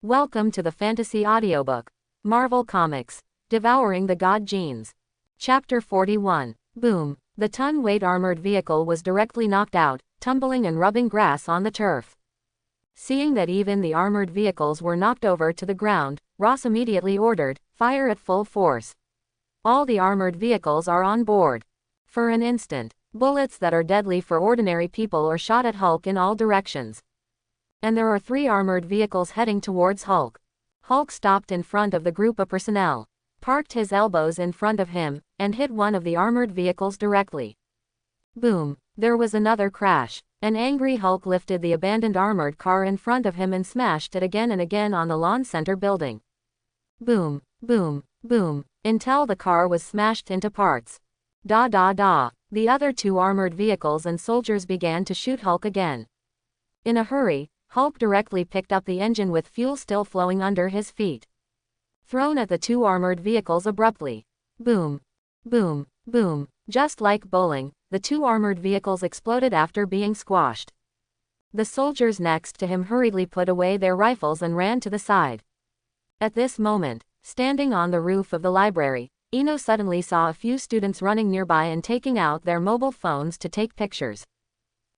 Welcome to the Fantasy Audiobook. Marvel Comics. Devouring the God Genes. Chapter 41. Boom. The ton-weight armored vehicle was directly knocked out, tumbling and rubbing grass on the turf. Seeing that even the armored vehicles were knocked over to the ground, Ross immediately ordered, "Fire at full force. All the armored vehicles are on board." For an instant, bullets that are deadly for ordinary people are shot at Hulk in all directions. And there are 3 armored vehicles heading towards Hulk. Hulk stopped in front of the group of personnel, parked his elbows in front of him, and hit one of the armored vehicles directly. Boom. There was another crash. An angry Hulk lifted the abandoned armored car in front of him and smashed it again and again on the lawn center building. Boom, boom, boom, until the car was smashed into parts. Da da da. The other 2 armored vehicles and soldiers began to shoot Hulk again. In a hurry, Hulk directly picked up the engine with fuel still flowing under his feet. Thrown at the 2 armored vehicles abruptly. Boom. Boom. Boom. Just like bowling, the 2 armored vehicles exploded after being squashed. The soldiers next to him hurriedly put away their rifles and ran to the side. At this moment, standing on the roof of the library, Eno suddenly saw a few students running nearby and taking out their mobile phones to take pictures.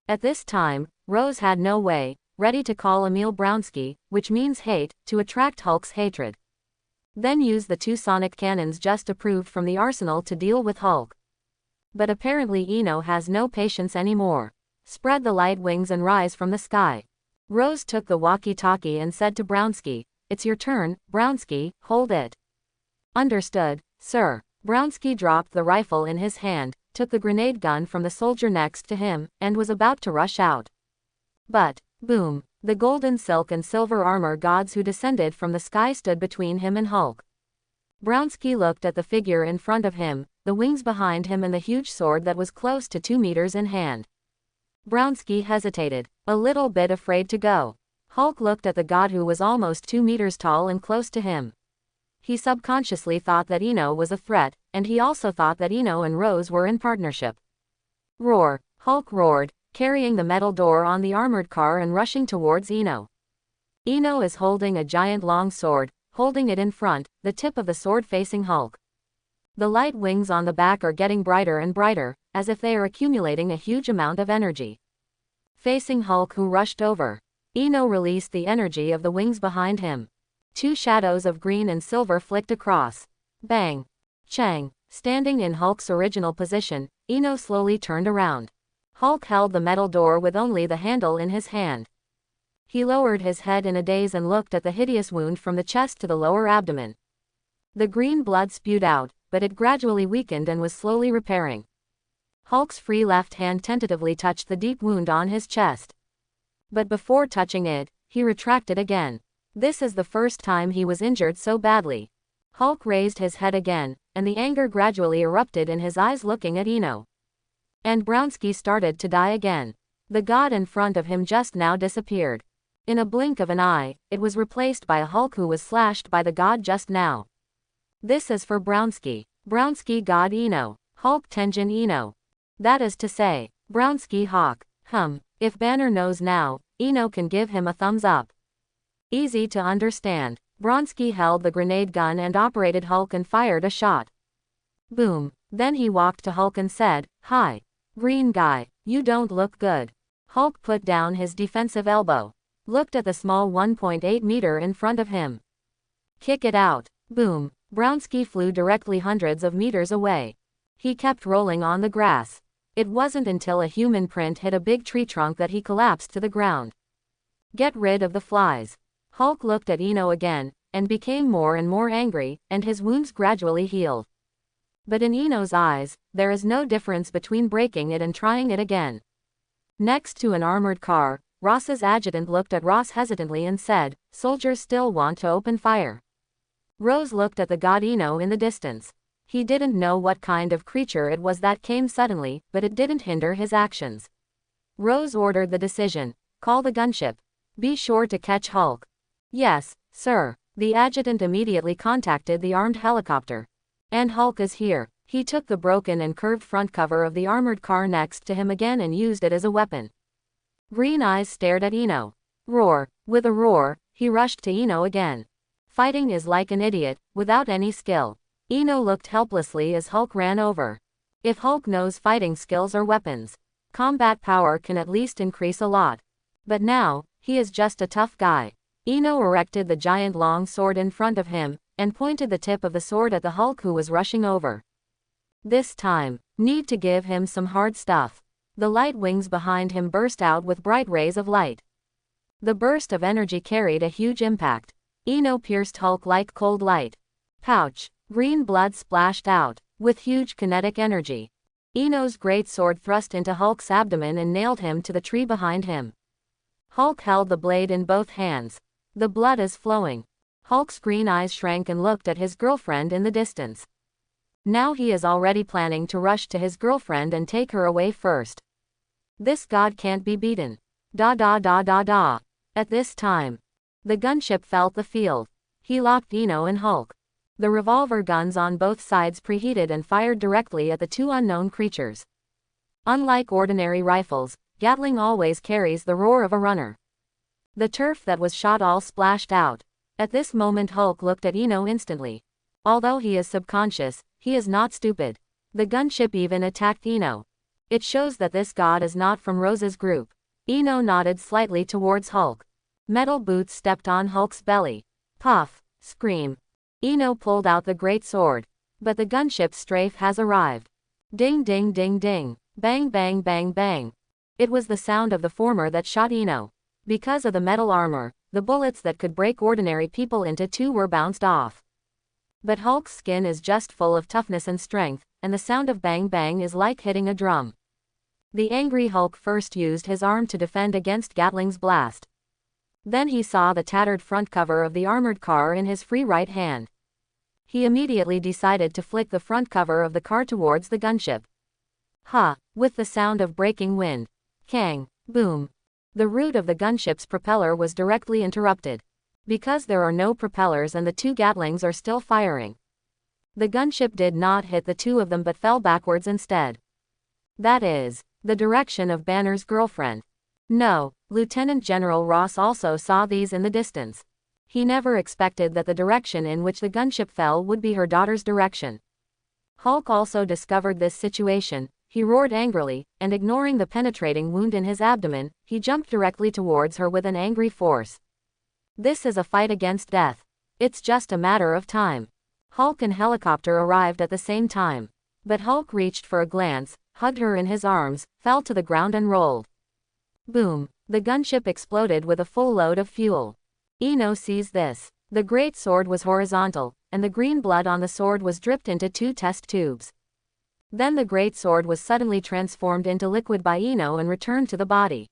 At this time, Rose had no way ready to call Emil Brownsky, which means hate, to attract Hulk's hatred. Then use the 2 sonic cannons just approved from the arsenal to deal with Hulk. But apparently Eno has no patience anymore. Spread the light wings and rise from the sky. Rose took the walkie-talkie and said to Brownsky, "It's your turn, Brownsky, hold it." "Understood, sir." Brownsky dropped the rifle in his hand, took the grenade gun from the soldier next to him, and was about to rush out. But, boom, the golden silk and silver armor gods who descended from the sky stood between him and Hulk. Brownsky looked at the figure in front of him, the wings behind him and the huge sword that was close to 2 meters in hand. Brownsky hesitated, a little bit afraid to go. Hulk looked at the god who was almost 2 meters tall and close to him. He subconsciously thought that Eno was a threat, and he also thought that Eno and Rose were in partnership. Roar! Hulk roared, carrying the metal door on the armored car and rushing towards Eno. Eno is holding a giant long sword, holding it in front, the tip of the sword facing Hulk. The light wings on the back are getting brighter and brighter, as if they are accumulating a huge amount of energy. Facing Hulk, who rushed over, Eno released the energy of the wings behind him. 2 shadows of green and silver flicked across. Bang! Chang! Standing in Hulk's original position, Eno slowly turned around. Hulk held the metal door with only the handle in his hand. He lowered his head in a daze and looked at the hideous wound from the chest to the lower abdomen. The green blood spewed out, but it gradually weakened and was slowly repairing. Hulk's free left hand tentatively touched the deep wound on his chest. But before touching it, he retracted again. This is the first time he was injured so badly. Hulk raised his head again, and the anger gradually erupted in his eyes looking at Eno. And Brownsky started to die again. The god in front of him just now disappeared. In a blink of an eye, it was replaced by a Hulk who was slashed by the god just now. This is for Brownsky. Brownsky god Eno. Hulk Tenjin Eno. That is to say, Brownsky Hawk. If Banner knows now, Eno can give him a thumbs up. Easy to understand. Brownsky held the grenade gun and operated Hulk and fired a shot. Boom. Then he walked to Hulk and said, "Hi. Green guy, you don't look good." Hulk put down his defensive elbow. Looked at the small 1.8 meter in front of him. "Kick it out." Boom. Brownsky flew directly hundreds of meters away. He kept rolling on the grass. It wasn't until a human print hit a big tree trunk that he collapsed to the ground. "Get rid of the flies." Hulk looked at Eno again, and became more and more angry, and his wounds gradually healed. But in Eno's eyes, there is no difference between breaking it and trying it again. Next to an armored car, Ross's adjutant looked at Ross hesitantly and said, "Soldiers still want to open fire." Rose looked at the god Eno in the distance. He didn't know what kind of creature it was that came suddenly, but it didn't hinder his actions. Rose ordered the decision, "Call the gunship. Be sure to catch Hulk." "Yes, sir." The adjutant immediately contacted the armed helicopter. "And Hulk is here." He took the broken and curved front cover of the armored car next to him again and used it as a weapon. Green eyes stared at Eno. Roar. With a roar, he rushed to Ino again. Fighting is like an idiot, without any skill. Ino looked helplessly as Hulk ran over. If Hulk knows fighting skills or weapons, combat power can at least increase a lot. But now, he is just a tough guy. Ino erected the giant long sword in front of him, and pointed the tip of the sword at the Hulk who was rushing over. This time, need to give him some hard stuff. The light wings behind him burst out with bright rays of light. The burst of energy carried a huge impact. Ino pierced Hulk like cold light. Pouch. Green blood splashed out, with huge kinetic energy. Ino's great sword thrust into Hulk's abdomen and nailed him to the tree behind him. Hulk held the blade in both hands. The blood is flowing. Hulk's green eyes shrank and looked at his girlfriend in the distance. Now he is already planning to rush to his girlfriend and take her away first. This god can't be beaten. Da da da da da. At this time, the gunship felt the field. He locked Ino and Hulk. The revolver guns on both sides preheated and fired directly at the two unknown creatures. Unlike ordinary rifles, Gatling always carries the roar of a runner. The turf that was shot all splashed out. At this moment Hulk looked at Ino instantly. Although he is subconscious, he is not stupid. The gunship even attacked Ino. It shows that this god is not from Rose's group. Ino nodded slightly towards Hulk. Metal boots stepped on Hulk's belly. Puff. Scream. Ino pulled out the great sword. But the gunship's strafe has arrived. Ding ding ding ding. Bang bang bang bang. It was the sound of the former that shot Ino. Because of the metal armor, the bullets that could break ordinary people into two were bounced off. But Hulk's skin is just full of toughness and strength, and the sound of bang bang is like hitting a drum. The angry Hulk first used his arm to defend against Gatling's blast. Then he saw the tattered front cover of the armored car in his free right hand. He immediately decided to flick the front cover of the car towards the gunship. Ha! With the sound of breaking wind. Kang! Boom! The root of the gunship's propeller was directly interrupted. Because there are no propellers and the two Gatlings are still firing. The gunship did not hit the two of them but fell backwards instead. That is, the direction of Banner's girlfriend. No, Lieutenant General Ross also saw these in the distance. He never expected that the direction in which the gunship fell would be her daughter's direction. Hulk also discovered this situation. He roared angrily, and ignoring the penetrating wound in his abdomen, he jumped directly towards her with an angry force. This is a fight against death. It's just a matter of time. Hulk and Helicopter arrived at the same time. But Hulk reached for a glance, hugged her in his arms, fell to the ground and rolled. Boom! The gunship exploded with a full load of fuel. Ino sees this. The great sword was horizontal, and the green blood on the sword was dripped into two test tubes. Then the great sword was suddenly transformed into liquid by Ino and returned to the body.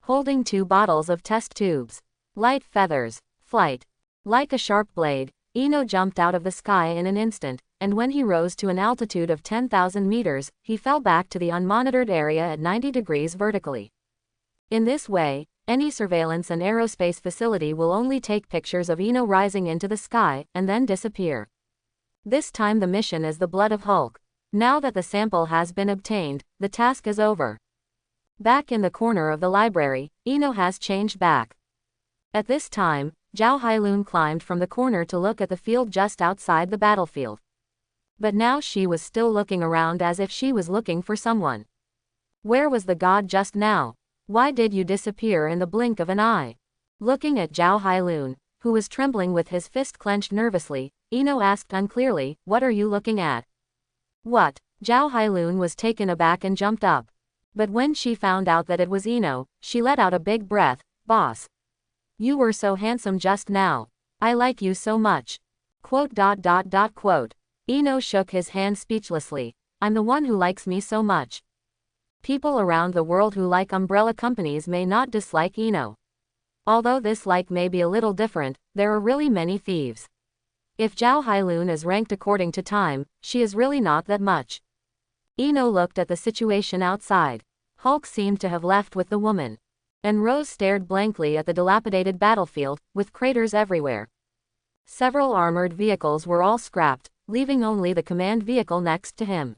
Holding two bottles of test tubes. Light feathers. Flight. Like a sharp blade, Ino jumped out of the sky in an instant, and when he rose to an altitude of 10,000 meters, he fell back to the unmonitored area at 90 degrees vertically. In this way, any surveillance and aerospace facility will only take pictures of Ino rising into the sky, and then disappear. This time the mission is the blood of Hulk. Now that the sample has been obtained, the task is over. Back in the corner of the library, Ino has changed back. At this time, Zhao Hailun climbed from the corner to look at the field just outside the battlefield. But now she was still looking around as if she was looking for someone. Where was the god just now? Why did you disappear in the blink of an eye? Looking at Zhao Hailun, who was trembling with his fist clenched nervously, Ino asked unclearly, "What are you looking at?" What? Zhao Hailun was taken aback and jumped up. But when she found out that it was Ino, she let out a big breath. "Boss. You were so handsome just now. I like you so much." Quote. Ino shook his hand speechlessly. "I'm the one who likes me so much." People around the world who like umbrella companies may not dislike Ino. Although this like may be a little different, there are really many thieves. If Zhao Hailun is ranked according to time, she is really not that much. Ino looked at the situation outside. Hulk seemed to have left with the woman. And Rose stared blankly at the dilapidated battlefield, with craters everywhere. Several armored vehicles were all scrapped, leaving only the command vehicle next to him.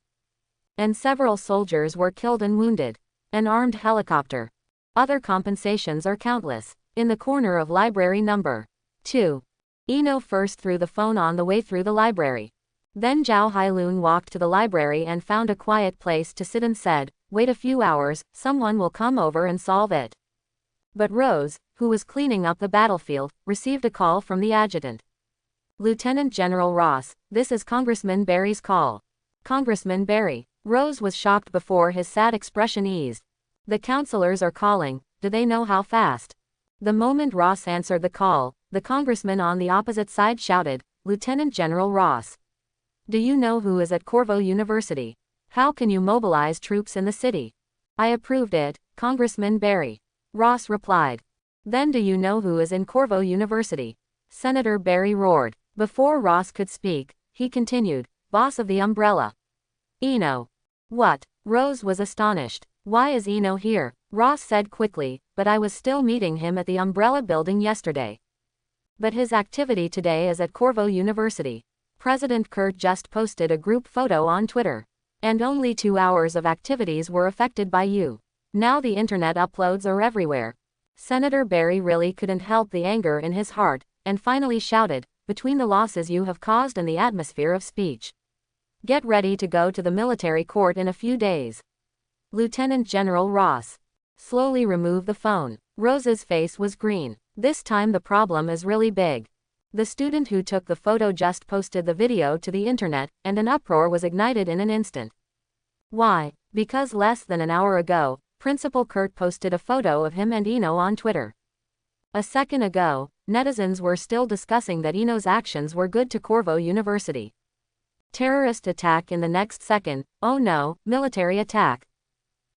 And several soldiers were killed and wounded. An armed helicopter. Other compensations are countless. In the corner of library number 2. Eno first threw the phone on the way through the library. Then Zhao Hailun walked to the library and found a quiet place to sit and said, "Wait a few hours, someone will come over and solve it." But Rose, who was cleaning up the battlefield, received a call from the adjutant. "Lieutenant General Ross, this is Congressman Barry's call." "Congressman Barry." Rose was shocked before his sad expression eased. "The counselors are calling, do they know how fast?" The moment Ross answered the call, the congressman on the opposite side shouted, "Lieutenant General Ross. Do you know who is at Corvo University? How can you mobilize troops in the city?" "I approved it, Congressman Barry." Ross replied. "Then do you know who is in Corvo University?" Senator Barry roared. Before Ross could speak, he continued, "Boss of the umbrella. Eno." "What?" Rose was astonished. "Why is Eno here?" Ross said quickly, "But I was still meeting him at the umbrella building yesterday." "But his activity today is at Corvo University. President Kurt just posted a group photo on Twitter. And only 2 hours of activities were affected by you. Now the internet uploads are everywhere." Senator Barry really couldn't help the anger in his heart, and finally shouted, "Between the losses you have caused and the atmosphere of speech, get ready to go to the military court in a few days." Lieutenant General Ross. Slowly remove the phone. Rose's face was green. This time the problem is really big. The student who took the photo just posted the video to the internet, and an uproar was ignited in an instant. Why? Because less than an hour ago, Principal Kurt posted a photo of him and Eno on Twitter. A second ago, netizens were still discussing that Eno's actions were good to Corvo University. Terrorist attack in the next second, oh no, military attack.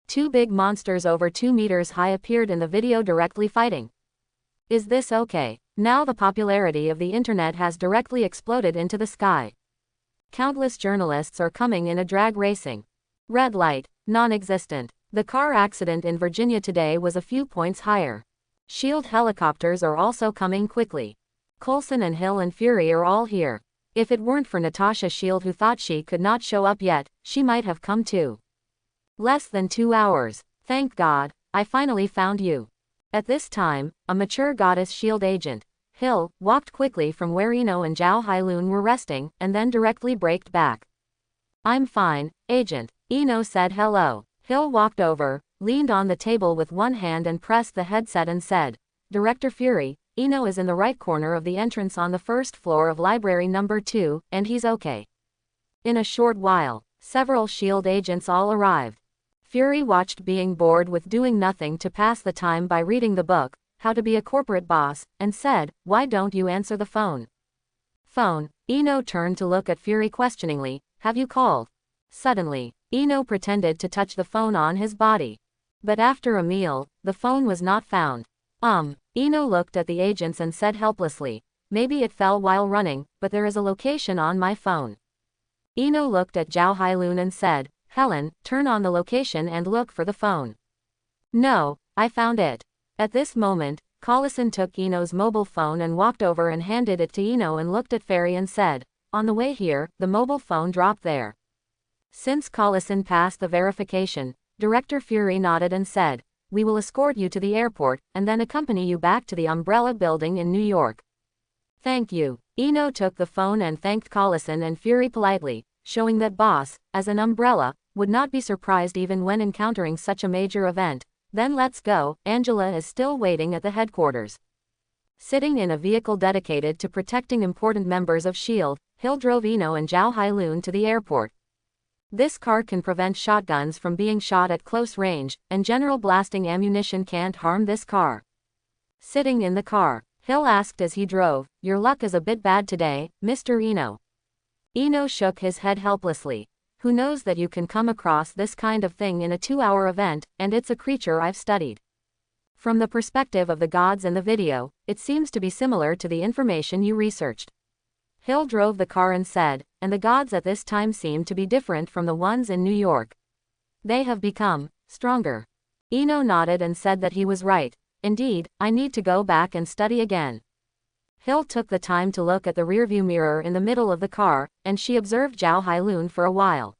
2 big monsters over 2 meters high appeared in the video directly fighting. Is this okay? Now the popularity of the internet has directly exploded into the sky. Countless journalists are coming in a drag racing. Red light, non-existent. The car accident in Virginia today was a few points higher. Shield helicopters are also coming quickly. Coulson and Hill and Fury are all here. If it weren't for Natasha Shield who thought she could not show up yet, she might have come too. Less than 2 hours. Thank God, I finally found you. At this time, a mature goddess Shield agent, Hill, walked quickly from where Eno and Zhao Hailun were resting, and then directly braked back. "I'm fine, Agent." Eno said hello. Hill walked over, leaned on the table with one hand and pressed the headset and said, "Director Fury, Eno is in the right corner of the entrance on the first floor of library number 2, and he's okay." In a short while, several Shield agents all arrived. Fury watched being bored with doing nothing to pass the time by reading the book, How to Be a Corporate Boss, and said, "Why don't you answer the phone?" "Phone." Eno turned to look at Fury questioningly. "Have you called?" Suddenly, Eno pretended to touch the phone on his body. But after a meal, the phone was not found. Eno looked at the agents and said helplessly, "Maybe it fell while running, but there is a location on my phone." Eno looked at Zhao Hailun and said, "Helen, turn on the location and look for the phone." "No, I found it." At this moment, Collison took Eno's mobile phone and walked over and handed it to Eno and looked at Ferry and said, "On the way here, the mobile phone dropped there." Since Collison passed the verification, Director Fury nodded and said, "We will escort you to the airport, and then accompany you back to the Umbrella Building in New York." "Thank you." Eno took the phone and thanked Collison and Fury politely, showing that Boss, as an umbrella, would not be surprised even when encountering such a major event. "Then let's go, Angela is still waiting at the headquarters." Sitting in a vehicle dedicated to protecting important members of S.H.I.E.L.D., Hill drove Eno and Zhao Hailun to the airport. This car can prevent shotguns from being shot at close range, and general blasting ammunition can't harm this car. Sitting in the car, Hill asked as he drove, "Your luck is a bit bad today, Mr. Eno." Eno shook his head helplessly. "Who knows that you can come across this kind of thing in a 2-hour event, and it's a creature I've studied. From the perspective of the gods in the video, it seems to be similar to the information you researched." Hill drove the car and said, "And the gods at this time seem to be different from the ones in New York. They have become stronger." Eno nodded and said that he was right. "Indeed, I need to go back and study again." Hill took the time to look at the rearview mirror in the middle of the car, and she observed Zhao Hailun for a while.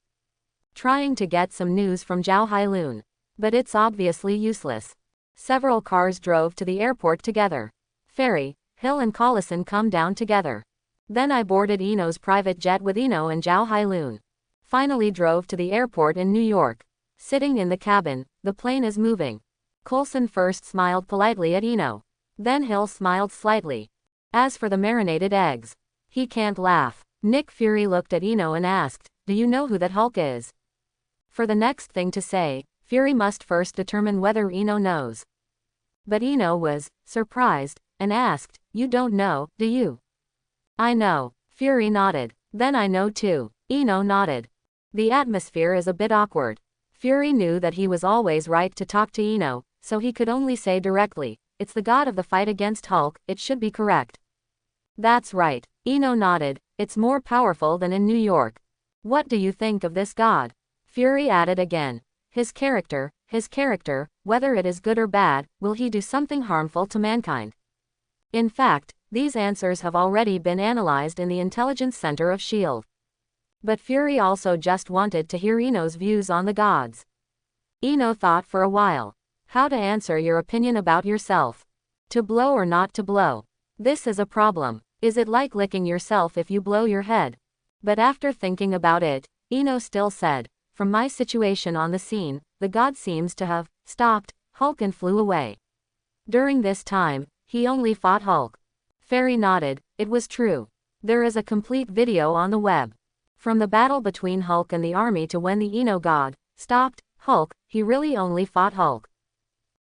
Trying to get some news from Zhao Hailun. But it's obviously useless. Several cars drove to the airport together. Ferry, Hill and Collison come down together. Then I boarded Eno's private jet with Eno and Zhao Hailun. Finally drove to the airport in New York. Sitting in the cabin, the plane is moving. Coulson first smiled politely at Eno. Then Hill smiled slightly. As for the marinated eggs, he can't laugh. Nick Fury looked at Eno and asked, "Do you know who that Hulk is?" For the next thing to say, Fury must first determine whether Eno knows. But Eno was surprised and asked, "You don't know, do you?" "I know." Fury nodded. "Then I know too." Eno nodded. The atmosphere is a bit awkward. Fury knew that he was always right to talk to Eno, so he could only say directly, "It's the god of the fight against Hulk, it should be correct." "That's right." Eno nodded. "It's more powerful than in New York." "What do you think of this god?" Fury added again. His character, whether it is good or bad, will he do something harmful to mankind?" In fact, these answers have already been analyzed in the intelligence center of S.H.I.E.L.D. But Fury also just wanted to hear Eno's views on the gods. Eno thought for a while. How to answer your opinion about yourself. To blow or not to blow? This is a problem. Is it like licking yourself if you blow your head? But after thinking about it, Eno still said, "From my situation on the scene, the god seems to have stopped Hulk and flew away. During this time, he only fought Hulk." Ferry nodded. It was true. There is a complete video on the web. From the battle between Hulk and the army to when the Eno god stopped Hulk, he really only fought Hulk.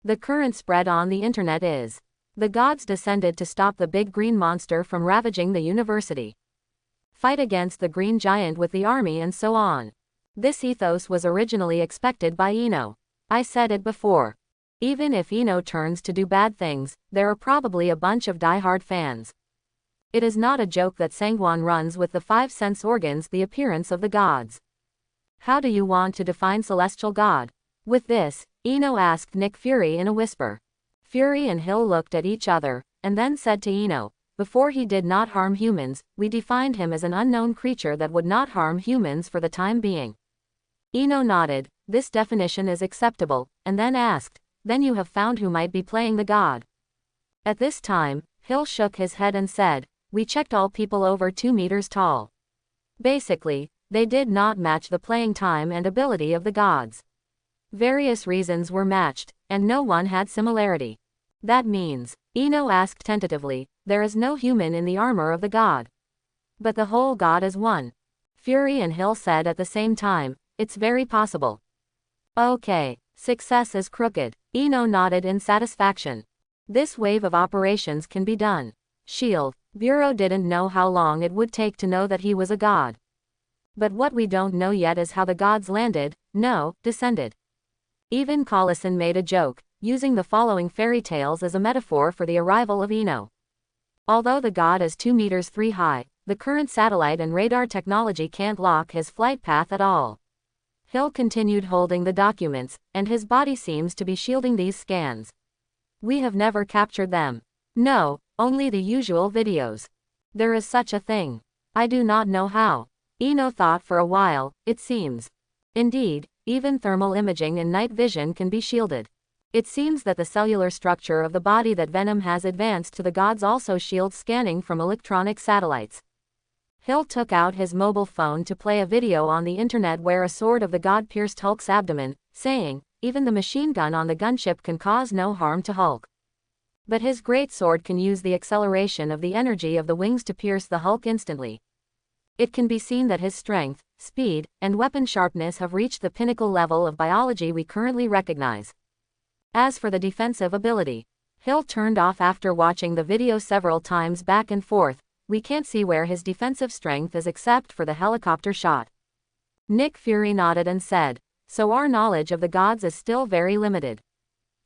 The current spread on the internet is, the gods descended to stop the big green monster from ravaging the university. Fight against the green giant with the army and so on. This ethos was originally expected by Eno. I said it before. Even if Eno turns to do bad things, there are probably a bunch of die-hard fans. It is not a joke that Sangwon runs with the five sense organs the appearance of the gods. How do you want to define celestial god? With this, Eno asked Nick Fury in a whisper. Fury and Hill looked at each other, and then said to Eno, "Before he did not harm humans, we defined him as an unknown creature that would not harm humans for the time being." Eno nodded. This definition is acceptable, and then asked, "Then you have found who might be playing the god?" At this time, Hill shook his head and said, "We checked all people over 2 meters tall. Basically, they did not match the playing time and ability of the gods. Various reasons were matched, and no one had similarity." "That means," Eno asked tentatively, "there is no human in the armor of the god. But the whole god is one." Fury and Hill said at the same time, "It's very possible." "Okay, success is crooked." Eno nodded in satisfaction. "This wave of operations can be done. S.H.I.E.L.D. Bureau didn't know how long it would take to know that he was a god. But what we don't know yet is how the gods landed, no, descended." Even Collison made a joke, using the following fairy tales as a metaphor for the arrival of Eno. Although the god is 2 meters 3 high, the current satellite and radar technology can't lock his flight path at all. Hill continued holding the documents, and his body seems to be shielding these scans. "We have never captured them." "No, only the usual videos." "There is such a thing." "I do not know how." Eno thought for a while. "It seems. Indeed, even thermal imaging and night vision can be shielded. It seems that the cellular structure of the body that Venom has advanced to the gods also shields scanning from electronic satellites." Hill took out his mobile phone to play a video on the internet where a sword of the god pierced Hulk's abdomen, saying, "Even the machine gun on the gunship can cause no harm to Hulk. But his great sword can use the acceleration of the energy of the wings to pierce the Hulk instantly." It can be seen that his strength, speed, and weapon sharpness have reached the pinnacle level of biology we currently recognize. As for the defensive ability, Hill turned off after watching the video several times back and forth. "We can't see where his defensive strength is except for the helicopter shot." Nick Fury nodded and said, "So our knowledge of the gods is still very limited.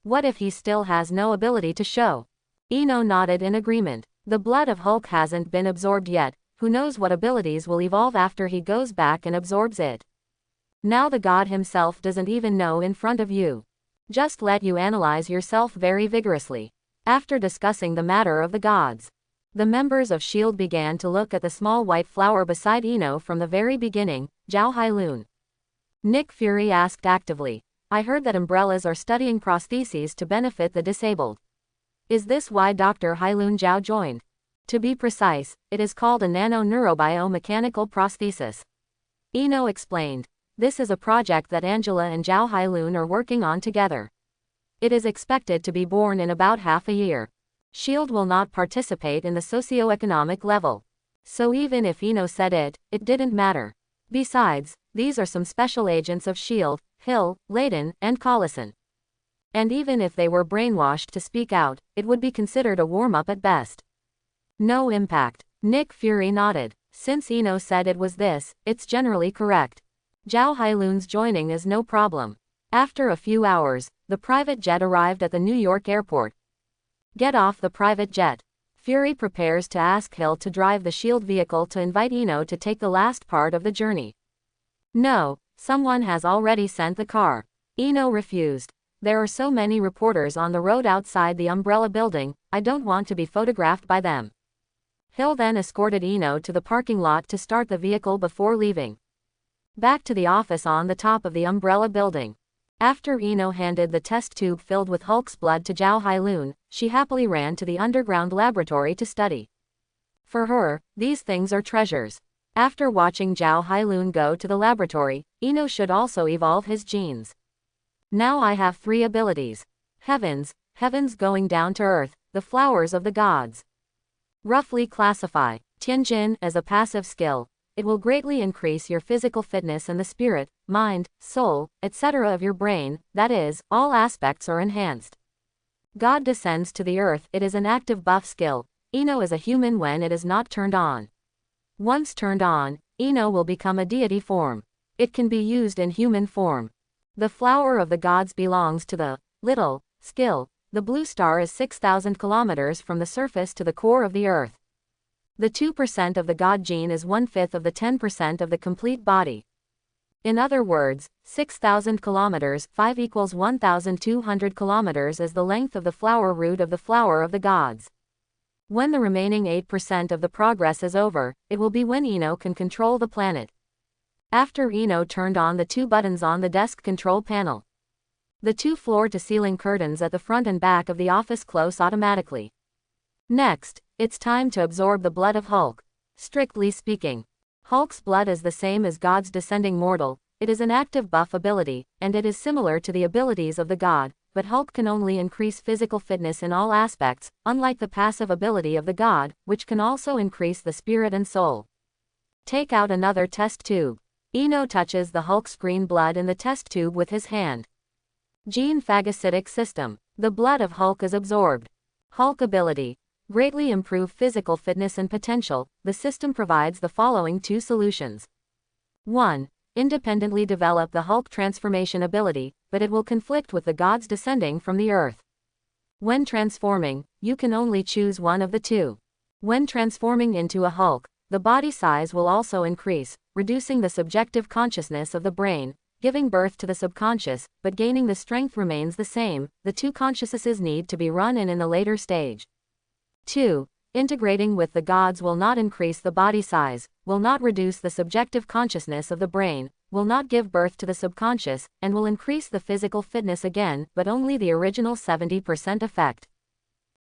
What if he still has no ability to show?" Eno nodded in agreement. "The blood of Hulk hasn't been absorbed yet. Who knows what abilities will evolve after he goes back and absorbs it? Now the god himself doesn't even know in front of you. Just let you analyze yourself very vigorously." After discussing the matter of the gods, the members of S.H.I.E.L.D. began to look at the small white flower beside Eno from the very beginning, Zhao Hailun. Nick Fury asked actively, I heard that umbrellas are studying prostheses to benefit the disabled. Is this why Dr. Hailun Zhao joined? To be precise, it is called a nano-neurobiomechanical prosthesis. Eno explained. This is a project that Angela and Zhao Hailun are working on together. It is expected to be born in about half a year. SHIELD will not participate in the socioeconomic level. So even if Eno said it didn't matter. Besides, these are some special agents of SHIELD, Hill, Layden, and Collison. And even if they were brainwashed to speak out, it would be considered a warm-up at best. No impact. Nick Fury nodded. Since Eno said it was this, it's generally correct. Zhao Hailun's joining is no problem. After a few hours, the private jet arrived at the New York airport. Get off the private jet. Fury prepares to ask Hill to drive the SHIELD vehicle to invite Eno to take the last part of the journey. No, someone has already sent the car. Eno refused. There are so many reporters on the road outside the Umbrella building, I don't want to be photographed by them. Hill then escorted Eno to the parking lot to start the vehicle before leaving. Back to the office on the top of the Umbrella building. After Eno handed the test tube filled with Hulk's blood to Zhao Hailun, she happily ran to the underground laboratory to study. For her, these things are treasures. After watching Zhao Hailun go to the laboratory, Eno should also evolve his genes. Now I have 3 abilities. Heavens going down to earth, the flowers of the gods. Roughly classify Tianjin as a passive skill. It will greatly increase your physical fitness and the spirit, mind, soul, etc. of your brain, that is, all aspects are enhanced. God descends to the earth, it is an active buff skill. Eno is a human when it is not turned on. Once turned on, Eno will become a deity form. It can be used in human form. The flower of the gods belongs to the little skill. The blue star is 6,000 kilometers from the surface to the core of the earth. The 2% of the god gene is 1/5 of the 10% of the complete body. In other words, 6,000 kilometers, 5 equals 1,200 kilometers is the length of the flower root of the flower of the gods. When the remaining 8% of the progress is over, it will be when Eno can control the planet. After Eno turned on the 2 buttons on the desk control panel. The 2 floor-to-ceiling curtains at the front and back of the office close automatically. Next, it's time to absorb the blood of Hulk. Strictly speaking, Hulk's blood is the same as God's descending mortal, it is an active buff ability, and it is similar to the abilities of the god, but Hulk can only increase physical fitness in all aspects, unlike the passive ability of the god, which can also increase the spirit and soul. Take out another test tube. Eno touches the Hulk's green blood in the test tube with his hand. Gene phagocytic system. The blood of Hulk is absorbed. Hulk ability. Greatly improve physical fitness and potential. The system provides the following 2 solutions. 1. Independently develop the Hulk transformation ability, but it will conflict with the gods descending from the earth. When transforming, you can only choose one of the 2. When transforming into a Hulk, the body size will also increase, reducing the subjective consciousness of the brain, giving birth to the subconscious, but gaining the strength remains the same. The 2 consciousnesses need to be run in the later stage. 2. Integrating with the gods will not increase the body size, will not reduce the subjective consciousness of the brain, will not give birth to the subconscious, and will increase the physical fitness again, but only the original 70% effect.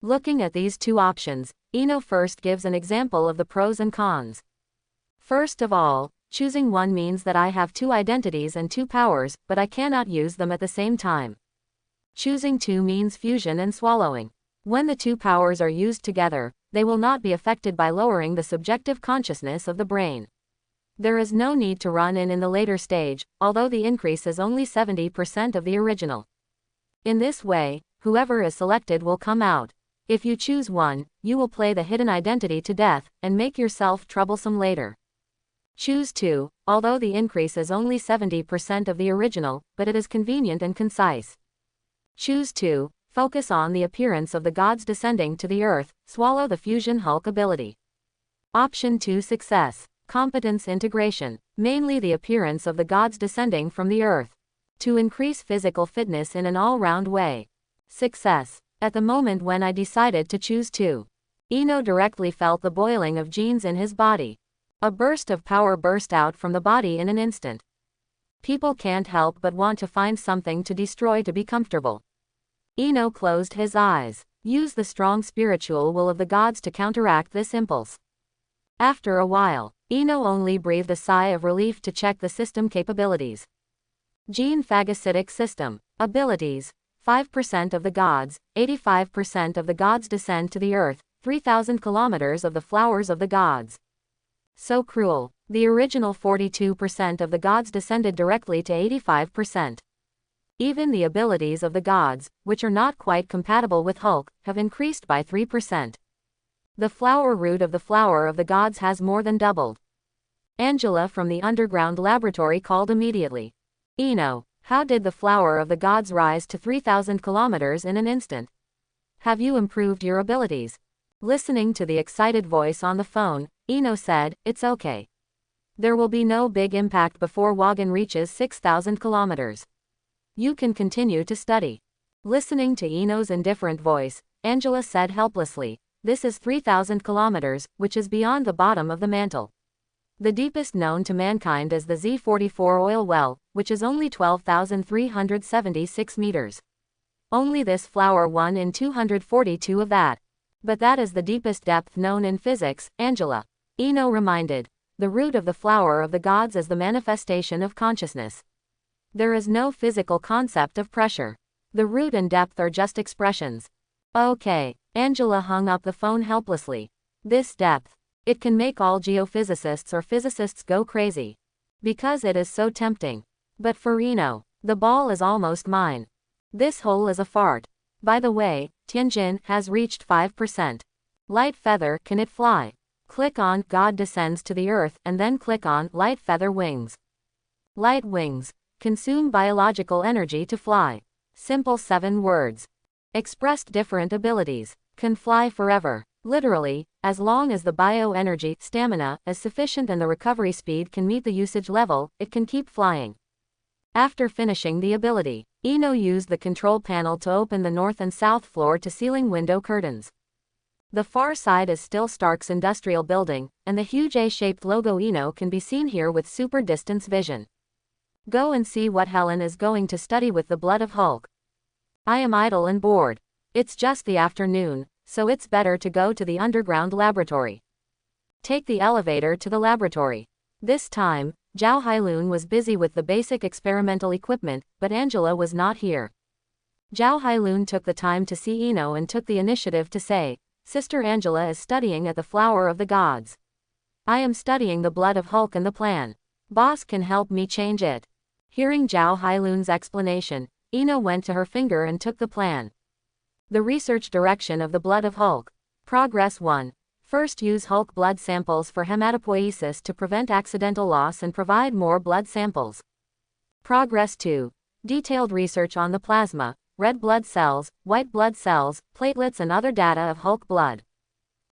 Looking at these 2 options, Eno first gives an example of the pros and cons. First of all, choosing one means that I have 2 identities and 2 powers, but I cannot use them at the same time. Choosing 2 means fusion and swallowing. When the 2 powers are used together, they will not be affected by lowering the subjective consciousness of the brain. There is no need to run in the later stage, although the increase is only 70% of the original. In this way, whoever is selected will come out. If you choose one, you will play the hidden identity to death, and make yourself troublesome later. Choose 2, although the increase is only 70% of the original, but it is convenient and concise. Choose 2, focus on the appearance of the gods descending to the earth, swallow the fusion Hulk ability. Option 2 Success. Competence integration, mainly the appearance of the gods descending from the earth. To increase physical fitness in an all-round way. Success. At the moment when I decided to choose 2, Eno directly felt the boiling of genes in his body. A burst of power burst out from the body in an instant. People can't help but want to find something to destroy to be comfortable. Ino closed his eyes. Use the strong spiritual will of the gods to counteract this impulse. After a while, Ino only breathed a sigh of relief to check the system capabilities. Gene phagocytic system. Abilities. 5% of the gods, 85% of the gods descend to the earth, 3,000 kilometers of the flowers of the gods. So cruel. The original 42% of the gods descended directly to 85%. Even the abilities of the gods, which are not quite compatible with Hulk, have increased by 3%. The flower root of the flower of the gods has more than doubled. Angela from the underground laboratory called immediately. Ino, how did the flower of the gods rise to 3,000 kilometers in an instant? Have you improved your abilities? Listening to the excited voice on the phone, Ino said, it's okay. There will be no big impact before Wagon reaches 6,000 kilometers. You can continue to study. Listening to Ino's indifferent voice, Angela said helplessly, this is 3,000 kilometers, which is beyond the bottom of the mantle. The deepest known to mankind is the Z44 oil well, which is only 12,376 meters. Only this flower 1 in 242 of that. But that is the deepest depth known in physics, Angela. Ino reminded. The root of the flower of the gods is the manifestation of consciousness. There is no physical concept of pressure. The root and depth are just expressions. Okay. Angela hung up the phone helplessly. This depth. It can make all geophysicists or physicists go crazy. Because it is so tempting. But for Ino, the ball is almost mine. This hole is a fart. By the way, Tianjin has reached 5%. Light feather, can it fly? Click on God descends to the earth and then click on light feather wings. Light wings. Consume biological energy to fly. Simple 7 words. Expressed different abilities. Can fly forever. Literally, as long as the bioenergy, stamina, is sufficient and the recovery speed can meet the usage level, it can keep flying. After finishing the ability, Ino used the control panel to open the north and south floor to ceiling window curtains. The far side is still Stark's industrial building, and the huge A-shaped logo Ino can be seen here with super distance vision. Go and see what Helen is going to study with the blood of Hulk. I am idle and bored. It's just the afternoon, so it's better to go to the underground laboratory. Take the elevator to the laboratory. This time, Zhao Hailun was busy with the basic experimental equipment, but Angela was not here. Zhao Hailun took the time to see Ino and took the initiative to say, Sister Angela is studying at the Flower of the Gods. I am studying the blood of Hulk and the plan. Boss can help me change it. Hearing Zhao Hailun's explanation, Ino went to her finger and took the plan. The research direction of the blood of Hulk. Progress 1. First, use Hulk blood samples for hematopoiesis to prevent accidental loss and provide more blood samples. Progress 2. Detailed research on the plasma, red blood cells, white blood cells, platelets and other data of Hulk blood.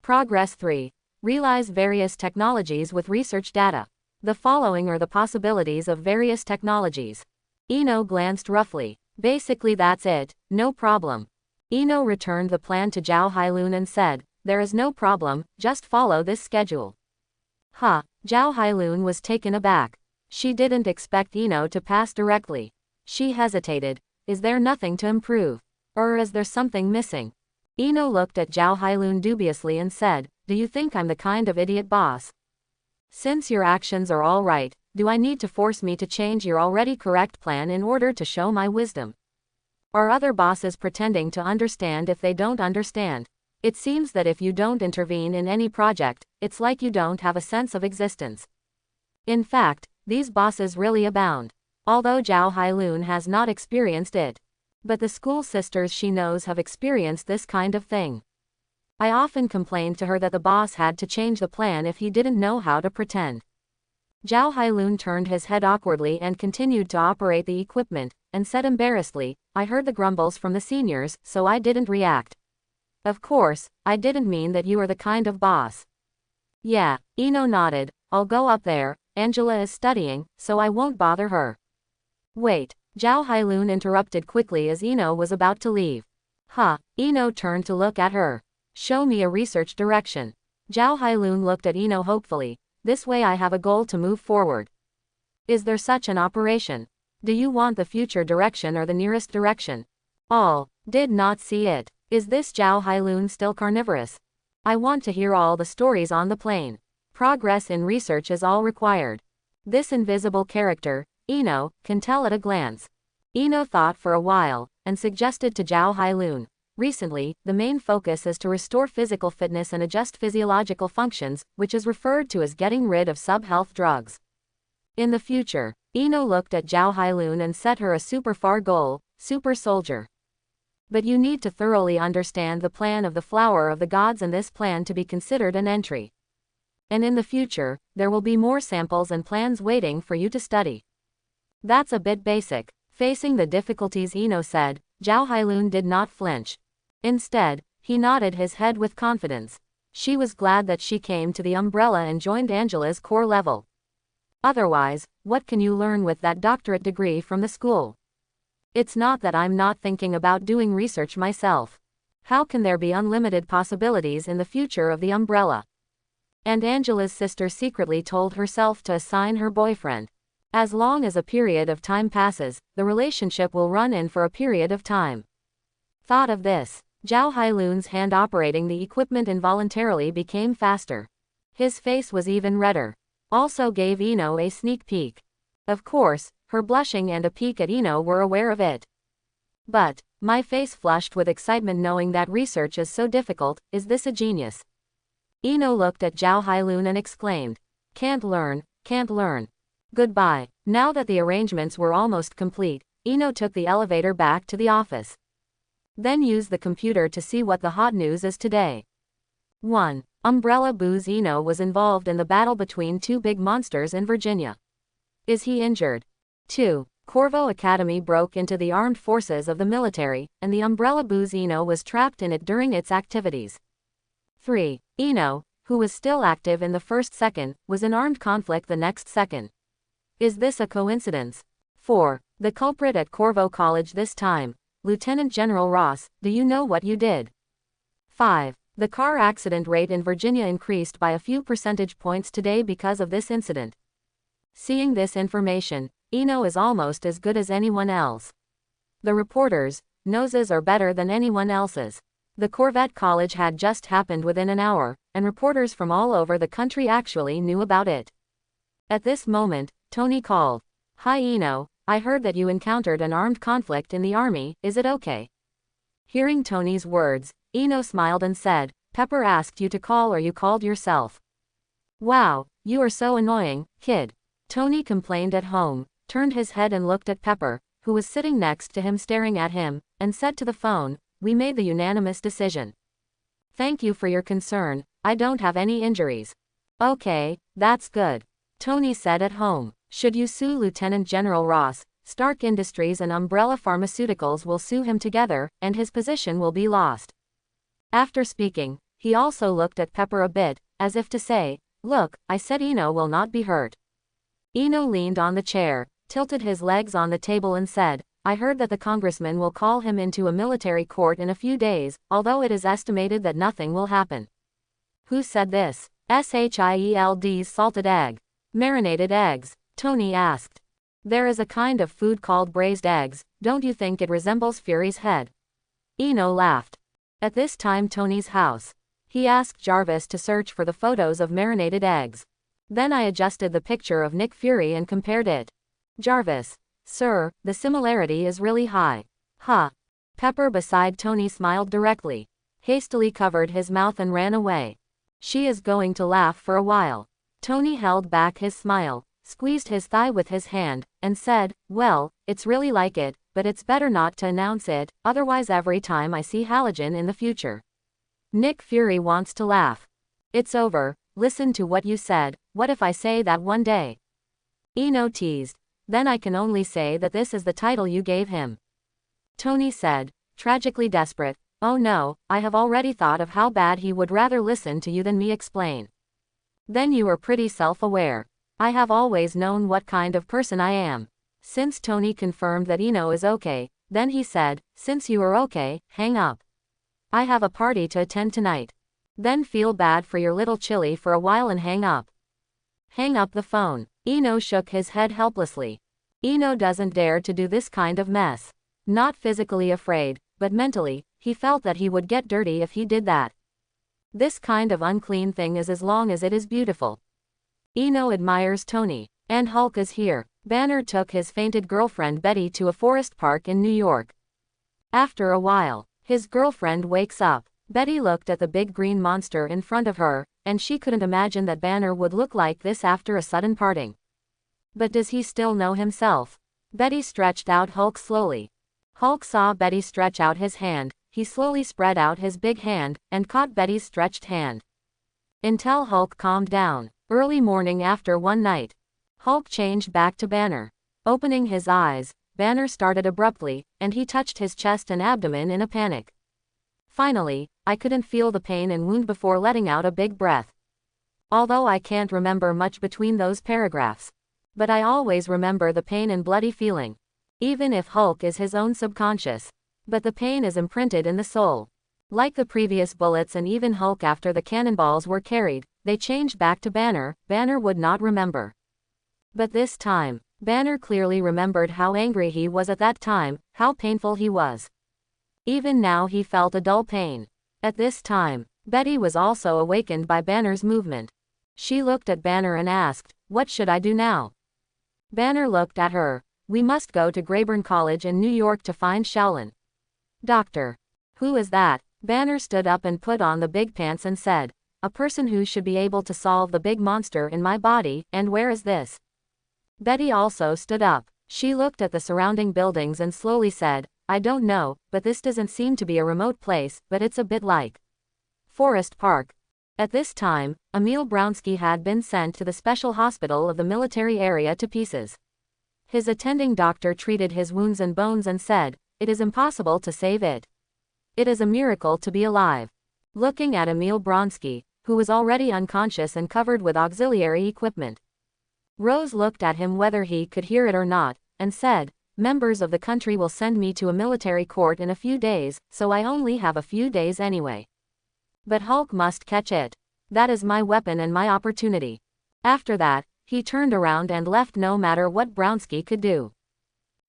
Progress 3. Realize various technologies with research data. The following are the possibilities of various technologies. Ino glanced roughly. Basically that's it, no problem. Ino returned the plan to Zhao Hailun and said, there is no problem, just follow this schedule. Zhao Hailun was taken aback. She didn't expect Ino to pass directly. She hesitated. Is there nothing to improve? Or is there something missing? Ino looked at Zhao Hailun dubiously and said, do you think I'm the kind of idiot boss? Since your actions are all right, do I need to force me to change your already correct plan in order to show my wisdom? Are other bosses pretending to understand if they don't understand? It seems that if you don't intervene in any project, it's like you don't have a sense of existence. In fact, these bosses really abound. Although Zhao Hailun has not experienced it. But the school sisters she knows have experienced this kind of thing. I often complained to her that the boss had to change the plan if he didn't know how to pretend. Zhao Hailun turned his head awkwardly and continued to operate the equipment, and said embarrassedly, I heard the grumbles from the seniors, so I didn't react. Of course, I didn't mean that you are the kind of boss. Yeah, Ino nodded, I'll go up there, Angela is studying, so I won't bother her. Wait, Zhao Hailun interrupted quickly as Ino was about to leave. Ino turned to look at her. Show me a research direction. Zhao Hailun looked at Ino hopefully. This way I have a goal to move forward. Is there such an operation? Do you want the future direction or the nearest direction? All. Did not see it. Is this Zhao Hailun still carnivorous? I want to hear all the stories on the plane. Progress in research is all required. This invisible character, Eno, can tell at a glance. Eno thought for a while, and suggested to Zhao Hailun. Recently, the main focus is to restore physical fitness and adjust physiological functions, which is referred to as getting rid of sub-health drugs. In the future, Eno looked at Zhao Hailun and set her a super far goal, super soldier. But you need to thoroughly understand the plan of the flower of the gods and this plan to be considered an entry. And in the future, there will be more samples and plans waiting for you to study. That's a bit basic. Facing the difficulties, Eno said. Zhao Hailun did not flinch. Instead, he nodded his head with confidence. She was glad that she came to the umbrella and joined Angela's core level. Otherwise, what can you learn with that doctorate degree from the school? It's not that I'm not thinking about doing research myself. How can there be unlimited possibilities in the future of the umbrella? And Angela's sister secretly told herself to assign her boyfriend. As long as a period of time passes, the relationship will run in for a period of time. Thought of this. Zhao Hailun's hand operating the equipment involuntarily became faster. His face was even redder. Also gave Eno a sneak peek. Of course, her blushing and a peek at Eno were aware of it. But, my face flushed with excitement knowing that research is so difficult. Is this a genius? Eno looked at Zhao Hailun and exclaimed. Can't learn, can't learn. Goodbye. Now that the arrangements were almost complete, Eno took the elevator back to the office. Then used the computer to see what the hot news is today. 1. Umbrella Boo's Eno was involved in the battle between two big monsters in Virginia. Is he injured? 2. Corvo Academy broke into the armed forces of the military, and the Umbrella Boo's Eno was trapped in it during its activities. 3. Eno, who was still active in the first second, was in armed conflict the next second. Is this a coincidence? 4. The culprit at Corvo College this time. Lieutenant General Ross, do you know what you did? 5. The car accident rate in Virginia increased by a few percentage points today because of this incident. Seeing this information, Eno is almost as good as anyone else. The reporters' noses are better than anyone else's. The Corvette College had just happened within an hour, and reporters from all over the country actually knew about it. At this moment, Tony called. Hi Eno, I heard that you encountered an armed conflict in the army, is it okay? Hearing Tony's words, Eno smiled and said, Pepper asked you to call or you called yourself. Wow, you are so annoying, kid. Tony complained at home, turned his head and looked at Pepper, who was sitting next to him staring at him, and said to the phone, we made the unanimous decision. Thank you for your concern, I don't have any injuries. Okay, that's good. Tony said at home. Should you sue Lieutenant General Ross, Stark Industries and Umbrella Pharmaceuticals will sue him together, and his position will be lost. After speaking, he also looked at Pepper a bit, as if to say, look, I said Eno will not be hurt. Eno leaned on the chair, tilted his legs on the table and said, I heard that the congressman will call him into a military court in a few days, although it is estimated that nothing will happen. Who said this? SHIELD's salted egg. Marinated eggs. Tony asked. There is a kind of food called braised eggs, don't you think it resembles Fury's head? Eno laughed. At this time Tony's house. He asked Jarvis to search for the photos of marinated eggs. Then I adjusted the picture of Nick Fury and compared it. Jarvis. Sir, the similarity is really high. Huh. Pepper beside Tony smiled directly. Hastily covered his mouth and ran away. She is going to laugh for a while. Tony held back his smile, squeezed his thigh with his hand, and said, well, it's really like it, but it's better not to announce it, otherwise every time I see halogen in the future. Nick Fury wants to laugh. It's over, listen to what you said, what if I say that one day? Eno teased. Then I can only say that this is the title you gave him. Tony said, tragically desperate, oh no, I have already thought of how bad he would rather listen to you than me explain. Then you are pretty self-aware. I have always known what kind of person I am. Since Tony confirmed that Eno is okay, then he said, since you are okay, hang up. I have a party to attend tonight. Then feel bad for your little chili for a while and hang up. Hang up the phone. Eno shook his head helplessly. Eno doesn't dare to do this kind of mess. Not physically afraid, but mentally, he felt that he would get dirty if he did that. This kind of unclean thing is as long as it is beautiful. Eno admires Tony. And Hulk is here. Banner took his fainted girlfriend Betty to a forest park in New York. After a while, his girlfriend wakes up. Betty looked at the big green monster in front of her, and she couldn't imagine that Banner would look like this after a sudden parting. But does he still know himself? Betty stretched out Hulk slowly. Hulk saw Betty stretch out his hand. He slowly spread out his big hand, and caught Betty's stretched hand. Until Hulk calmed down. Early morning after one night, Hulk changed back to Banner. Opening his eyes, Banner started abruptly, and he touched his chest and abdomen in a panic. Finally, I couldn't feel the pain and wound before letting out a big breath. Although I can't remember much between those paragraphs. But I always remember the pain and bloody feeling. Even if Hulk is his own subconscious. But the pain is imprinted in the soul. Like the previous bullets and even Hulk after the cannonballs were carried, they changed back to Banner. Banner would not remember. But this time, Banner clearly remembered how angry he was at that time, how painful he was. Even now he felt a dull pain. At this time, Betty was also awakened by Banner's movement. She looked at Banner and asked, "What should I do now?" Banner looked at her. "We must go to Grayburn College in New York to find Shaolin Doctor." "Who is that?" Banner stood up and put on the big pants and said, "A person who should be able to solve the big monster in my body, and where is this?" Betty also stood up. She looked at the surrounding buildings and slowly said, "I don't know, but this doesn't seem to be a remote place, but it's a bit like Forest Park." At this time, Emil Bronsky had been sent to the special hospital of the military area to pieces. His attending doctor treated his wounds and bones and said, "It is impossible to save it. It is a miracle to be alive." Looking at Emil Bronsky, who was already unconscious and covered with auxiliary equipment, Rose looked at him whether he could hear it or not, and said, "Members of the country will send me to a military court in a few days, so I only have a few days anyway. But Hulk must catch it. That is my weapon and my opportunity." After that, he turned around and left no matter what Bronsky could do.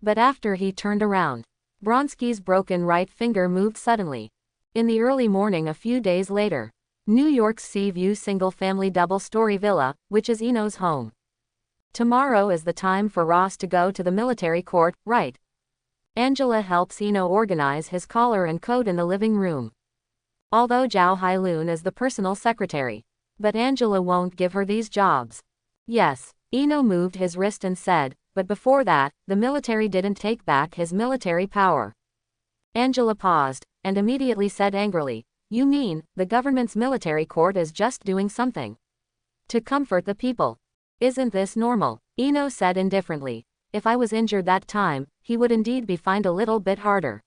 But after he turned around, Bronsky's broken right finger moved suddenly. In the early morning a few days later, New York's Seaview single-family double-story villa, which is Eno's home. "Tomorrow is the time for Ross to go to the military court, right?" Angela helps Eno organize his collar and coat in the living room. Although Zhao Hailun is the personal secretary. But Angela won't give her these jobs. "Yes." Eno moved his wrist and said, "But before that, the military didn't take back his military power." Angela paused, and immediately said angrily, "You mean, the government's military court is just doing something to comfort the people? Isn't this normal?" Eno said indifferently, "If I was injured that time, he would indeed be fined a little bit harder.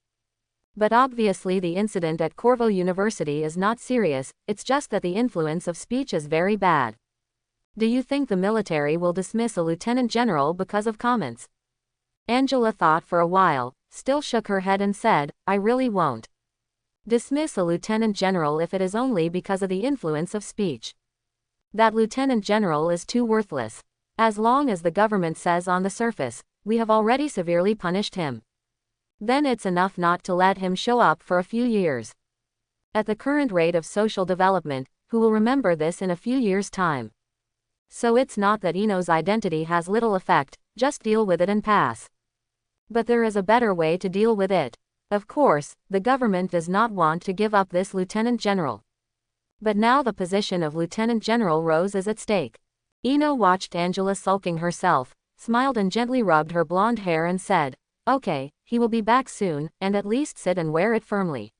But obviously the incident at Corvo University is not serious, it's just that the influence of speech is very bad. Do you think the military will dismiss a lieutenant general because of comments?" Angela thought for a while, still shook her head and said, "I really won't dismiss a lieutenant general if it is only because of the influence of speech. That lieutenant general is too worthless. As long as the government says on the surface, we have already severely punished him, then it's enough not to let him show up for a few years. At the current rate of social development, who will remember this in a few years' time? So it's not that Eno's identity has little effect, just deal with it and pass. But there is a better way to deal with it. Of course, the government does not want to give up this lieutenant general. But now the position of Lieutenant General Rose is at stake." Eno watched Angela sulking herself, smiled and gently rubbed her blonde hair and said, "Okay, he will be back soon, and at least sit and wear it firmly."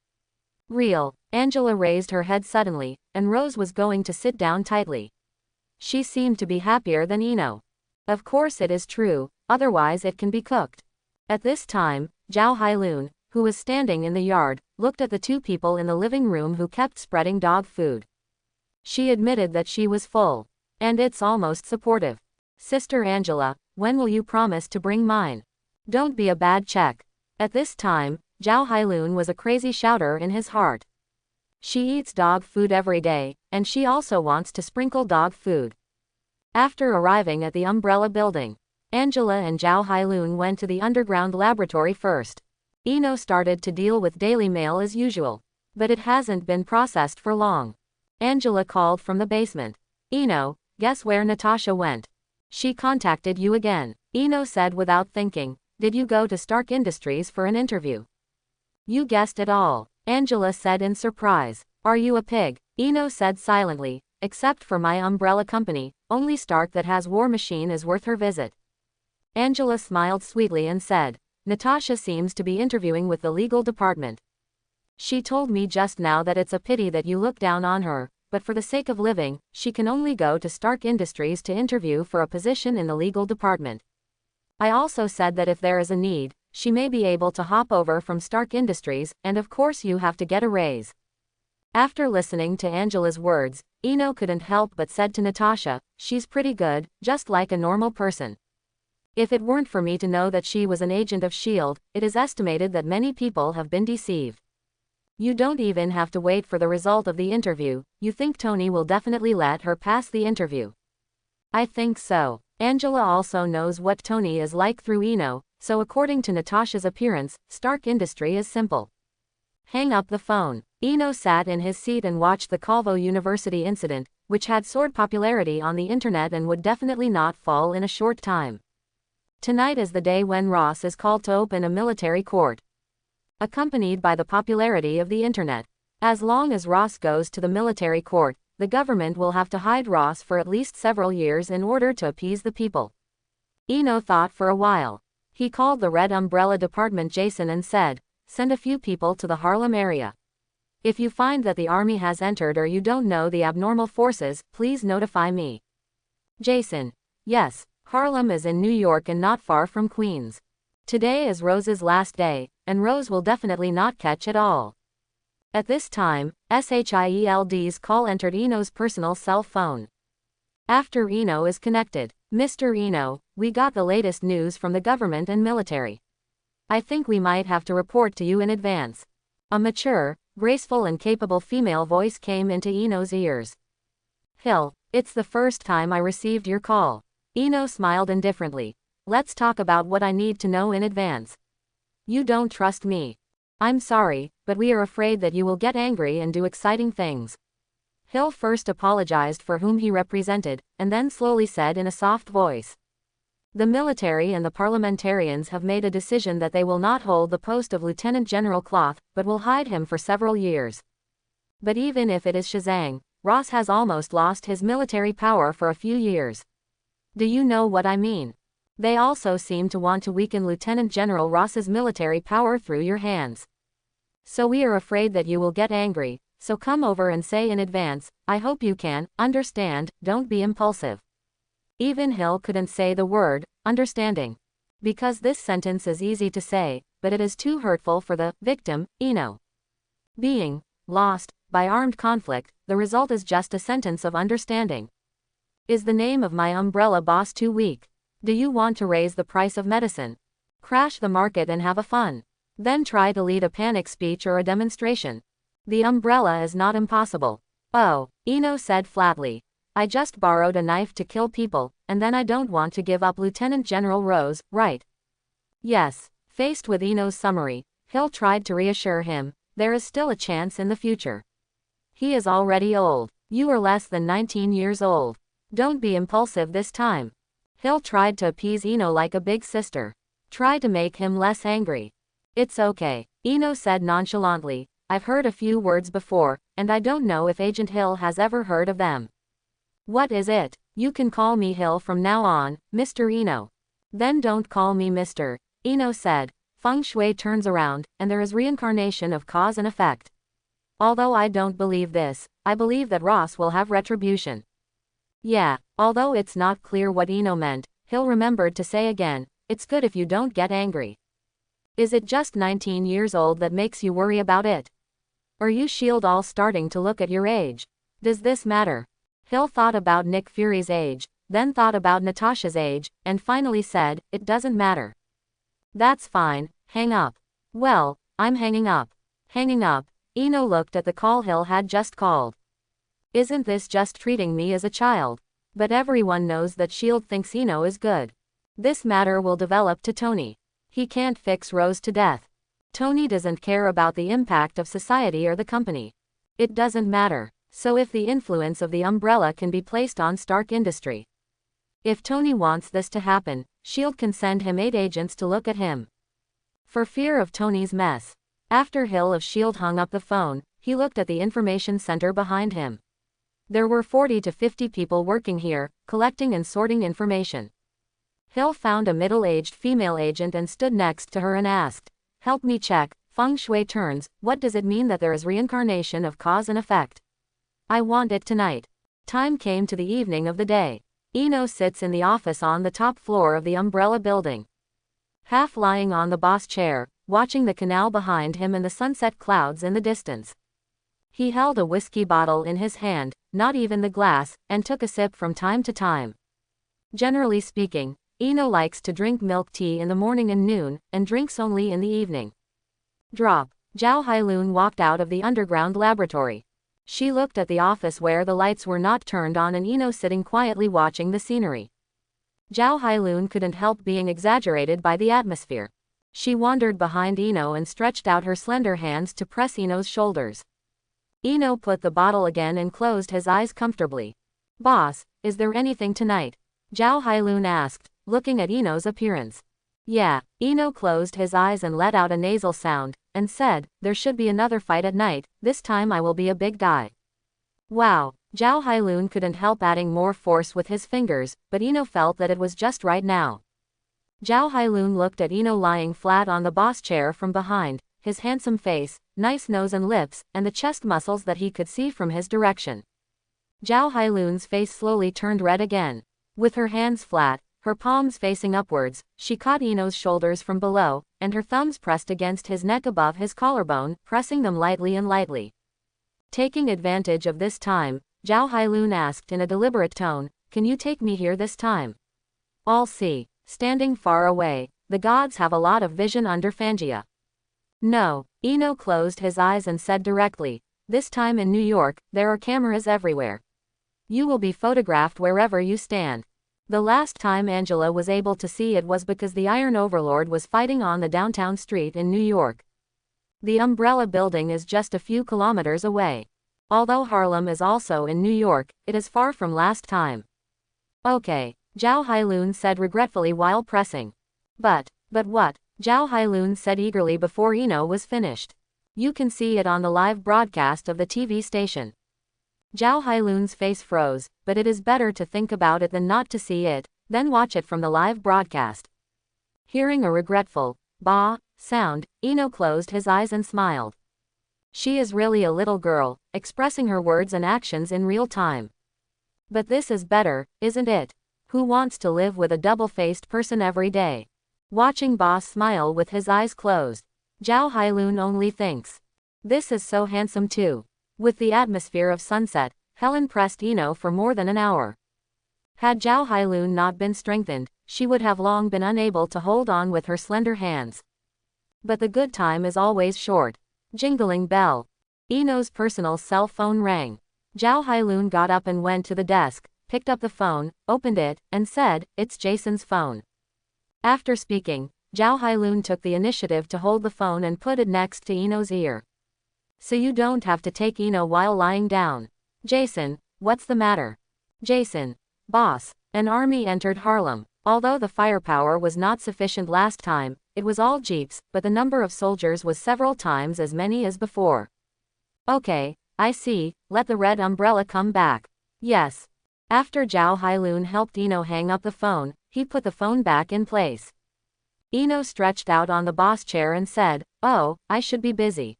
"Real." Angela raised her head suddenly, and Rose was going to sit down tightly. She seemed to be happier than Eno. "Of course it is true, otherwise it can be cooked." At this time, Zhao Hailun, who was standing in the yard, looked at the two people in the living room who kept spreading dog food. She admitted that she was full. "And it's almost supportive. Sister Angela, when will you promise to bring mine? Don't be a bad check." At this time, Zhao Hailun was a crazy shouter in his heart. She eats dog food every day, and she also wants to sprinkle dog food. After arriving at the Umbrella building, Angela and Zhao Hailun went to the underground laboratory first. Eno started to deal with Daily Mail as usual, but it hasn't been processed for long. Angela called from the basement. Eno, guess where Natasha went? She contacted you again. Eno said without thinking. Did you go to Stark Industries for an interview? You guessed it all, Angela said in surprise. Are you a pig? Eno said silently. Except for my umbrella company, only Stark that has War Machine is worth her visit. Angela smiled sweetly and said, Natasha seems to be interviewing with the legal department. She told me just now that it's a pity that you look down on her, but for the sake of living, she can only go to Stark Industries to interview for a position in the legal department. I also said that if there is a need, she may be able to hop over from Stark Industries, and of course you have to get a raise. After listening to Angela's words, Eno couldn't help but said to Natasha, she's pretty good, just like a normal person. If it weren't for me to know that she was an agent of S.H.I.E.L.D., it is estimated that many people have been deceived. You don't even have to wait for the result of the interview. You think Tony will definitely let her pass the interview? I think so. Angela also knows what Tony is like through Eno, so according to Natasha's appearance, Stark Industry is simple. Hang up the phone. Eno sat in his seat and watched the Calvo University incident, which had soared popularity on the internet and would definitely not fall in a short time. Tonight is the day when Ross is called to open a military court. Accompanied by the popularity of the internet. As long as Ross goes to the military court, the government will have to hide Ross for at least several years in order to appease the people. Eno thought for a while. He called the Red Umbrella Department Jason and said, send a few people to the Harlem area. If you find that the army has entered or you don't know the abnormal forces, please notify me. Jason. Yes, Harlem is in New York and not far from Queens. Today is Rose's last day, and Rose will definitely not catch it all. At this time, SHIELD's call entered Eno's personal cell phone. After Eno is connected, Mr. Eno, we got the latest news from the government and military. I think we might have to report to you in advance. A mature, graceful and capable female voice came into Eno's ears. Hill, it's the first time I received your call. Eno smiled indifferently. Let's talk about what I need to know in advance. You don't trust me. I'm sorry, but we are afraid that you will get angry and do exciting things. Hill first apologized for whom he represented, and then slowly said in a soft voice. The military and the parliamentarians have made a decision that they will not hold the post of Lieutenant General Cloth, but will hide him for several years. But even if it is Shazang, Ross has almost lost his military power for a few years. Do you know what I mean? They also seem to want to weaken Lieutenant General Ross's military power through your hands. So we are afraid that you will get angry, so come over and say in advance, I hope you can, understand, don't be impulsive. Even Hill couldn't say the word, understanding. Because this sentence is easy to say, but it is too hurtful for the victim, Eno. Being lost by armed conflict, the result is just a sentence of understanding. Is the name of my umbrella boss too weak? Do you want to raise the price of medicine? Crash the market and have a fun? Then try to lead a panic speech or a demonstration. The umbrella is not impossible. Oh, Eno said flatly. I just borrowed a knife to kill people, and then I don't want to give up Lieutenant General Rose, right? Yes. Faced with Eno's summary, Hill tried to reassure him, there is still a chance in the future. He is already old. You are less than 19 years old. Don't be impulsive this time. Hill tried to appease Eno like a big sister. Try to make him less angry. It's okay, Eno said nonchalantly. I've heard a few words before, and I don't know if Agent Hill has ever heard of them. What is it? You can call me Hill from now on, Mr. Eno. Then don't call me Mr. Eno said. Feng Shui turns around, and there is reincarnation of cause and effect. Although I don't believe this, I believe that Ross will have retribution. Yeah, although it's not clear what Eno meant, Hill remembered to say again, it's good if you don't get angry. Is it just 19 years old that makes you worry about it? Are you S.H.I.E.L.D. all starting to look at your age? Does this matter? Hill thought about Nick Fury's age, then thought about Natasha's age, and finally said, it doesn't matter. That's fine, hang up. Well, I'm hanging up. Hanging up, Eno looked at the call Hill had just called. Isn't this just treating me as a child? But everyone knows that S.H.I.E.L.D. thinks Eno is good. This matter will develop to Tony. He can't fix Rose to death. Tony doesn't care about the impact of society or the company. It doesn't matter. So if the influence of the umbrella can be placed on Stark Industry. If Tony wants this to happen, S.H.I.E.L.D. can send him 8 agents to look at him. For fear of Tony's mess. After Hill of S.H.I.E.L.D. hung up the phone, he looked at the information center behind him. There were 40 to 50 people working here, collecting and sorting information. Hill found a middle-aged female agent and stood next to her and asked, "Help me check, feng shui turns, what does it mean that there is reincarnation of cause and effect? I want it tonight." Time came to the evening of the day. Eno sits in the office on the top floor of the umbrella building. Half lying on the boss chair, watching the canal behind him and the sunset clouds in the distance. He held a whiskey bottle in his hand, not even the glass, and took a sip from time to time. Generally speaking, Eno likes to drink milk tea in the morning and noon, and drinks only in the evening. Drop. Zhao Hailun walked out of the underground laboratory. She looked at the office where the lights were not turned on and Eno sitting quietly watching the scenery. Zhao Hailun couldn't help being exaggerated by the atmosphere. She wandered behind Eno and stretched out her slender hands to press Eno's shoulders. Eno put the bottle again and closed his eyes comfortably. "Boss, is there anything tonight?" Zhao Hailun asked, looking at Eno's appearance. "Yeah." Eno closed his eyes and let out a nasal sound, and said, "There should be another fight at night, this time I will be a big guy." Wow. Zhao Hailun couldn't help adding more force with his fingers, but Eno felt that it was just right now. Zhao Hailun looked at Eno lying flat on the boss chair from behind, his handsome face, nice nose and lips, and the chest muscles that he could see from his direction. Zhao Hailun's face slowly turned red again. With her hands flat, her palms facing upwards, she caught Eno's shoulders from below, and her thumbs pressed against his neck above his collarbone, pressing them lightly and lightly. Taking advantage of this time, Zhao Hailun asked in a deliberate tone, "Can you take me here this time?" "I'll see." Standing far away, the gods have a lot of vision under Fangia. "No." Eno closed his eyes and said directly, "This time in New York, there are cameras everywhere. You will be photographed wherever you stand." The last time Angela was able to see it was because the Iron Overlord was fighting on the downtown street in New York. The Umbrella Building is just a few kilometers away. Although Harlem is also in New York, it is far from last time. "Okay," Zhao Hailun said regretfully while pressing. But what?" Zhao Hailun said eagerly before Eno was finished. "You can see it on the live broadcast of the TV station." Zhao Hailun's face froze, but it is better to think about it than not to see it, then watch it from the live broadcast. Hearing a regretful, "bah" sound, Eno closed his eyes and smiled. She is really a little girl, expressing her words and actions in real time. But this is better, isn't it? Who wants to live with a double-faced person every day? Watching Boss smile with his eyes closed, Zhao Hailun only thinks, "This is so handsome too." With the atmosphere of sunset, Helen pressed Eno for more than an hour. Had Zhao Hailun not been strengthened, she would have long been unable to hold on with her slender hands. But the good time is always short. Jingling bell. Eno's personal cell phone rang. Zhao Hailun got up and went to the desk, picked up the phone, opened it, and said, "It's Jason's phone." After speaking, Zhao Hailun took the initiative to hold the phone and put it next to Eno's ear. "So you don't have to take Eno while lying down." "Jason, what's the matter?" "Jason. Boss." An army entered Harlem. Although the firepower was not sufficient last time, it was all jeeps, but the number of soldiers was several times as many as before. "Okay, I see, let the red umbrella come back." "Yes." After Zhao Hailun helped Eno hang up the phone, he put the phone back in place. Eno stretched out on the boss chair and said, "Oh, I should be busy."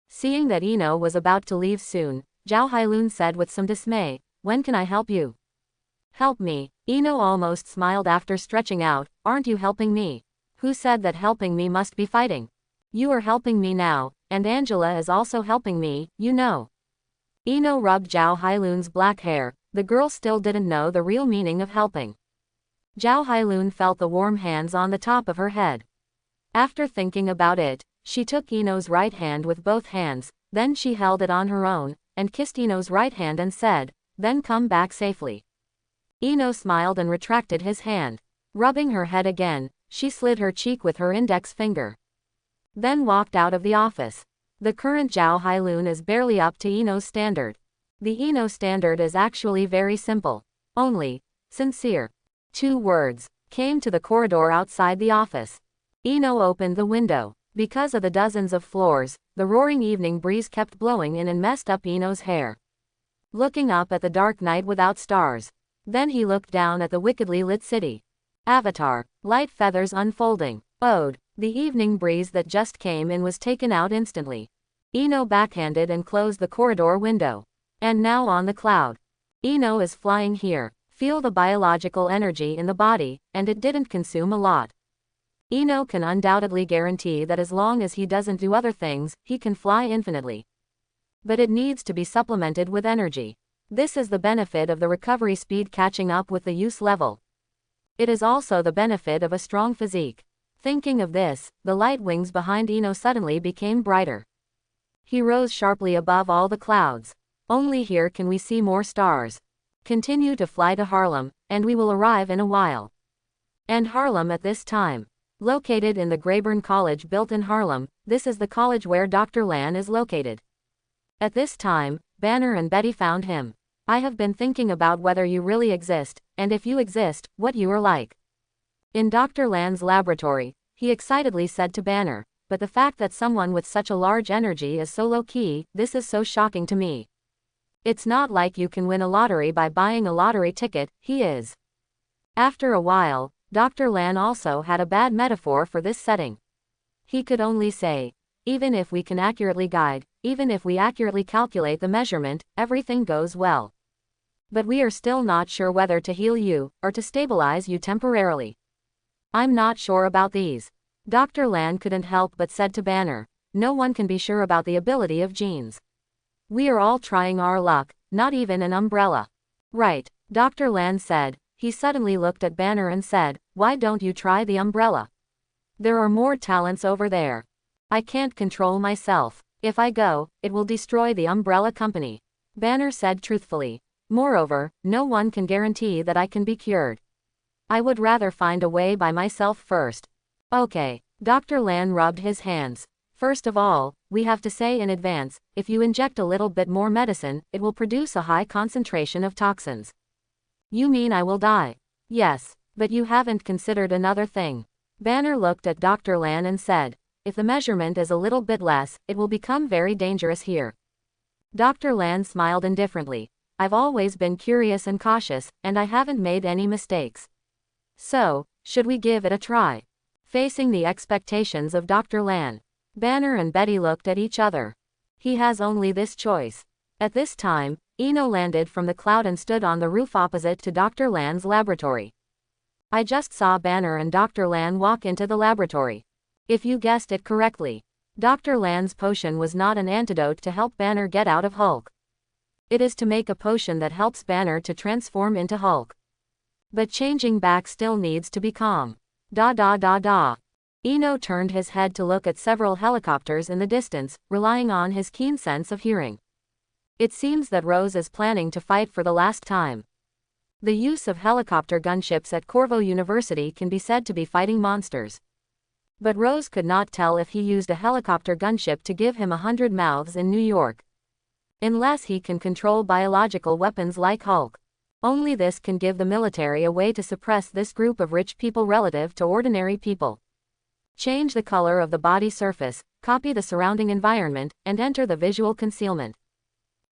Seeing that Eno was about to leave soon, Zhao Hailun said with some dismay, "When can I help you?" "Help me?" Eno almost smiled after stretching out, "Aren't you helping me?" "Who said that helping me must be fighting?" "You are helping me now, and Angela is also helping me, you know." Eno rubbed Zhao Hailun's black hair. The girl still didn't know the real meaning of helping. Zhao Hailun felt the warm hands on the top of her head. After thinking about it, she took Eno's right hand with both hands, then she held it on her own, and kissed Eno's right hand and said, "Then come back safely." Eno smiled and retracted his hand. Rubbing her head again, she slid her cheek with her index finger. Then walked out of the office. The current Zhao Hailun is barely up to Eno's standard. The Eno standard is actually very simple. Only, sincere. 2 words came to the corridor outside the office. Eno opened the window. Because of the dozens of floors, the roaring evening breeze kept blowing in and messed up Eno's hair. Looking up at the dark night without stars. Then he looked down at the wickedly lit city. Avatar, light feathers unfolding. Ode, the evening breeze that just came in was taken out instantly. Eno backhanded and closed the corridor window. And now on the cloud. Eno is flying here. Feel the biological energy in the body, and it didn't consume a lot. Eno can undoubtedly guarantee that as long as he doesn't do other things, he can fly infinitely. But it needs to be supplemented with energy. This is the benefit of the recovery speed catching up with the use level. It is also the benefit of a strong physique. Thinking of this, the light wings behind Eno suddenly became brighter. He rose sharply above all the clouds. Only here can we see more stars. Continue to fly to Harlem, and we will arrive in a while. And Harlem at this time. Located in the Grayburn College built in Harlem, this is the college where Dr. Lan is located. At this time, Banner and Betty found him. I have been thinking about whether you really exist, and if you exist, what you are like. In Dr. Lan's laboratory, he excitedly said to Banner, but the fact that someone with such a large energy is so low-key, this is so shocking to me. It's not like you can win a lottery by buying a lottery ticket, he is. After a while, Dr. Lan also had a bad metaphor for this setting. He could only say, even if we can accurately guide, even if we accurately calculate the measurement, everything goes well. But we are still not sure whether to heal you, or to stabilize you temporarily. I'm not sure about these. Dr. Lan couldn't help but said to Banner, no one can be sure about the ability of genes. We are all trying our luck, not even an umbrella. Right, Dr. Lan said. He suddenly looked at Banner and said, why don't you try the umbrella? There are more talents over there. I can't control myself. If I go, it will destroy the umbrella company. Banner said truthfully. Moreover, no one can guarantee that I can be cured. I would rather find a way by myself first. Okay. Dr. Lan rubbed his hands. First of all, we have to say in advance, if you inject a little bit more medicine, it will produce a high concentration of toxins. You mean I will die? Yes, but you haven't considered another thing. Banner looked at Dr. Lan and said, if the measurement is a little bit less, it will become very dangerous here. Dr. Lan smiled indifferently. I've always been curious and cautious, and I haven't made any mistakes. So, should we give it a try? Facing the expectations of Dr. Lan, Banner and Betty looked at each other. He has only this choice. At this time, Eno landed from the cloud and stood on the roof opposite to Dr. Lan's laboratory. I just saw Banner and Dr. Lan walk into the laboratory. If you guessed it correctly, Dr. Lan's potion was not an antidote to help Banner get out of Hulk. It is to make a potion that helps Banner to transform into Hulk. But changing back still needs to be calm. Eno turned his head to look at several helicopters in the distance, relying on his keen sense of hearing. It seems that Rose is planning to fight for the last time. The use of helicopter gunships at Corvo University can be said to be fighting monsters. But Rose could not tell if he used a helicopter gunship to give him 100 mouths in New York. Unless he can control biological weapons like Hulk. Only this can give the military a way to suppress this group of rich people relative to ordinary people. Change the color of the body surface, copy the surrounding environment, and enter the visual concealment.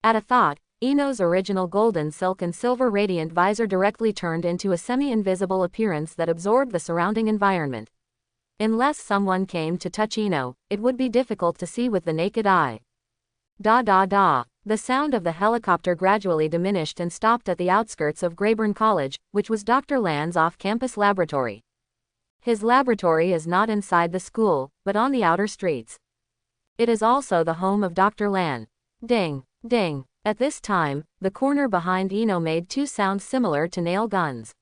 At a thought, Eno's original golden silk and silver radiant visor directly turned into a semi-invisible appearance that absorbed the surrounding environment. Unless someone came to touch Eno, it would be difficult to see with the naked eye. The sound of the helicopter gradually diminished and stopped at the outskirts of Grayburn College, which was Dr. Lan's off-campus laboratory. His laboratory is not inside the school, but on the outer streets. It is also the home of Dr. Lan. Ding, ding. At this time, the corner behind Eno made 2 sounds similar to nail guns.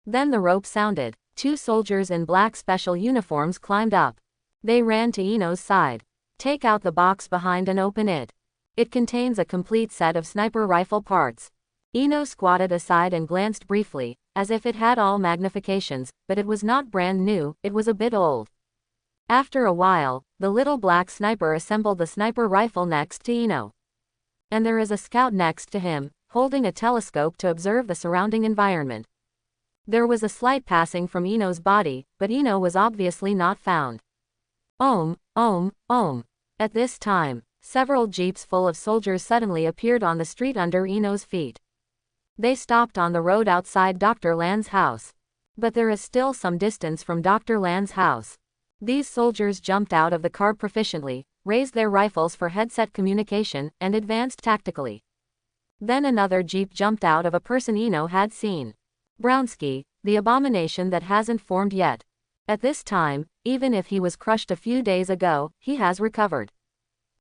Then the rope sounded. 2 soldiers in black special uniforms climbed up. They ran to Eno's side. Take out the box behind and open it. It contains a complete set of sniper rifle parts. Eno squatted aside and glanced briefly, as if it had all magnifications, but it was not brand new, it was a bit old. After a while, the little black sniper assembled the sniper rifle next to Eno. And there is a scout next to him, holding a telescope to observe the surrounding environment. There was a slight passing from Eno's body, but Eno was obviously not found. Ohm. At this time, several jeeps full of soldiers suddenly appeared on the street under Eno's feet. They stopped on the road outside Dr. Land's house. But there is still some distance from Dr. Land's house. These soldiers jumped out of the car proficiently, raised their rifles for headset communication, and advanced tactically. Then another jeep jumped out of a person Eno had seen. Brownsky, the abomination that hasn't formed yet. At this time, even if he was crushed a few days ago, he has recovered.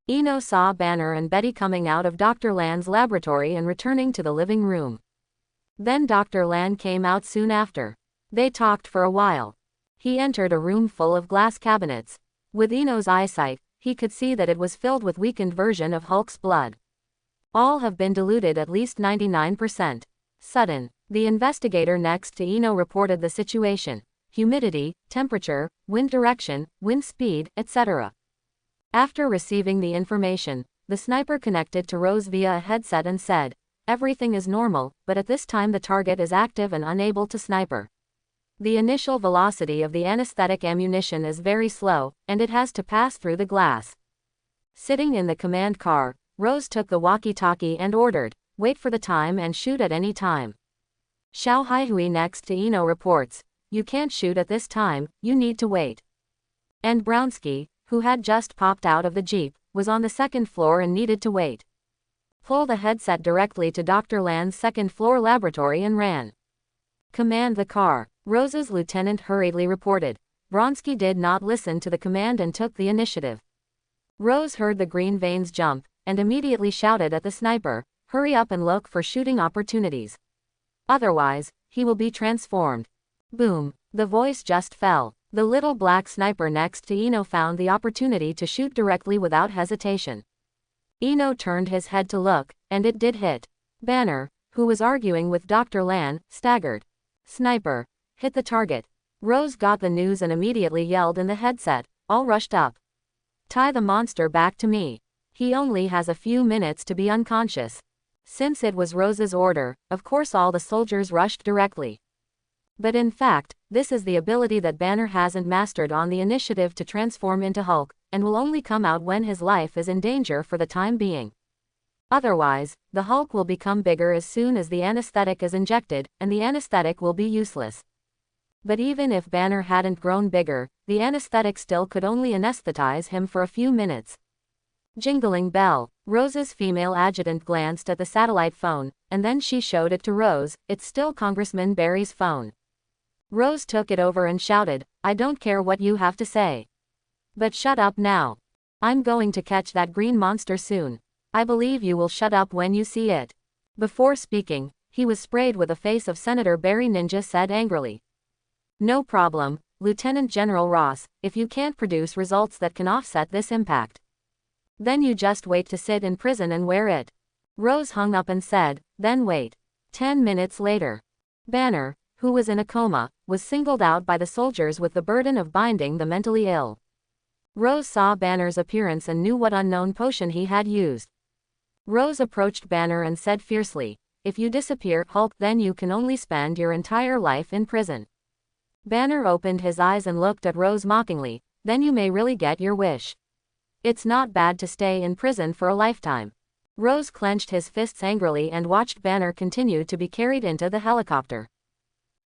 Eno saw Banner and Betty coming out of Dr. Land's laboratory and returning to the living room. Then Dr. Land came out soon after. They talked for a while. He entered a room full of glass cabinets. With Eno's eyesight, he could see that it was filled with weakened version of Hulk's blood. All have been diluted at least 99%. Sudden. The investigator next to Eno reported the situation. Humidity, temperature, wind direction, wind speed, etc. After receiving the information, the sniper connected to Rose via a headset and said, "Everything is normal, but at this time the target is active and unable to sniper. The initial velocity of the anesthetic ammunition is very slow, and it has to pass through the glass." Sitting in the command car, Rose took the walkie-talkie and ordered, "Wait for the time and shoot at any time." Xiao Haihui next to Eno reports, "You can't shoot at this time, you need to wait." And Brownsky, who had just popped out of the jeep, was on the second floor and needed to wait. Pull the headset directly to Dr. Land's second-floor laboratory and ran. "Command the car," Rose's lieutenant hurriedly reported. Bronsky did not listen to the command and took the initiative. Rose heard the green veins jump, and immediately shouted at the sniper, "Hurry up and look for shooting opportunities. Otherwise, he will be transformed." Boom. The voice just fell. The little black sniper next to Eno found the opportunity to shoot directly without hesitation. Eno turned his head to look, and it did hit. Banner, who was arguing with Dr. Land, staggered. "Sniper, hit the target." Rose got the news and immediately yelled in the headset, all rushed up. "Tie the monster back to me. He only has a few minutes to be unconscious." Since it was Rose's order, of course all the soldiers rushed directly. But in fact, this is the ability that Banner hasn't mastered on the initiative to transform into Hulk, and will only come out when his life is in danger for the time being. Otherwise, the Hulk will become bigger as soon as the anesthetic is injected, and the anesthetic will be useless. But even if Banner hadn't grown bigger, the anesthetic still could only anesthetize him for a few minutes. Jingling bell. Rose's female adjutant glanced at the satellite phone, and then she showed it to Rose. "It's still Congressman Barry's phone." Rose took it over and shouted, "I don't care what you have to say. But shut up now. I'm going to catch that green monster soon. I believe you will shut up when you see it." Before speaking, he was sprayed with the face of Senator Barry. Ninja said angrily. "No problem, Lieutenant General Ross, if you can't produce results that can offset this impact. Then you just wait to sit in prison and wear it." Rose hung up and said, "Then wait." 10 minutes later. Banner, who was in a coma, was singled out by the soldiers with the burden of binding the mentally ill. Rose saw Banner's appearance and knew what unknown potion he had used. Rose approached Banner and said fiercely, "If you disappear, Hulk, then you can only spend your entire life in prison." Banner opened his eyes and looked at Rose mockingly, "Then you may really get your wish. It's not bad to stay in prison for a lifetime." Rose clenched his fists angrily and watched Banner continue to be carried into the helicopter.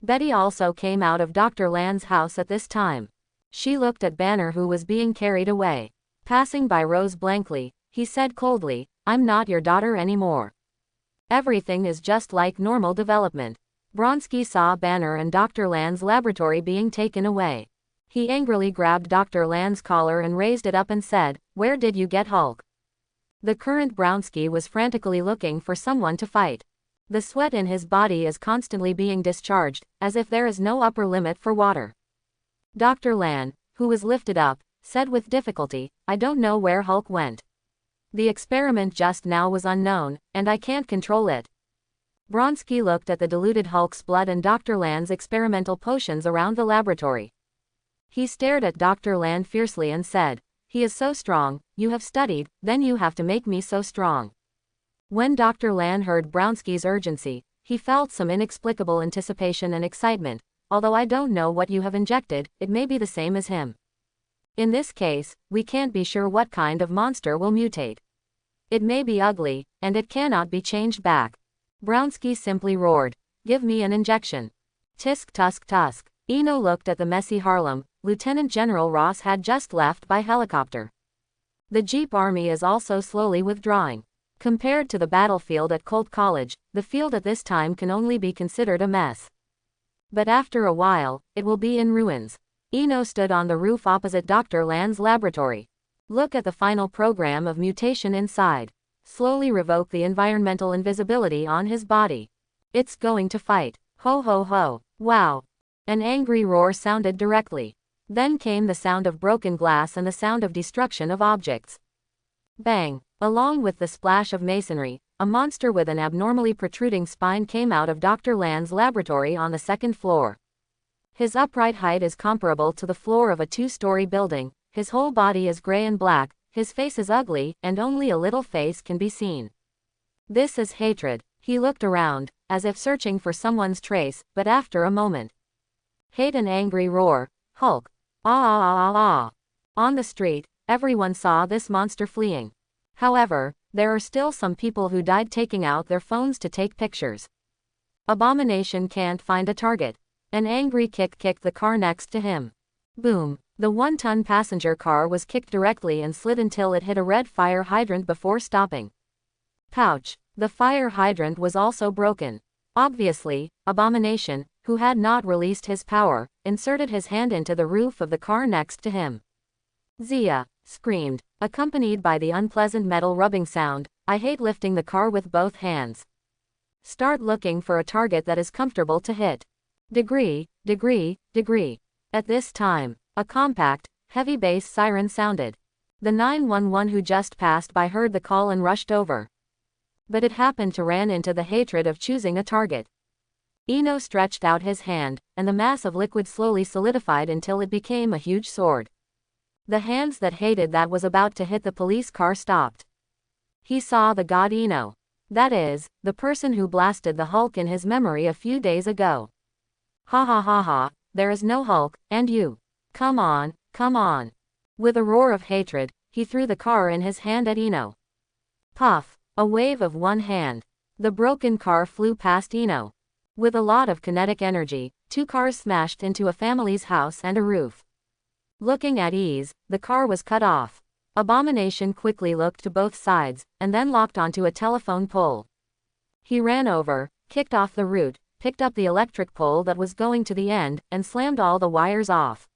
Betty also came out of Dr. Land's house at this time. She looked at Banner, who was being carried away. Passing by Rose blankly, he said coldly, "I'm not your daughter anymore. Everything is just like normal development." Bronsky saw Banner and Dr. Land's laboratory being taken away. He angrily grabbed Dr. Land's collar and raised it up and said, "Where did you get Hulk?" The current Brownsky was frantically looking for someone to fight. The sweat in his body is constantly being discharged, as if there is no upper limit for water. Dr. Land, who was lifted up, said with difficulty, "I don't know where Hulk went. The experiment just now was unknown, and I can't control it." Bronsky looked at the diluted Hulk's blood and Dr. Land's experimental potions around the laboratory. He stared at Dr. Land fiercely and said, "He is so strong, you have studied, then you have to make me so strong." When Dr. Land heard Bronsky's urgency, he felt some inexplicable anticipation and excitement. "Although I don't know what you have injected, it may be the same as him. In this case, we can't be sure what kind of monster will mutate. It may be ugly, and it cannot be changed back." Bronsky simply roared, "Give me an injection." Tisk tusk tusk. Eno looked at the messy Harlem. Lieutenant General Ross had just left by helicopter. The Jeep Army is also slowly withdrawing. Compared to the battlefield at Colt College, the field at this time can only be considered a mess. But after a while, it will be in ruins. Eno stood on the roof opposite Dr. Land's laboratory. "Look at the final program of mutation inside. Slowly revoke the environmental invisibility on his body. It's going to fight. Ho ho ho. Wow." An angry roar sounded directly. Then came the sound of broken glass and the sound of destruction of objects. Bang! Along with the splash of masonry, a monster with an abnormally protruding spine came out of Dr. Land's laboratory on the second floor. His upright height is comparable to the floor of a two-story building, his whole body is gray and black, his face is ugly, and only a little face can be seen. This is hatred. He looked around, as if searching for someone's trace, but after a moment. Hate an angry roar. Hulk. Ah ah ah ah. On the street, everyone saw this monster fleeing. However, there are still some people who died taking out their phones to take pictures. Abomination can't find a target. An angry kick kicked the car next to him. Boom! The one-ton passenger car was kicked directly and slid until it hit a red fire hydrant before stopping. Pouch! The fire hydrant was also broken. Obviously, Abomination, who had not released his power, inserted his hand into the roof of the car next to him. Zia screamed, accompanied by the unpleasant metal rubbing sound. "I hate lifting the car with both hands. Start looking for a target that is comfortable to hit. Degree, degree, degree." At this time, a compact, heavy bass siren sounded. The 911 who just passed by heard the call and rushed over. But it happened to ran into the hatred of choosing a target. Eno stretched out his hand, and the mass of liquid slowly solidified until it became a huge sword. The hands that hated that was about to hit the police car stopped. He saw the god Eno. That is, the person who blasted the Hulk in his memory a few days ago. "Ha ha ha ha, there is no Hulk, and you. Come on, come on." With a roar of hatred, he threw the car in his hand at Eno. Puff! A wave of one hand. The broken car flew past Eno. With a lot of kinetic energy, two cars smashed into a family's house and a roof. Looking at ease, the car was cut off. Abomination quickly looked to both sides, and then locked onto a telephone pole. He ran over, kicked off the root, picked up the electric pole that was going to the end, and slammed all the wires off.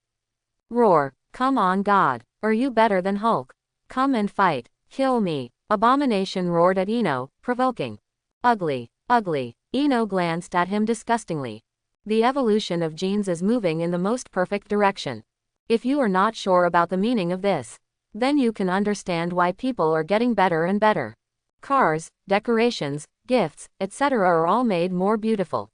Roar! Come on God! Are you better than Hulk? Come and fight! Kill me! Abomination roared at Eno, provoking. Ugly! Ugly! Eno glanced at him disgustingly. The evolution of genes is moving in the most perfect direction. If you are not sure about the meaning of this, then you can understand why people are getting better and better. Cars, decorations, gifts, etc. are all made more beautiful.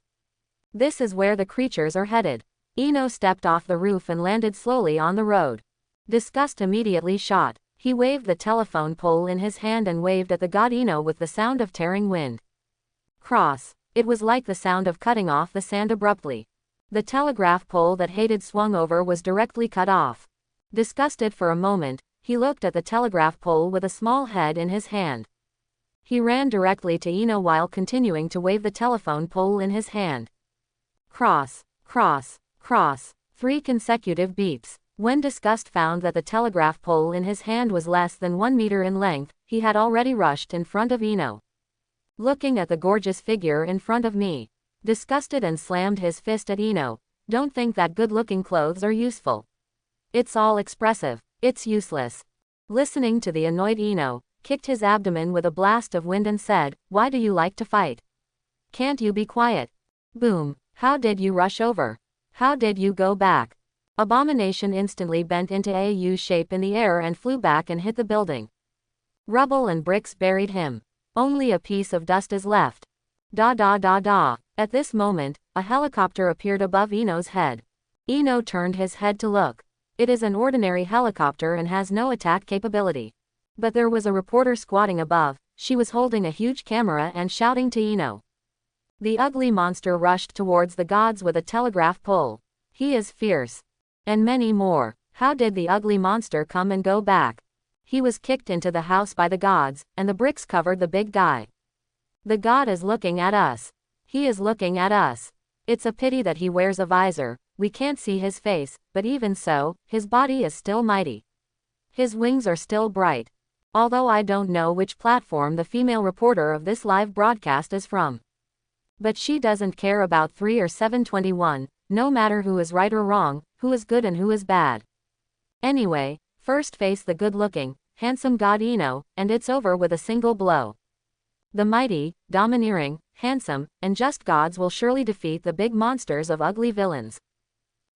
This is where the creatures are headed. Eno stepped off the roof and landed slowly on the road. Disgust immediately shot. He waved the telephone pole in his hand and waved at the god Eno with the sound of tearing wind. Cross. It was like the sound of cutting off the sand abruptly. The telegraph pole that hated swung over was directly cut off. Disgusted for a moment, he looked at the telegraph pole with a small head in his hand. He ran directly to Eno while continuing to wave the telephone pole in his hand. Cross, cross, cross. 3 consecutive beeps. When Disgust found that the telegraph pole in his hand was less than 1 meter in length, he had already rushed in front of Eno. Looking at the gorgeous figure in front of me. Disgusted and slammed his fist at Eno. Don't think that good-looking clothes are useful. It's all expressive. It's useless. Listening to the annoyed Eno, kicked his abdomen with a blast of wind and said, "Why do you like to fight? Can't you be quiet?" Boom. How did you rush over? How did you go back? Abomination instantly bent into a U shape in the air and flew back and hit the building. Rubble and bricks buried him. Only a piece of dust is left. Da da da da. At this moment, a helicopter appeared above Ino's head. Ino turned his head to look. It is an ordinary helicopter and has no attack capability. But there was a reporter squatting above. She was holding a huge camera and shouting to Ino. The ugly monster rushed towards the gods with a telegraph pole. He is fierce. And many more. How did the ugly monster come and go back? He was kicked into the house by the gods, and the bricks covered the big guy. The god is looking at us. He is looking at us. It's a pity that he wears a visor. We can't see his face, but even so, his body is still mighty. His wings are still bright. Although I don't know which platform the female reporter of this live broadcast is from. But she doesn't care about 3 or 721, no matter who is right or wrong, who is good and who is bad. Anyway, first face the good-looking, handsome god Ino, and it's over with a single blow. The mighty, domineering, handsome, and just gods will surely defeat the big monsters of ugly villains.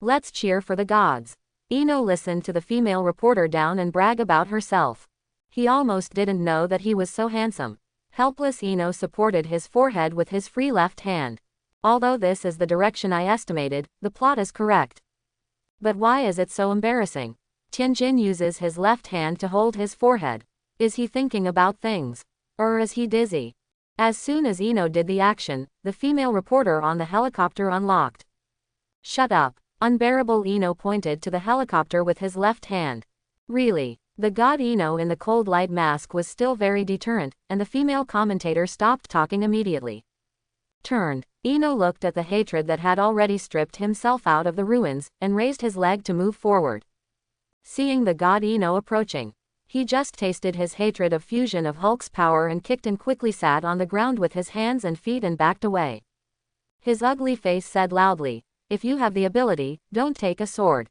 Let's cheer for the gods. Ino listened to the female reporter down and brag about herself. He almost didn't know that he was so handsome. Helpless Ino supported his forehead with his free left hand. Although this is the direction I estimated, the plot is correct. But why is it so embarrassing? Tianjin uses his left hand to hold his forehead. Is he thinking about things? Or is he dizzy? As soon as Ino did the action, the female reporter on the helicopter unlocked. Shut up. Unbearable Ino pointed to the helicopter with his left hand. Really? The god Ino in the cold light mask was still very deterrent, and the female commentator stopped talking immediately. Turned, Ino looked at the hatred that had already stripped himself out of the ruins, and raised his leg to move forward. Seeing the god Ino approaching, he just tasted his hatred of fusion of Hulk's power and kicked and quickly sat on the ground with his hands and feet and backed away. His ugly face said loudly, "If you have the ability, don't take a sword.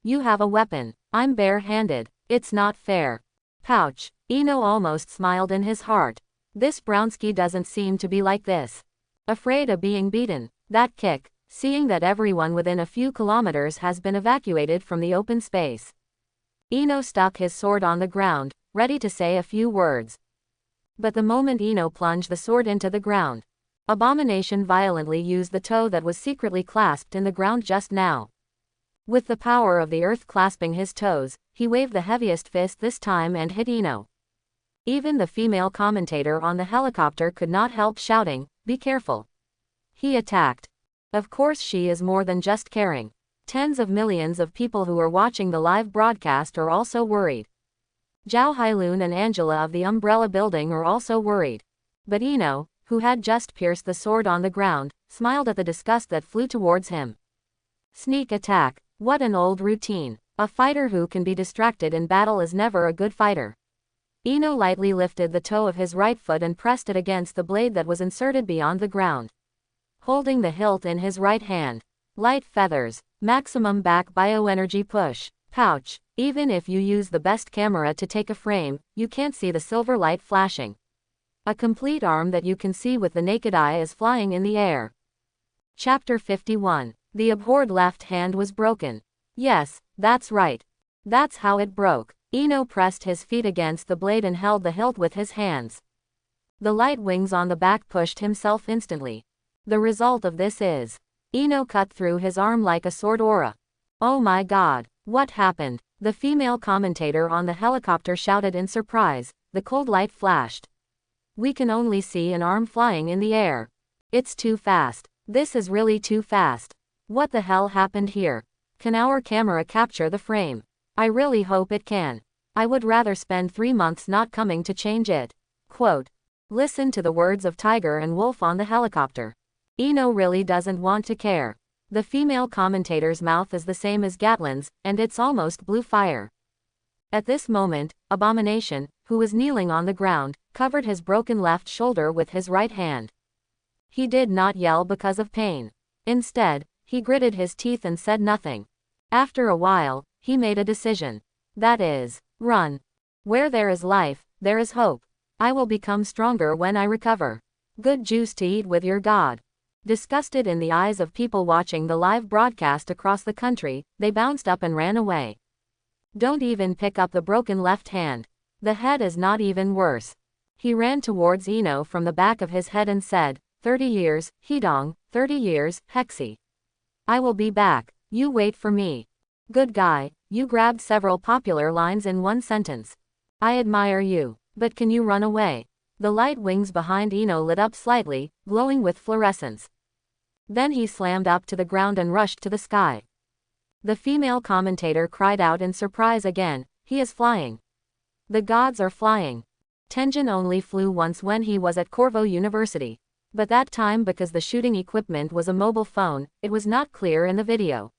You have a weapon. I'm bare-handed. It's not fair." Pouch. Ino almost smiled in his heart. This Brownsky doesn't seem to be like this. Afraid of being beaten. That kick, seeing that everyone within a few kilometers has been evacuated from the open space. Ino stuck his sword on the ground, ready to say a few words. But the moment Ino plunged the sword into the ground, Abomination violently used the toe that was secretly clasped in the ground just now. With the power of the earth clasping his toes, he waved the heaviest fist this time and hit Ino. Even the female commentator on the helicopter could not help shouting, "Be careful." He attacked. Of course she is more than just caring. Tens of millions of people who are watching the live broadcast are also worried. Zhao Hailun and Angela of the Umbrella Building are also worried. But Ino, who had just pierced the sword on the ground, smiled at the disgust that flew towards him. Sneak attack. What an old routine. A fighter who can be distracted in battle is never a good fighter. Ino lightly lifted the toe of his right foot and pressed it against the blade that was inserted beyond the ground. Holding the hilt in his right hand. Light feathers. Maximum back bioenergy push. Pouch. Even if you use the best camera to take a frame, you can't see the silver light flashing. A complete arm that you can see with the naked eye is flying in the air. Chapter 51. The abhorred left hand was broken. Yes, that's right. That's how it broke. Ino pressed his feet against the blade and held the hilt with his hands. The light wings on the back pushed himself instantly. The result of this is, Ino cut through his arm like a sword aura. Oh my god, what happened? The female commentator on the helicopter shouted in surprise. The cold light flashed. We can only see an arm flying in the air. It's too fast. This is really too fast. What the hell happened here? Can our camera capture the frame? I really hope it can. I would rather spend 3 months not coming to change it. Quote. Listen to the words of Tiger and Wolf on the helicopter. Ino really doesn't want to care. The female commentator's mouth is the same as Gatlin's, and it's almost blue fire. At this moment, Abomination, who was kneeling on the ground, covered his broken left shoulder with his right hand. He did not yell because of pain. Instead, he gritted his teeth and said nothing. After a while, he made a decision. That is, run. Where there is life, there is hope. I will become stronger when I recover. Good juice to eat with your god. Disgusted in the eyes of people watching the live broadcast across the country, they bounced up and ran away. Don't even pick up the broken left hand. The head is not even worse. He ran towards Ino from the back of his head and said, 30 years, Hedong, 30 years, Hexi. I will be back. You wait for me. Good guy, you grabbed several popular lines in one sentence. I admire you. But can you run away? The light wings behind Ino lit up slightly, glowing with fluorescence. Then he slammed up to the ground and rushed to the sky. The female commentator cried out in surprise again, he is flying. The gods are flying. Tenjin only flew once when he was at Corvo University. But that time because the shooting equipment was a mobile phone, it was not clear in the video.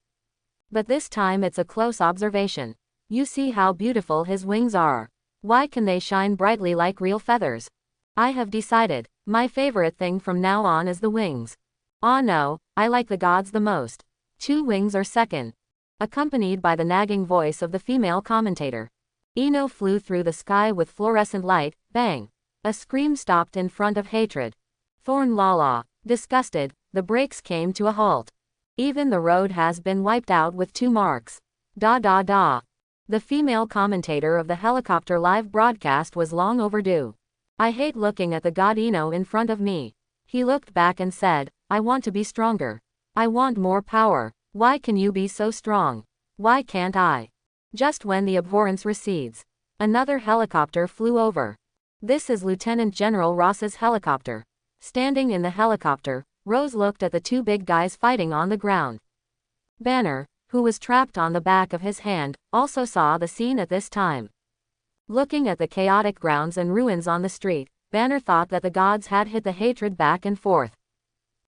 But this time it's a close observation. You see how beautiful his wings are. Why can they shine brightly like real feathers? I have decided, my favorite thing from now on is the wings. Ah no, I like the gods the most. 2 wings are second. Accompanied by the nagging voice of the female commentator. Ino flew through the sky with fluorescent light, bang. A scream stopped in front of hatred. Thorn Lala, disgusted, the brakes came to a halt. Even the road has been wiped out with 2 marks. Da da da. The female commentator of the helicopter live broadcast was long overdue. I hate looking at the god Ino in front of me. He looked back and said, I want to be stronger. I want more power. Why can you be so strong? Why can't I? Just when the abhorrence recedes, another helicopter flew over. This is Lieutenant General Ross's helicopter. Standing in the helicopter, Rose looked at the 2 big guys fighting on the ground. Banner, who was trapped on the back of his hand, also saw the scene at this time. Looking at the chaotic grounds and ruins on the street, Banner thought that the gods had hit the hatred back and forth.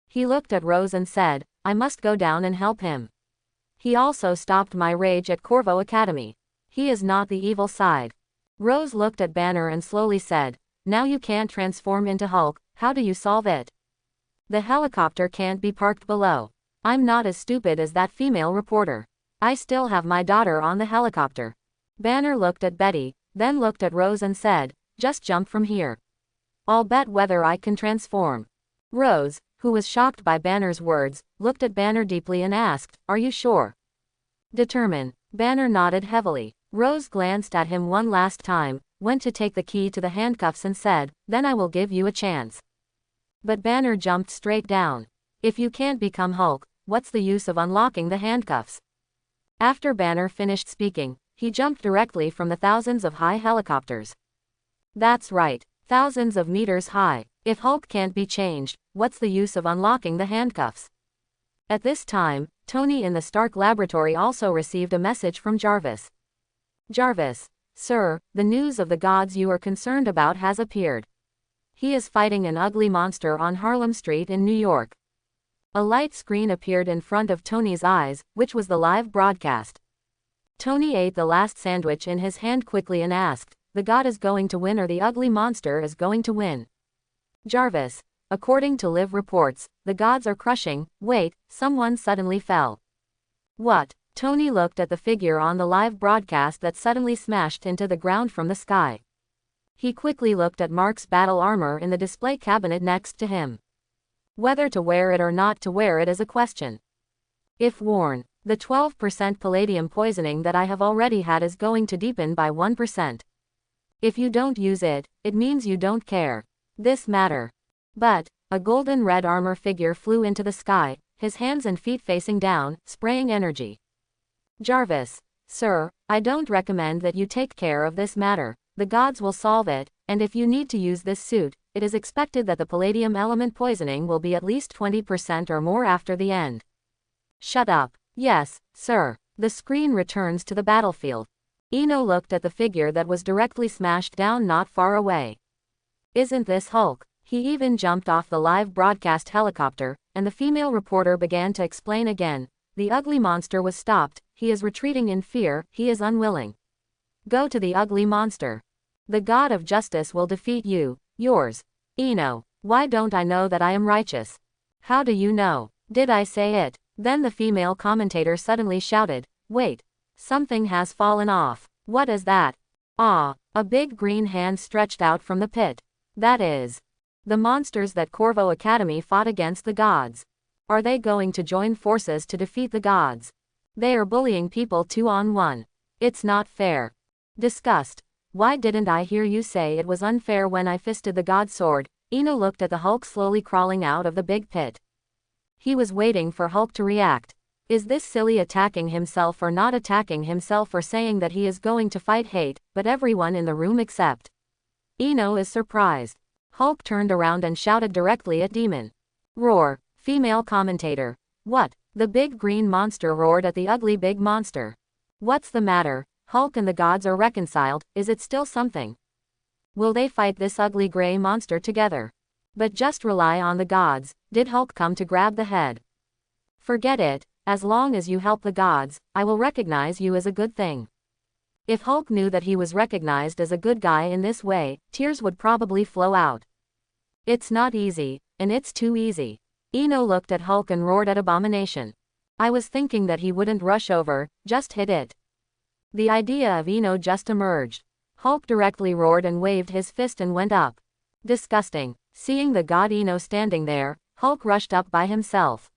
He looked at Rose and said, I must go down and help him. He also stopped my rage at Corvo Academy. He is not the evil side. Rose looked at Banner and slowly said, now you can't transform into Hulk, how do you solve it? The helicopter can't be parked below. I'm not as stupid as that female reporter. I still have my daughter on the helicopter. Banner looked at Betty, then looked at Rose and said, just jump from here. I'll bet whether I can transform. Rose, who was shocked by Banner's words, looked at Banner deeply and asked, are you sure? Determined. Banner nodded heavily. Rose glanced at him one last time, went to take the key to the handcuffs and said, then I will give you a chance. But Banner jumped straight down. If you can't become Hulk, what's the use of unlocking the handcuffs? After Banner finished speaking, he jumped directly from the thousands of high helicopters. That's right, thousands of meters high. If Hulk can't be changed, what's the use of unlocking the handcuffs? At this time, Tony in the Stark laboratory also received a message from Jarvis. Jarvis, sir, the news of the gods you are concerned about has appeared. He is fighting an ugly monster on Harlem Street in New York. A light screen appeared in front of Tony's eyes, which was the live broadcast. Tony ate the last sandwich in his hand quickly and asked, the god is going to win or the ugly monster is going to win? Jarvis, according to live reports, the gods are crushing. Wait, someone suddenly fell. What? Tony looked at the figure on the live broadcast that suddenly smashed into the ground from the sky. He quickly looked at Mark's battle armor in the display cabinet next to him. Whether to wear it or not to wear it is a question. If worn, the 12% palladium poisoning that I have already had is going to deepen by 1%. If you don't use it, it means you don't care. This matter. But, a golden red armor figure flew into the sky, his hands and feet facing down, spraying energy. Jarvis, sir, I don't recommend that you take care of this matter. The gods will solve it, and if you need to use this suit, it is expected that the palladium element poisoning will be at least 20% or more after the end. Shut up. Yes, sir. The screen returns to the battlefield. Ino looked at the figure that was directly smashed down not far away. Isn't this Hulk? He even jumped off the live broadcast helicopter, and the female reporter began to explain again. The ugly monster was stopped, he is retreating in fear, he is unwilling. Go to the ugly monster. The god of justice will defeat you, yours. Ino, why don't I know that I am righteous? How do you know? Did I say it? Then the female commentator suddenly shouted, wait. Something has fallen off. What is that? Ah, a big green hand stretched out from the pit. That is the monsters that Corvo Academy fought against the gods. Are they going to join forces to defeat the gods? They are bullying people 2-on-1. It's not fair. Disgust. Why didn't I hear you say it was unfair when I fisted the god sword? Eno looked at the Hulk slowly crawling out of the big pit. He was waiting for Hulk to react. Is this silly attacking himself or not attacking himself or saying that he is going to fight hate, but everyone in the room except Eno is surprised. Hulk turned around and shouted directly at Demon. Roar. Female commentator. What? The big green monster roared at the ugly big monster. What's the matter? Hulk and the gods are reconciled, is it still something? Will they fight this ugly gray monster together? But just rely on the gods. Did Hulk come to grab the head? Forget it, as long as you help the gods, I will recognize you as a good thing. If Hulk knew that he was recognized as a good guy in this way, tears would probably flow out. It's not easy, and it's too easy. Eno looked at Hulk and roared at Abomination. I was thinking that he wouldn't rush over, just hit it. The idea of Eno just emerged. Hulk directly roared and waved his fist and went up. Disgusting. Seeing the god Eno standing there, Hulk rushed up by himself.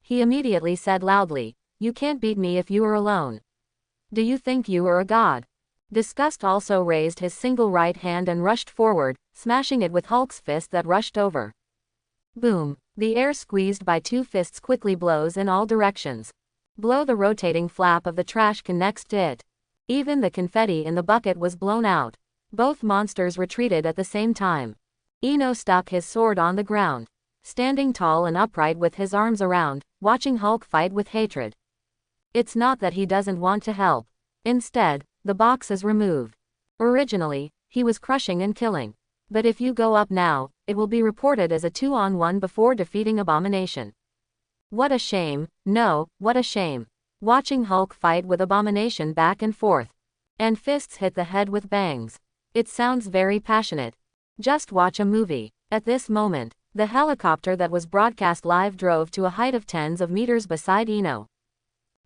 He immediately said loudly, "You can't beat me if you are alone. Do you think you are a god?" Disgust also raised his single right hand and rushed forward, smashing it with Hulk's fist that rushed over. Boom. The air squeezed by two fists quickly blows in all directions. Blow the rotating flap of the trash can next to it. Even the confetti in the bucket was blown out. Both monsters retreated at the same time. Eno stuck his sword on the ground, standing tall and upright with his arms around, watching Hulk fight with hatred. It's not that he doesn't want to help. Instead, the box is removed. Originally, he was crushing and killing. But if you go up now, it will be reported as a 2-on-1 before defeating Abomination. What a shame, no, what a shame. Watching Hulk fight with Abomination back and forth. And fists hit the head with bangs. It sounds very passionate. Just watch a movie. At this moment, the helicopter that was broadcast live drove to a height of tens of meters beside Eno.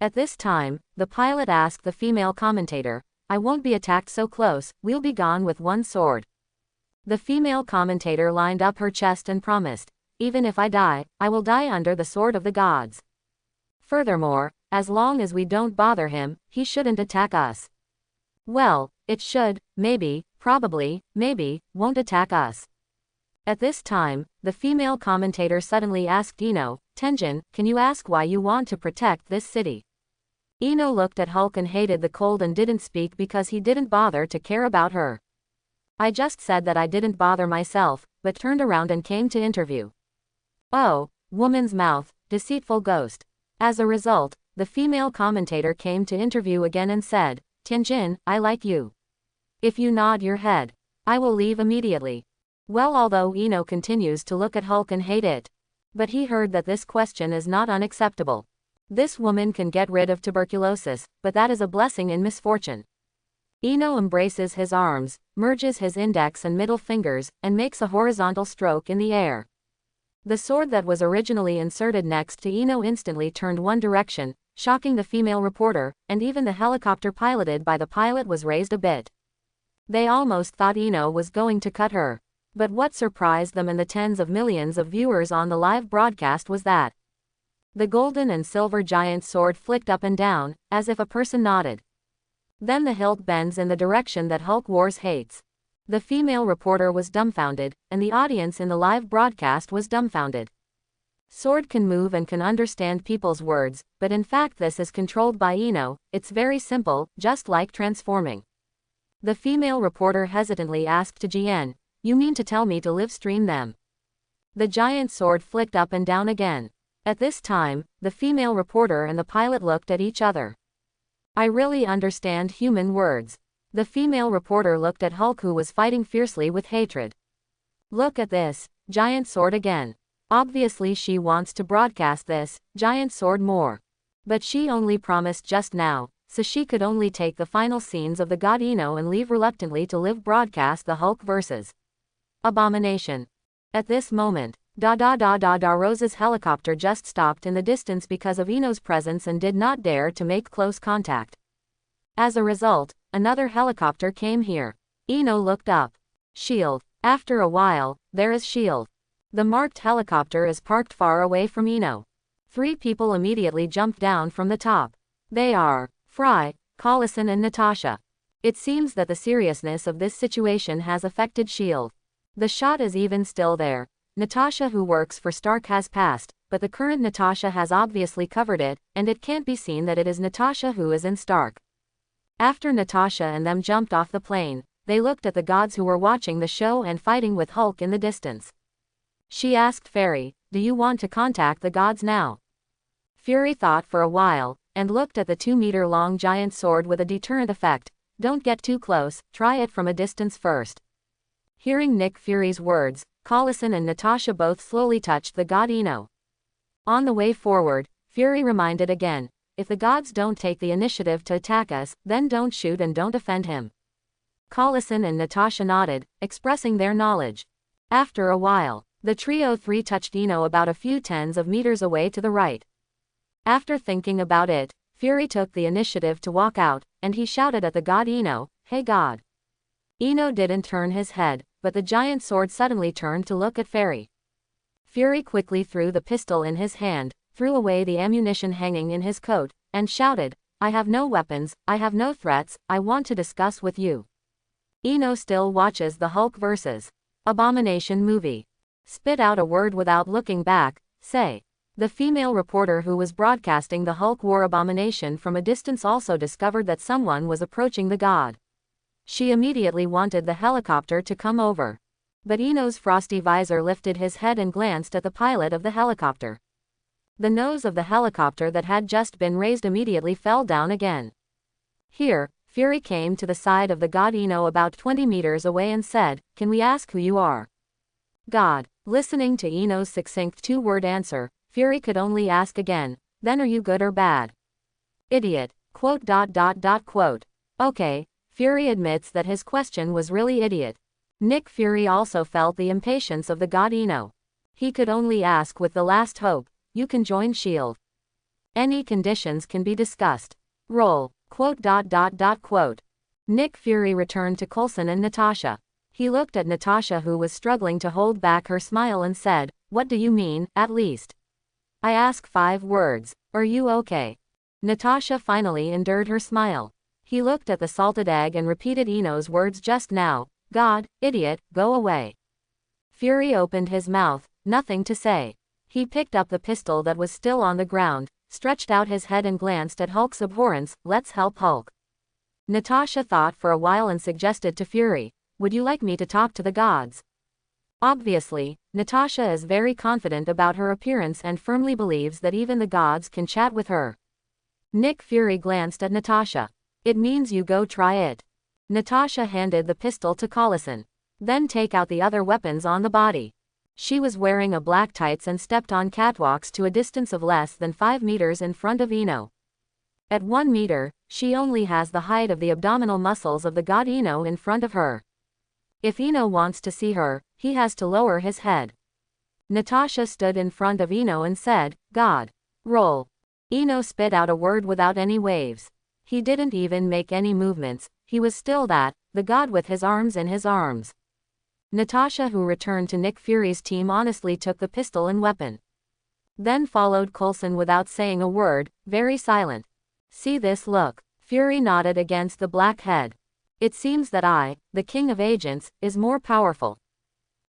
At this time, the pilot asked the female commentator, I won't be attacked so close, we'll be gone with one sword. The female commentator lined up her chest and promised, even if I die, I will die under the sword of the gods. Furthermore, as long as we don't bother him, he shouldn't attack us. Well, it should, maybe, probably, maybe, won't attack us. At this time, the female commentator suddenly asked Eno, Tenjin, can you ask why you want to protect this city? Eno looked at Hulk and hated the cold and didn't speak because he didn't bother to care about her. I just said that I didn't bother myself, but turned around and came to interview. Oh, woman's mouth, deceitful ghost. As a result, the female commentator came to interview again and said, Tianjin, I like you. If you nod your head, I will leave immediately. Well, although Eno continues to look at Hulk and hate it. But he heard that this question is not unacceptable. This woman can get rid of tuberculosis, but that is a blessing in misfortune. Eno embraces his arms, merges his index and middle fingers, and makes a horizontal stroke in the air. The sword that was originally inserted next to Eno instantly turned one direction, shocking the female reporter, and even the helicopter piloted by the pilot was raised a bit. They almost thought Eno was going to cut her. But what surprised them and the tens of millions of viewers on the live broadcast was that the golden and silver giant sword flicked up and down, as if a person nodded. Then the hilt bends in the direction that Hulk Wars hates. The female reporter was dumbfounded, and the audience in the live broadcast was dumbfounded. Sword can move and can understand people's words, but in fact this is controlled by Eno. It's very simple, just like transforming. The female reporter hesitantly asked to Jian, you mean to tell me to live stream them? The giant sword flicked up and down again. At this time, the female reporter and the pilot looked at each other. I really understand human words. The female reporter looked at Hulk, who was fighting fiercely with hatred. Look at this, giant sword again. Obviously she wants to broadcast this giant sword more. But she only promised just now, so she could only take the final scenes of the god Eno and leave reluctantly to live broadcast the Hulk versus Abomination. At this moment, Rose's helicopter just stopped in the distance because of Eno's presence and did not dare to make close contact. As a result, another helicopter came here. Eno looked up. Shield. After a while, there is Shield. The marked helicopter is parked far away from Eno. 3 people immediately jumped down from the top. They are Fry, Collison and Natasha. It seems that the seriousness of this situation has affected Shield. The shot is even still there. Natasha who works for Stark has passed, but the current Natasha has obviously covered it, and it can't be seen that it is Natasha who is in Stark. After Natasha and them jumped off the plane, they looked at the gods who were watching the show and fighting with Hulk in the distance. She asked Fury, "Do you want to contact the gods now?" Fury thought for a while, and looked at the 2-meter-long giant sword with a deterrent effect. "Don't get too close, try it from a distance first." Hearing Nick Fury's words, Coulson and Natasha both slowly touched the god Eno. On the way forward, Fury reminded again, "If the gods don't take the initiative to attack us, then don't shoot and don't offend him." Coulson and Natasha nodded, expressing their knowledge. After a while, the trio 3 touched Eno about a few tens of meters away to the right. After thinking about it, Fury took the initiative to walk out, and he shouted at the god Eno, "Hey god." Eno didn't turn his head, but the giant sword suddenly turned to look at Fury. Fury quickly threw the pistol in his hand, threw away the ammunition hanging in his coat, and shouted, "I have no weapons, I have no threats, I want to discuss with you." Eno still watches the Hulk vs. Abomination movie. "Spit out a word without looking back, say." The female reporter who was broadcasting the Hulk War Abomination from a distance also discovered that someone was approaching the god. She immediately wanted the helicopter to come over. But Eno's frosty visor lifted his head and glanced at the pilot of the helicopter. The nose of the helicopter that had just been raised immediately fell down again. Here, Fury came to the side of the god Eno about 20 meters away and said, "Can we ask who you are?" God. Listening to Eno's succinct 2-word answer, Fury could only ask again, "Then are you good or bad?" Idiot. Quote. Okay, Fury admits that his question was really idiot. Nick Fury also felt the impatience of the god Eno. He could only ask with the last hope, "You can join S.H.I.E.L.D. Any conditions can be discussed. Roll. Quote. Nick Fury returned to Coulson and Natasha. He looked at Natasha who was struggling to hold back her smile and said, "What do you mean, at least? I ask 5 words. Are you okay?" Natasha finally endured her smile. He looked at the salted egg and repeated Eno's words just now, "God, idiot, go away." Fury opened his mouth, nothing to say. He picked up the pistol that was still on the ground, stretched out his head and glanced at Hulk's abhorrence, "Let's help Hulk." Natasha thought for a while and suggested to Fury, "Would you like me to talk to the gods?" Obviously, Natasha is very confident about her appearance and firmly believes that even the gods can chat with her. Nick Fury glanced at Natasha. "It means you go try it." Natasha handed the pistol to Coulson. "Then take out the other weapons on the body." She was wearing a black tights and stepped on catwalks to a distance of less than 5 meters in front of Eno. At 1 meter, she only has the height of the abdominal muscles of the god Eno in front of her. If Eno wants to see her, he has to lower his head. Natasha stood in front of Eno and said, "God. Roll." Eno spit out a word without any waves. He didn't even make any movements, he was still that, the god with his arms in his arms. Natasha, who returned to Nick Fury's team, honestly took the pistol and weapon. Then followed Coulson without saying a word, very silent. "See this look?" Fury nodded against the black head. "It seems that I, the king of agents, is more powerful.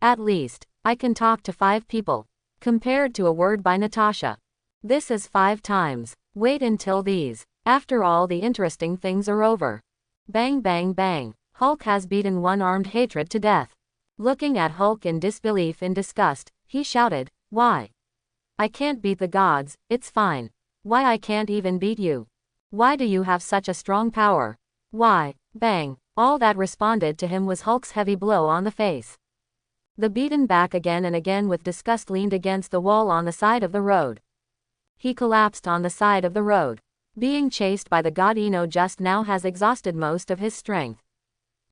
At least, I can talk to 5 people. Compared to a word by Natasha. This is 5 times. Wait until these. After all the interesting things are over." Bang bang bang. Hulk has beaten one-armed hatred to death. Looking at Hulk in disbelief and disgust, he shouted, "Why? I can't beat the gods, it's fine. Why I can't even beat you? Why do you have such a strong power? Why?" Bang. All that responded to him was Hulk's heavy blow on the face. The beaten back again and again with disgust leaned against the wall on the side of the road. He collapsed on the side of the road. Being chased by the god Eno just now has exhausted most of his strength.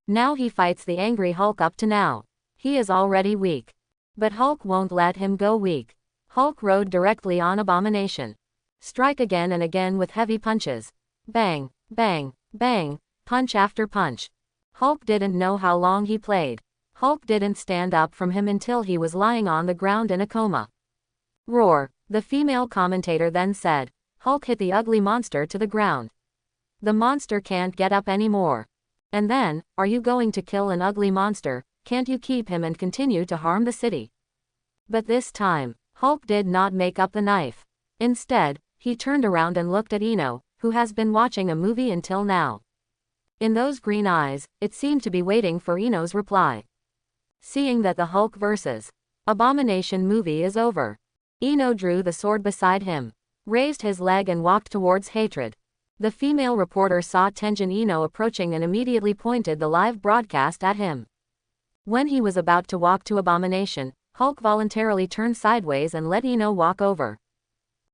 Now he fights the angry Hulk. Up to now, he is already weak. But Hulk won't let him go weak. Hulk rode directly on Abomination. Strike again and again with heavy punches. Bang, bang, bang, punch after punch. Hulk didn't know how long he played. Hulk didn't stand up from him until he was lying on the ground in a coma. Roar, the female commentator then said. Hulk hit the ugly monster to the ground. The monster can't get up anymore. And then, "Are you going to kill an ugly monster? can't you keep him and continue to harm the city? But this time, Hulk did not make up the knife. Instead, he turned around and looked at Eno, who has been watching a movie until now. In those green eyes, it seemed to be waiting for Eno's reply. Seeing that the Hulk vs. Abomination movie is over, Eno drew the sword beside him, raised his leg and walked towards Hatred. The female reporter saw Tenjin Eno approaching and immediately pointed the live broadcast at him. When he was about to walk to Abomination, Hulk voluntarily turned sideways and let Eno walk over,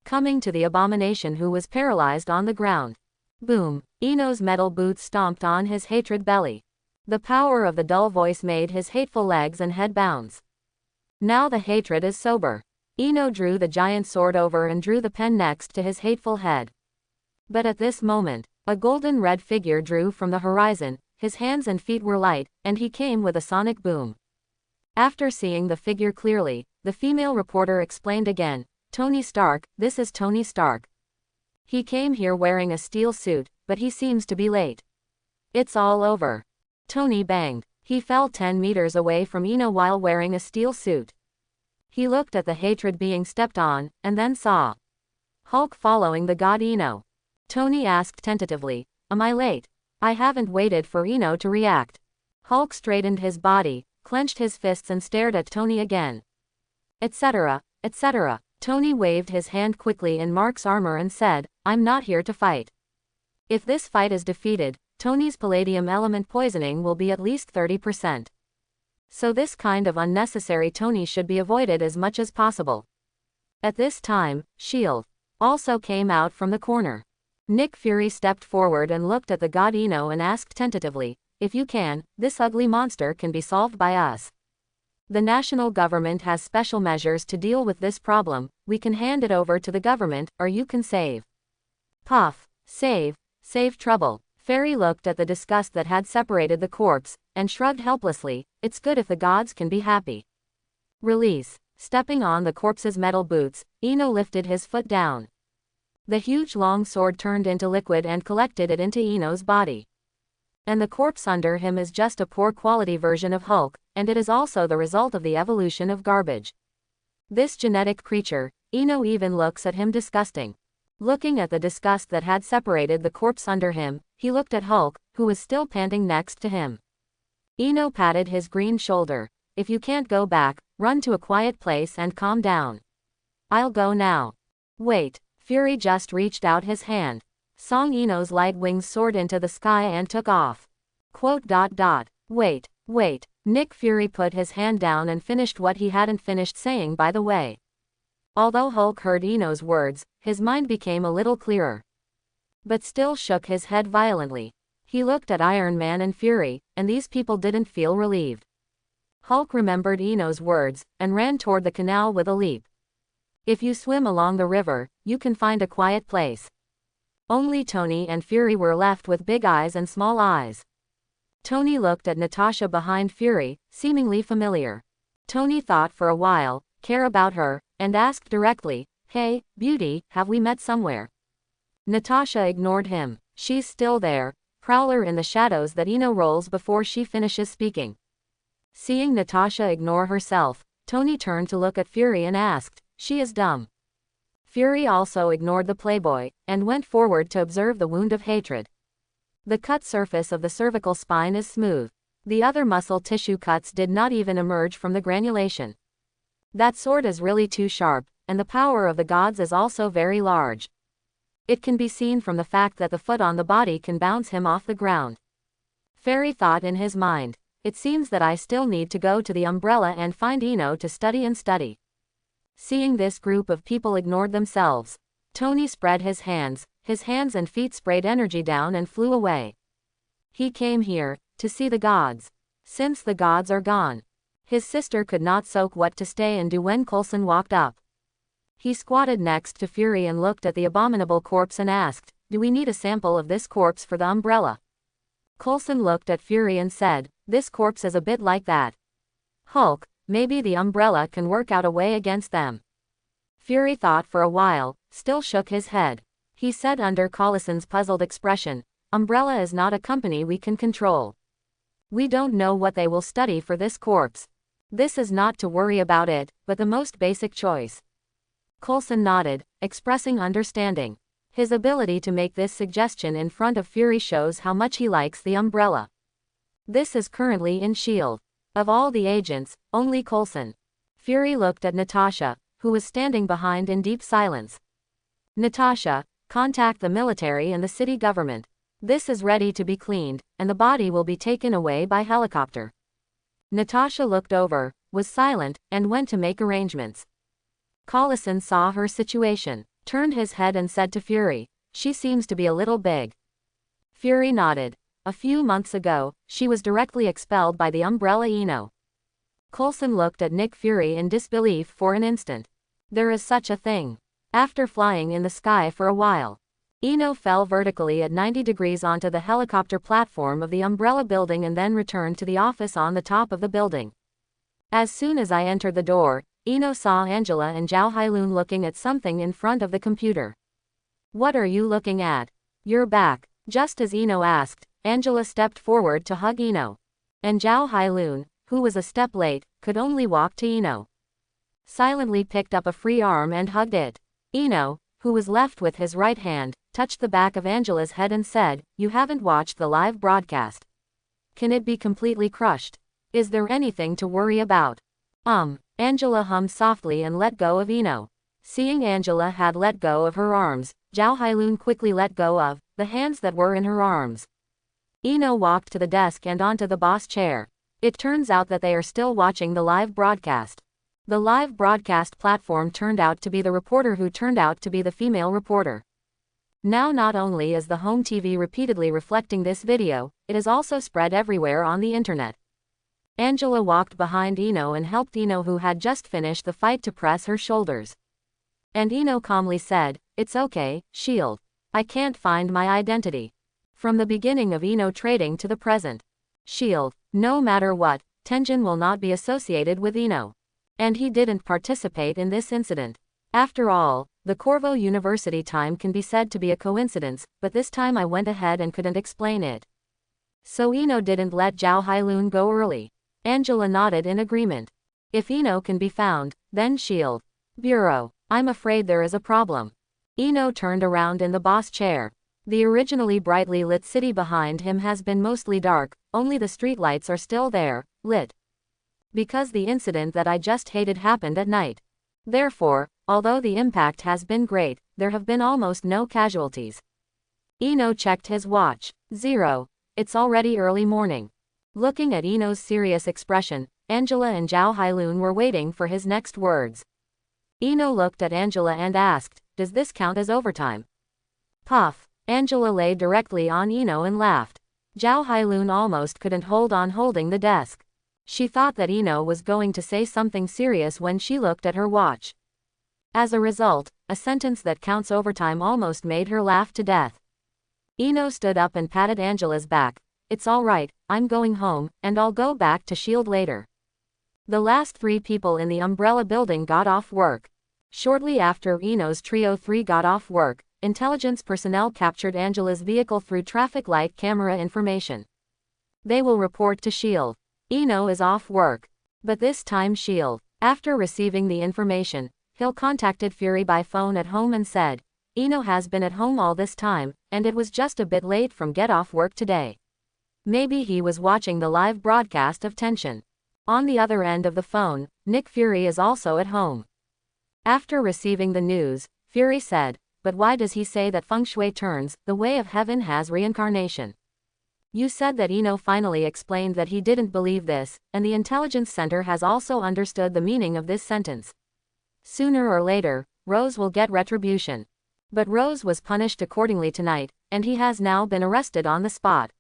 coming to the Abomination, who was paralyzed on the ground. Boom! Eno's metal boots stomped on his Hatred belly. The power of the dull voice made his hateful legs and head bounce. Now the Hatred is sober. Eno drew the giant sword over and drew the pen next to his hateful head. But at this moment, a golden red figure drew from the horizon, his hands and feet were light, and he came with a sonic boom. After seeing the figure clearly, the female reporter explained again, Tony Stark, this is Tony Stark. He came here wearing a steel suit, but he seems to be late. It's all over. Tony banged. He fell 10 meters away from Eno while wearing a steel suit. He looked at the Hatred being stepped on, and then saw Hulk following the god Eno. Tony asked tentatively, am I late? I haven't waited for Eno to react. Hulk straightened his body, clenched his fists and stared at Tony again. Etc., etc. Tony waved his hand quickly in Mark's armor and said, I'm not here to fight. If this fight is defeated, Tony's palladium element poisoning will be at least 30%. So this kind of unnecessary Tony should be avoided as much as possible. At this time, S.H.I.E.L.D. also came out from the corner. Nick Fury stepped forward and looked at the god Eno and asked tentatively, if you can, this ugly monster can be solved by us. The national government has special measures to deal with this problem, we can hand it over to the government, or you can save. Puff. Save trouble. Fairy looked at the disgust that had separated the corpse, and shrugged helplessly, it's good if the gods can be happy. Release. Stepping on the corpse's metal boots, Eno lifted his foot down. The huge long sword turned into liquid and collected it into Eno's body. And the corpse under him is just a poor quality version of Hulk, and it is also the result of the evolution of garbage. This genetic creature, Eno even looks at him disgusting. Looking at the disgust that had separated the corpse under him, he looked at Hulk, who was still panting next to him. Eno patted his green shoulder. If you can't go back, run to a quiet place and calm down. I'll go now. Wait. Fury just reached out his hand. Song Eno's light wings soared into the sky and took off. Wait. Nick Fury put his hand down and finished what he hadn't finished saying by the way. Although Hulk heard Eno's words, his mind became a little clearer. But still shook his head violently. He looked at Iron Man and Fury, and these people didn't feel relieved. Hulk remembered Eno's words, and ran toward the canal with a leap. If you swim along the river, you can find a quiet place. Only Tony and Fury were left with big eyes and small eyes. Tony looked at Natasha behind Fury, seemingly familiar. Tony thought for a while, care about her, and asked directly, hey, beauty, have we met somewhere? Natasha ignored him. She's still there, prowler in the shadows that Eno rolls before she finishes speaking. Seeing Natasha ignore herself, Tony turned to look at Fury and asked, she is dumb. Fury also ignored the playboy, and went forward to observe the wound of hatred. The cut surface of the cervical spine is smooth. The other muscle tissue cuts did not even emerge from the granulation. That sword is really too sharp, and the power of the gods is also very large. It can be seen from the fact that the foot on the body can bounce him off the ground. Fairy thought in his mind, it seems that I still need to go to the umbrella and find Eno to study and study. Seeing this group of people ignored themselves, Tony spread his hands and feet sprayed energy down and flew away. He came here, to see the gods. Since the gods are gone, his sister could not soak what to stay and do when Coulson walked up. He squatted next to Fury and looked at the abominable corpse and asked, do we need a sample of this corpse for the umbrella? Coulson looked at Fury and said, this corpse is a bit like that. Hulk, maybe the umbrella can work out a way against them. Fury thought for a while, still shook his head. He said under Collison's puzzled expression, Umbrella is not a company we can control. We don't know what they will study for this corpse. This is not to worry about it, but the most basic choice. Coulson nodded, expressing understanding. His ability to make this suggestion in front of Fury shows how much he likes the Umbrella. This is currently in S.H.I.E.L.D. Of all the agents, only Coulson. Fury looked at Natasha, who was standing behind in deep silence. Natasha, contact the military and the city government. This is ready to be cleaned, and the body will be taken away by helicopter. Natasha looked over, was silent, and went to make arrangements. Coulson saw her situation, turned his head and said to Fury, "She seems to be a little big." Fury nodded. A few months ago, she was directly expelled by the Umbrella Eno. Coulson looked at Nick Fury in disbelief for an instant. There is such a thing. After flying in the sky for a while, Eno fell vertically at 90 degrees onto the helicopter platform of the Umbrella building and then returned to the office on the top of the building. As soon as I entered the door, Eno saw Angela and Zhao Hailun looking at something in front of the computer. "What are you looking at?" "You're back." Just as Eno asked, Angela stepped forward to hug Eno. And Zhao Hailun, who was a step late, could only walk to Eno. Silently picked up a free arm and hugged it. Eno, who was left with his right hand, touched the back of Angela's head and said, "You haven't watched the live broadcast. Can it be completely crushed? Is there anything to worry about?" Angela hummed softly and let go of Eno. Seeing Angela had let go of her arms, Zhao Hailun quickly let go of the hands that were in her arms. Eno walked to the desk and onto the boss chair. It turns out that they are still watching the live broadcast. The live broadcast platform turned out to be the reporter who turned out to be the female reporter. Now not only is the home TV repeatedly reflecting this video, it is also spread everywhere on the internet. Angela walked behind Eno and helped Eno, who had just finished the fight, to press her shoulders. And Eno calmly said, "It's okay, S.H.I.E.L.D. I can't find my identity." From the beginning of Eno trading to the present, S.H.I.E.L.D., no matter what, Tenjin will not be associated with Eno. And he didn't participate in this incident. After all, the Corvo University time can be said to be a coincidence, but this time I went ahead and couldn't explain it. So Eno didn't let Zhao Hailun go early. Angela nodded in agreement. If Eno can be found, then S.H.I.E.L.D. Bureau. I'm afraid there is a problem. Eno turned around in the boss chair. The originally brightly lit city behind him has been mostly dark, only the streetlights are still there, lit. Because the incident that I just hated happened at night. Therefore, although the impact has been great, there have been almost no casualties. Eno checked his watch. 0. It's already early morning. Looking at Eno's serious expression, Angela and Zhao Hailun were waiting for his next words. Eno looked at Angela and asked, "Does this count as overtime?" Puff. Angela lay directly on Eno and laughed. Zhao Hailun almost couldn't hold on holding the desk. She thought that Eno was going to say something serious when she looked at her watch. As a result, a sentence that counts overtime almost made her laugh to death. Eno stood up and patted Angela's back. "It's all right, I'm going home, and I'll go back to S.H.I.E.L.D. later." The last 3 people in the Umbrella building got off work. Shortly after Eno's Trio 3 got off work, intelligence personnel captured Angela's vehicle through traffic light camera information. They will report to S.H.I.E.L.D. Eno is off work. But this time S.H.I.E.L.D. After receiving the information, Hill contacted Fury by phone at home and said, "Eno has been at home all this time, and it was just a bit late from get off work today. Maybe he was watching the live broadcast of Tension." On the other end of the phone, Nick Fury is also at home. After receiving the news, Fury said, "But why does he say that feng shui turns, the way of heaven has reincarnation? You said that Eno finally explained that he didn't believe this, and the intelligence center has also understood the meaning of this sentence. Sooner or later, Rose will get retribution. But Rose was punished accordingly tonight, and he has now been arrested on the spot.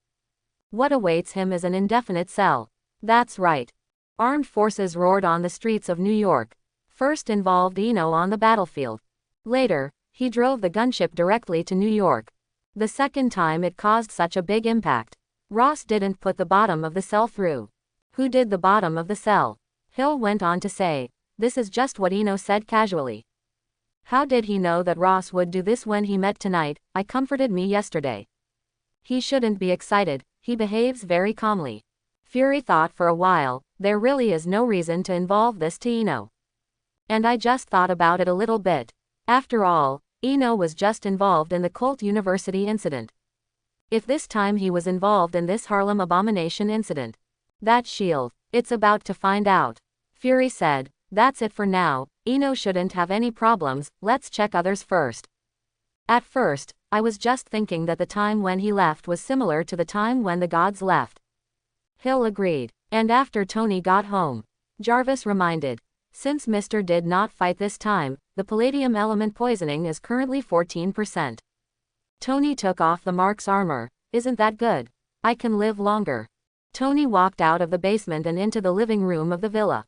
What awaits him is an indefinite cell." That's right. Armed forces roared on the streets of New York. First involved Eno on the battlefield. Later, he drove the gunship directly to New York. The second time it caused such a big impact. Ross didn't put the bottom of the cell through. Who did the bottom of the cell? Hill went on to say, "This is just what Eno said casually. How did he know that Ross would do this when he met tonight? I comforted me yesterday. He shouldn't be excited, he behaves very calmly." Fury thought for a while, there really is no reason to involve this to Ino. And I just thought about it a little bit. After all, Ino was just involved in the Colt University incident. If this time he was involved in this Harlem abomination incident, that shield, it's about to find out. Fury said, that's it for now, Ino shouldn't have any problems, let's check others first. At first, I was just thinking that the time when he left was similar to the time when the gods left. Hill agreed. And after Tony got home, Jarvis reminded, since Mr. did not fight this time, the palladium element poisoning is currently 14%. Tony took off the Mark's armor. Isn't that good? I can live longer. Tony walked out of the basement and into the living room of the villa.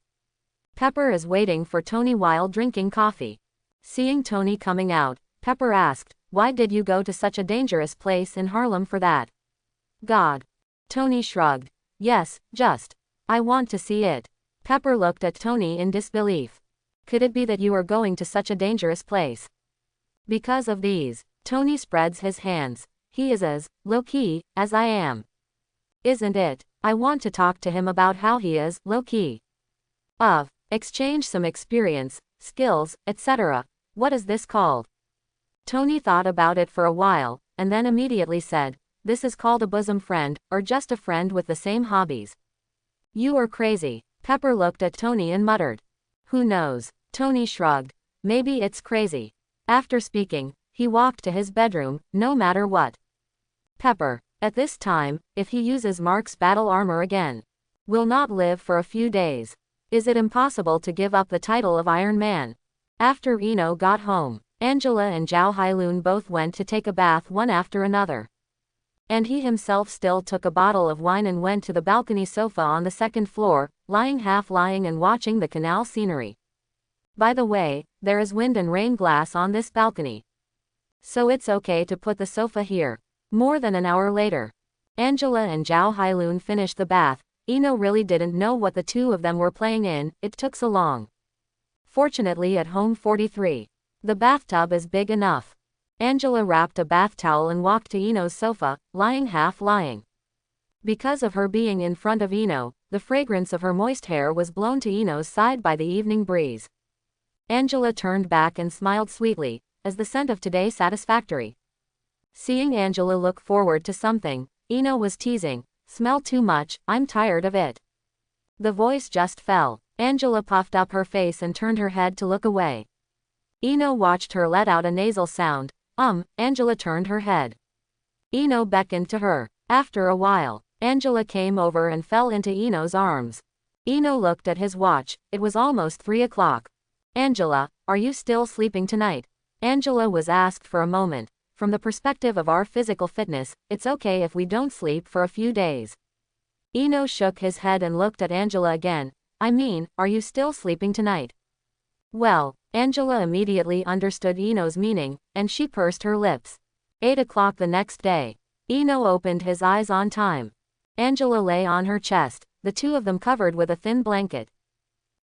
Pepper is waiting for Tony while drinking coffee. Seeing Tony coming out, Pepper asked, why did you go to such a dangerous place in Harlem for that? God. Tony shrugged. Yes, I want to see it. Pepper looked at Tony in disbelief. Could it be that you are going to such a dangerous place? Because of these. Tony spreads his hands. He is as low-key as I am. Isn't it? I want to talk to him about how he is low-key. Exchange some experience, skills, etc. What is this called? Tony thought about it for a while, and then immediately said, this is called a bosom friend, or just a friend with the same hobbies. You are crazy. Pepper looked at Tony and muttered. Who knows? Tony shrugged. Maybe it's crazy. After speaking, he walked to his bedroom, no matter what. Pepper, at this time, if he uses Mark's battle armor again, will not live for a few days. Is it impossible to give up the title of Iron Man? After Eno got home, Angela and Zhao Hailun both went to take a bath one after another. And he himself still took a bottle of wine and went to the balcony sofa on the second floor, half lying and watching the canal scenery. By the way, there is wind and rain glass on this balcony. So it's okay to put the sofa here. More than an hour later, Angela and Zhao Hailun finished the bath. Eno really didn't know what the two of them were playing in, it took so long. Fortunately at home 43. The bathtub is big enough. Angela wrapped a bath towel and walked to Eno's sofa, half lying. Because of her being in front of Eno, the fragrance of her moist hair was blown to Eno's side by the evening breeze. Angela turned back and smiled sweetly, as the scent of today satisfactory. Seeing Angela look forward to something, Eno was teasing, smell too much, I'm tired of it. The voice just fell. Angela puffed up her face and turned her head to look away. Eno watched her let out a nasal sound. Angela turned her head. Eno beckoned to her. After a while, Angela came over and fell into Eno's arms. Eno looked at his watch, it was almost 3 o'clock. Angela, are you still sleeping tonight? Angela was asked for a moment. From the perspective of our physical fitness, it's okay if we don't sleep for a few days. Eno shook his head and looked at Angela again. I mean, are you still sleeping tonight? Well, Angela immediately understood Eno's meaning, and she pursed her lips. 8 o'clock the next day. Eno opened his eyes on time. Angela lay on her chest, the two of them covered with a thin blanket.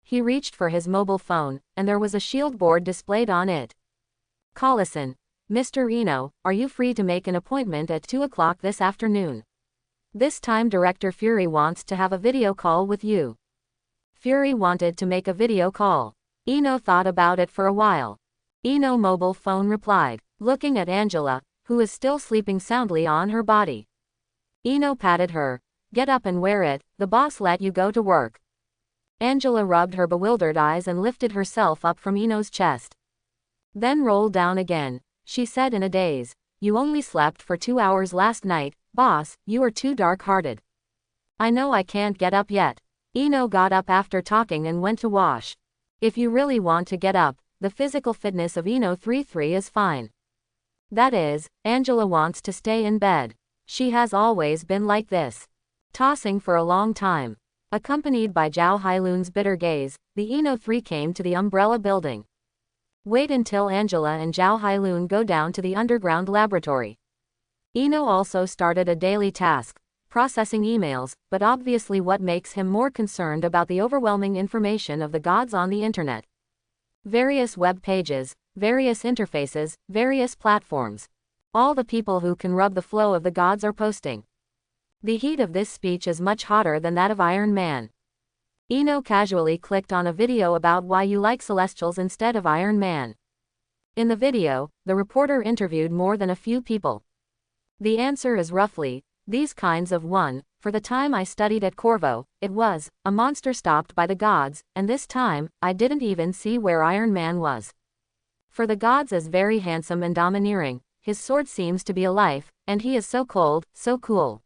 He reached for his mobile phone, and there was a shield board displayed on it. Collison. Mr. Eno, are you free to make an appointment at 2 o'clock this afternoon? This time Director Fury wants to have a video call with you. Fury wanted to make a video call. Eno thought about it for a while. Eno mobile phone replied, looking at Angela, who is still sleeping soundly on her body. Eno patted her. Get up and wear it, the boss let you go to work. Angela rubbed her bewildered eyes and lifted herself up from Eno's chest. Then rolled down again. She said in a daze, you only slept for 2 hours last night, boss, you are too dark-hearted. I know I can't get up yet. Eno got up after talking and went to wash. If you really want to get up, the physical fitness of Eno 33 is fine. That is, Angela wants to stay in bed. She has always been like this. Tossing for a long time. Accompanied by Zhao Hailun's bitter gaze, the Eno 3 came to the umbrella building. Wait until Angela and Zhao Hailun go down to the underground laboratory. Eno also started a daily task, processing emails, but obviously what makes him more concerned about the overwhelming information of the gods on the internet. Various web pages, various interfaces, various platforms. All the people who can rub the flow of the gods are posting. The heat of this speech is much hotter than that of Iron Man. Eno casually clicked on a video about why you like Celestials instead of Iron Man. In the video, the reporter interviewed more than a few people. The answer is roughly, these kinds of one. For the time I studied at Corvo, it was a monster stopped by the gods, and this time, I didn't even see where Iron Man was. For the gods is very handsome and domineering, his sword seems to be alive, and he is so cold, so cool.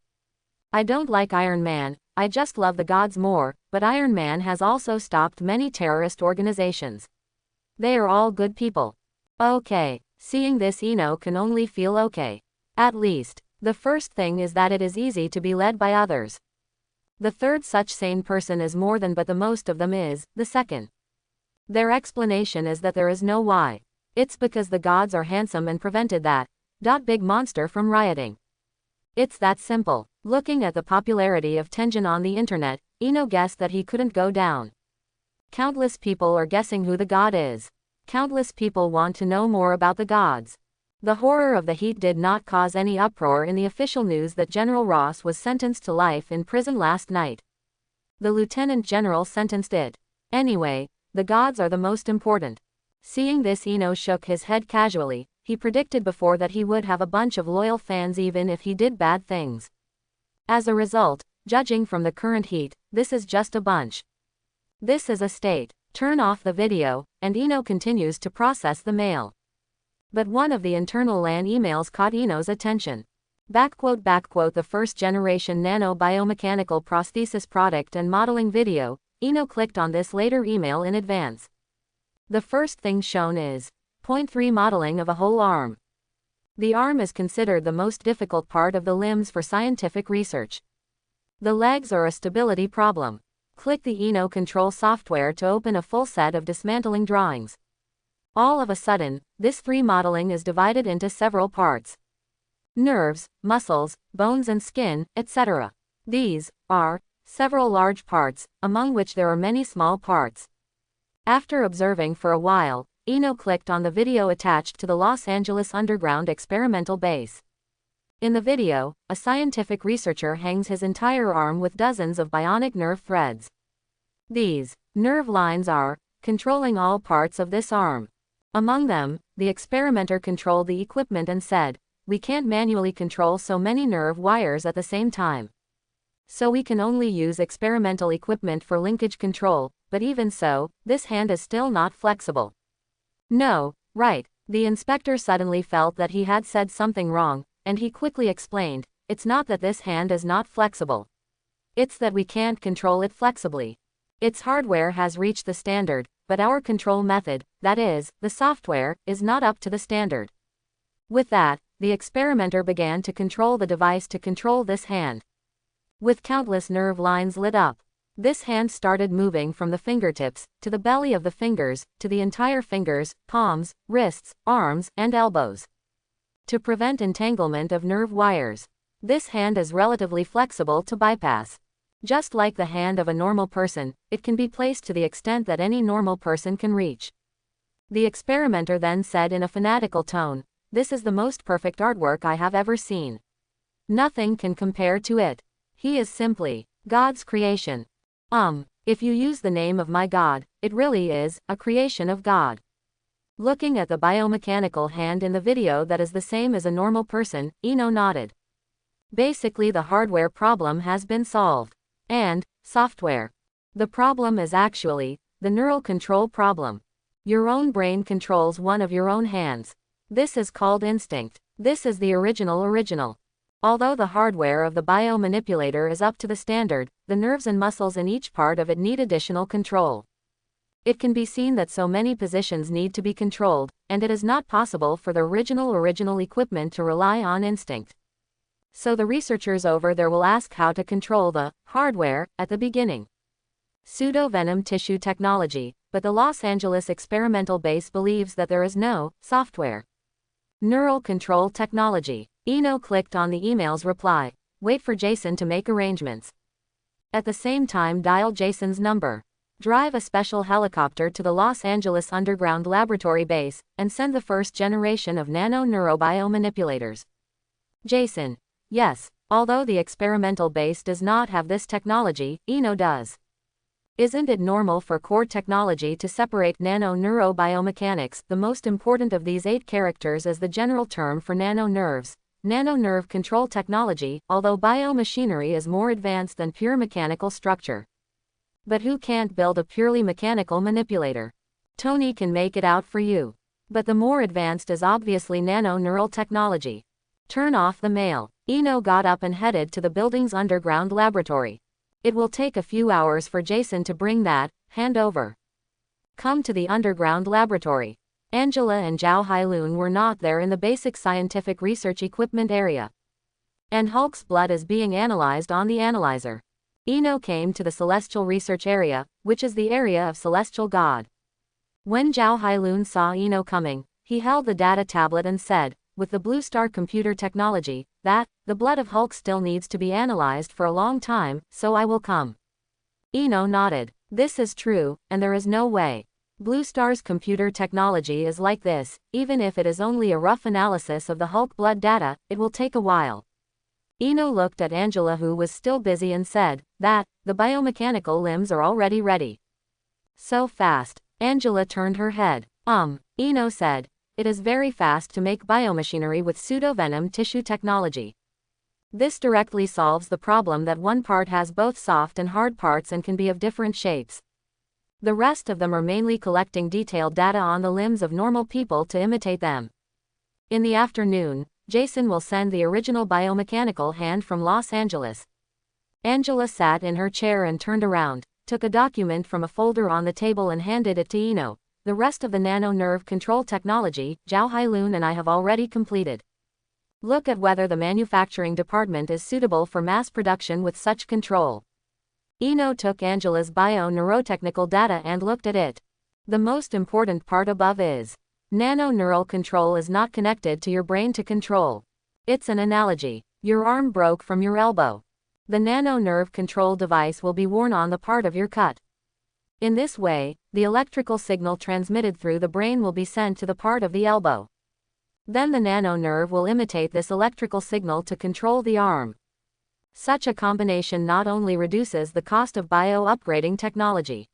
I don't like Iron Man, I just love the gods more, but Iron Man has also stopped many terrorist organizations. They are all good people. Okay, seeing this Eno can only feel okay. At least. The first thing is that it is easy to be led by others. The third such sane person is more than but the most of them is, the second. Their explanation is that there is no why. It's because the gods are handsome and prevented that big monster from rioting. It's that simple. Looking at the popularity of Tenjin on the internet, Eno guessed that he couldn't go down. Countless people are guessing who the god is. Countless people want to know more about the gods. The horror of the heat did not cause any uproar in the official news that General Ross was sentenced to life in prison last night. The lieutenant general sentenced it. Anyway, the gods are the most important. Seeing this, Eno shook his head casually. He predicted before that he would have a bunch of loyal fans even if he did bad things. As a result, judging from the current heat, this is just a bunch. This is a state. Turn off the video, and Eno continues to process the mail. But one of the internal LAN emails caught Eno's attention. The first generation nano-biomechanical prosthesis product and modeling video. Eno clicked on this later email in advance. The first thing shown is 0.3 modeling of a whole arm. The arm is considered the most difficult part of the limbs for scientific research. The legs are a stability problem. Click the Eno control software to open a full set of dismantling drawings. All of a sudden, this 3 modeling is divided into several parts. Nerves, muscles, bones and skin, etc. These are several large parts, among which there are many small parts. After observing for a while, Eno clicked on the video attached to the Los Angeles Underground experimental base. In the video, a scientific researcher hangs his entire arm with dozens of bionic nerve threads. These nerve lines are controlling all parts of this arm. Among them, the experimenter controlled the equipment and said, "We can't manually control so many nerve wires at the same time. So we can only use experimental equipment for linkage control, but even so, this hand is still not flexible." No, right. The inspector suddenly felt that he had said something wrong, and he quickly explained, "It's not that this hand is not flexible. It's that we can't control it flexibly. Its hardware has reached the standard, but our control method, that is, the software, is not up to the standard." With that, the experimenter began to control the device to control this hand. With countless nerve lines lit up, this hand started moving from the fingertips, to the belly of the fingers, to the entire fingers, palms, wrists, arms, and elbows. To prevent entanglement of nerve wires, this hand is relatively flexible to bypass. Just like the hand of a normal person, it can be placed to the extent that any normal person can reach. The experimenter then said in a fanatical tone, "This is the most perfect artwork I have ever seen. Nothing can compare to it. He is simply God's creation. If you use the name of my God, it really is a creation of God." Looking at the biomechanical hand in the video that is the same as a normal person, Eno nodded. Basically, the hardware problem has been solved. And software. The problem is actually the neural control problem. Your own brain controls one of your own hands. This is called instinct. This is the original. Although the hardware of the biomanipulator is up to the standard, the nerves and muscles in each part of it need additional control. It can be seen that so many positions need to be controlled, and it is not possible for the original equipment to rely on instinct. So the researchers over there will ask how to control the hardware at the beginning. Pseudo-venom tissue technology, but the Los Angeles experimental base believes that there is no software. Neural control technology. Eno clicked on the email's reply. Wait for Jason to make arrangements. At the same time, dial Jason's number. Drive a special helicopter to the Los Angeles Underground Laboratory base, and send the first generation of nano-neurobiomanipulators. Jason. Yes, Although the experimental base does not have this technology, Eno does. Isn't it normal for core technology to separate nano-neurobiomechanics? The most important of these 8 characters is the general term for nano-nerves, nano-nerve control technology, although biomachinery is more advanced than pure mechanical structure. But who can't build a purely mechanical manipulator? Tony can make it out for you. But the more advanced is obviously nano-neural technology. Turn off the mail. Eno got up and headed to the building's underground laboratory. It will take a few hours for Jason to bring that hand over. Come to the underground laboratory. Angela and Zhao Hailun were not there in the basic scientific research equipment area. And Hulk's blood is being analyzed on the analyzer. Eno came to the celestial research area, which is the area of celestial god. When Zhao Hailun saw Eno coming, he held the data tablet and said, with the Blue Star computer technology, that the blood of Hulk still needs to be analyzed for a long time, so I will come. Eno nodded. This is true, and there is no way. Blue Star's computer technology is like this, even if it is only a rough analysis of the Hulk blood data, it will take a while. Eno looked at Angela, who was still busy, and said, that the biomechanical limbs are already ready. So fast. Angela turned her head. Eno said. It is very fast to make biomachinery with pseudovenom tissue technology. This directly solves the problem that one part has both soft and hard parts and can be of different shapes. The rest of them are mainly collecting detailed data on the limbs of normal people to imitate them. In the afternoon, Jason will send the original biomechanical hand from Los Angeles. Angela sat in her chair and turned around, took a document from a folder on the table and handed it to Eno. The rest of the nano-nerve control technology, Zhao Hailun and I have already completed. Look at whether the manufacturing department is suitable for mass production with such control. Eno took Angela's bio-neurotechnical data and looked at it. The most important part above is, nano-neural control is not connected to your brain to control. It's an analogy. Your arm broke from your elbow. The nano-nerve control device will be worn on the part of your cut. In this way, the electrical signal transmitted through the brain will be sent to the part of the elbow. Then the nano-nerve will imitate this electrical signal to control the arm. Such a combination not only reduces the cost of bio-upgrading technology,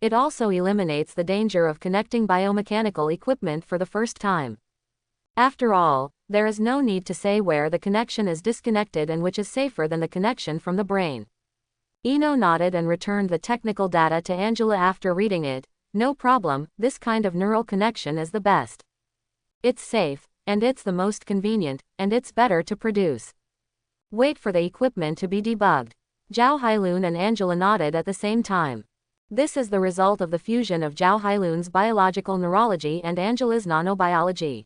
it also eliminates the danger of connecting biomechanical equipment for the first time. After all, there is no need to say where the connection is disconnected and which is safer than the connection from the brain. Eno nodded and returned the technical data to Angela after reading it. No problem, this kind of neural connection is the best. It's safe, and it's the most convenient, and it's better to produce. Wait for the equipment to be debugged. Zhao Hailun and Angela nodded at the same time. This is the result of the fusion of Zhao Hailun's biological neurology and Angela's nanobiology.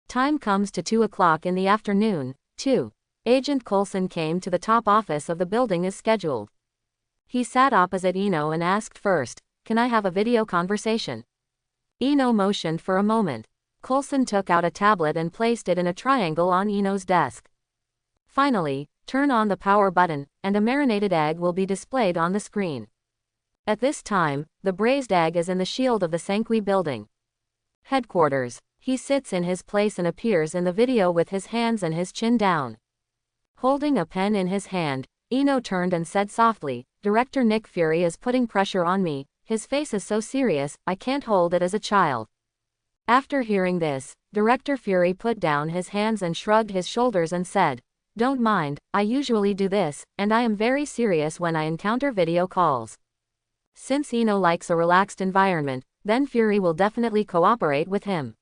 Time comes to 2 o'clock in the afternoon. 2. Agent Coulson came to the top office of the building as scheduled. He sat opposite Eno and asked first, "Can I have a video conversation?" Eno motioned for a moment. Coulson took out a tablet and placed it in a triangle on Eno's desk. Finally, turn on the power button, and a marinated egg will be displayed on the screen. At this time, the braised egg is in the shield of the Sanqui building. Headquarters. He sits in his place and appears in the video with his hands and his chin down. Holding a pen in his hand, Eno turned and said softly, "Director Nick Fury is putting pressure on me. His face is so serious, I can't hold it as a child." After hearing this, Director Fury put down his hands and shrugged his shoulders and said, "Don't mind, I usually do this, and I am very serious when I encounter video calls." Since Eno likes a relaxed environment, then Fury will definitely cooperate with him.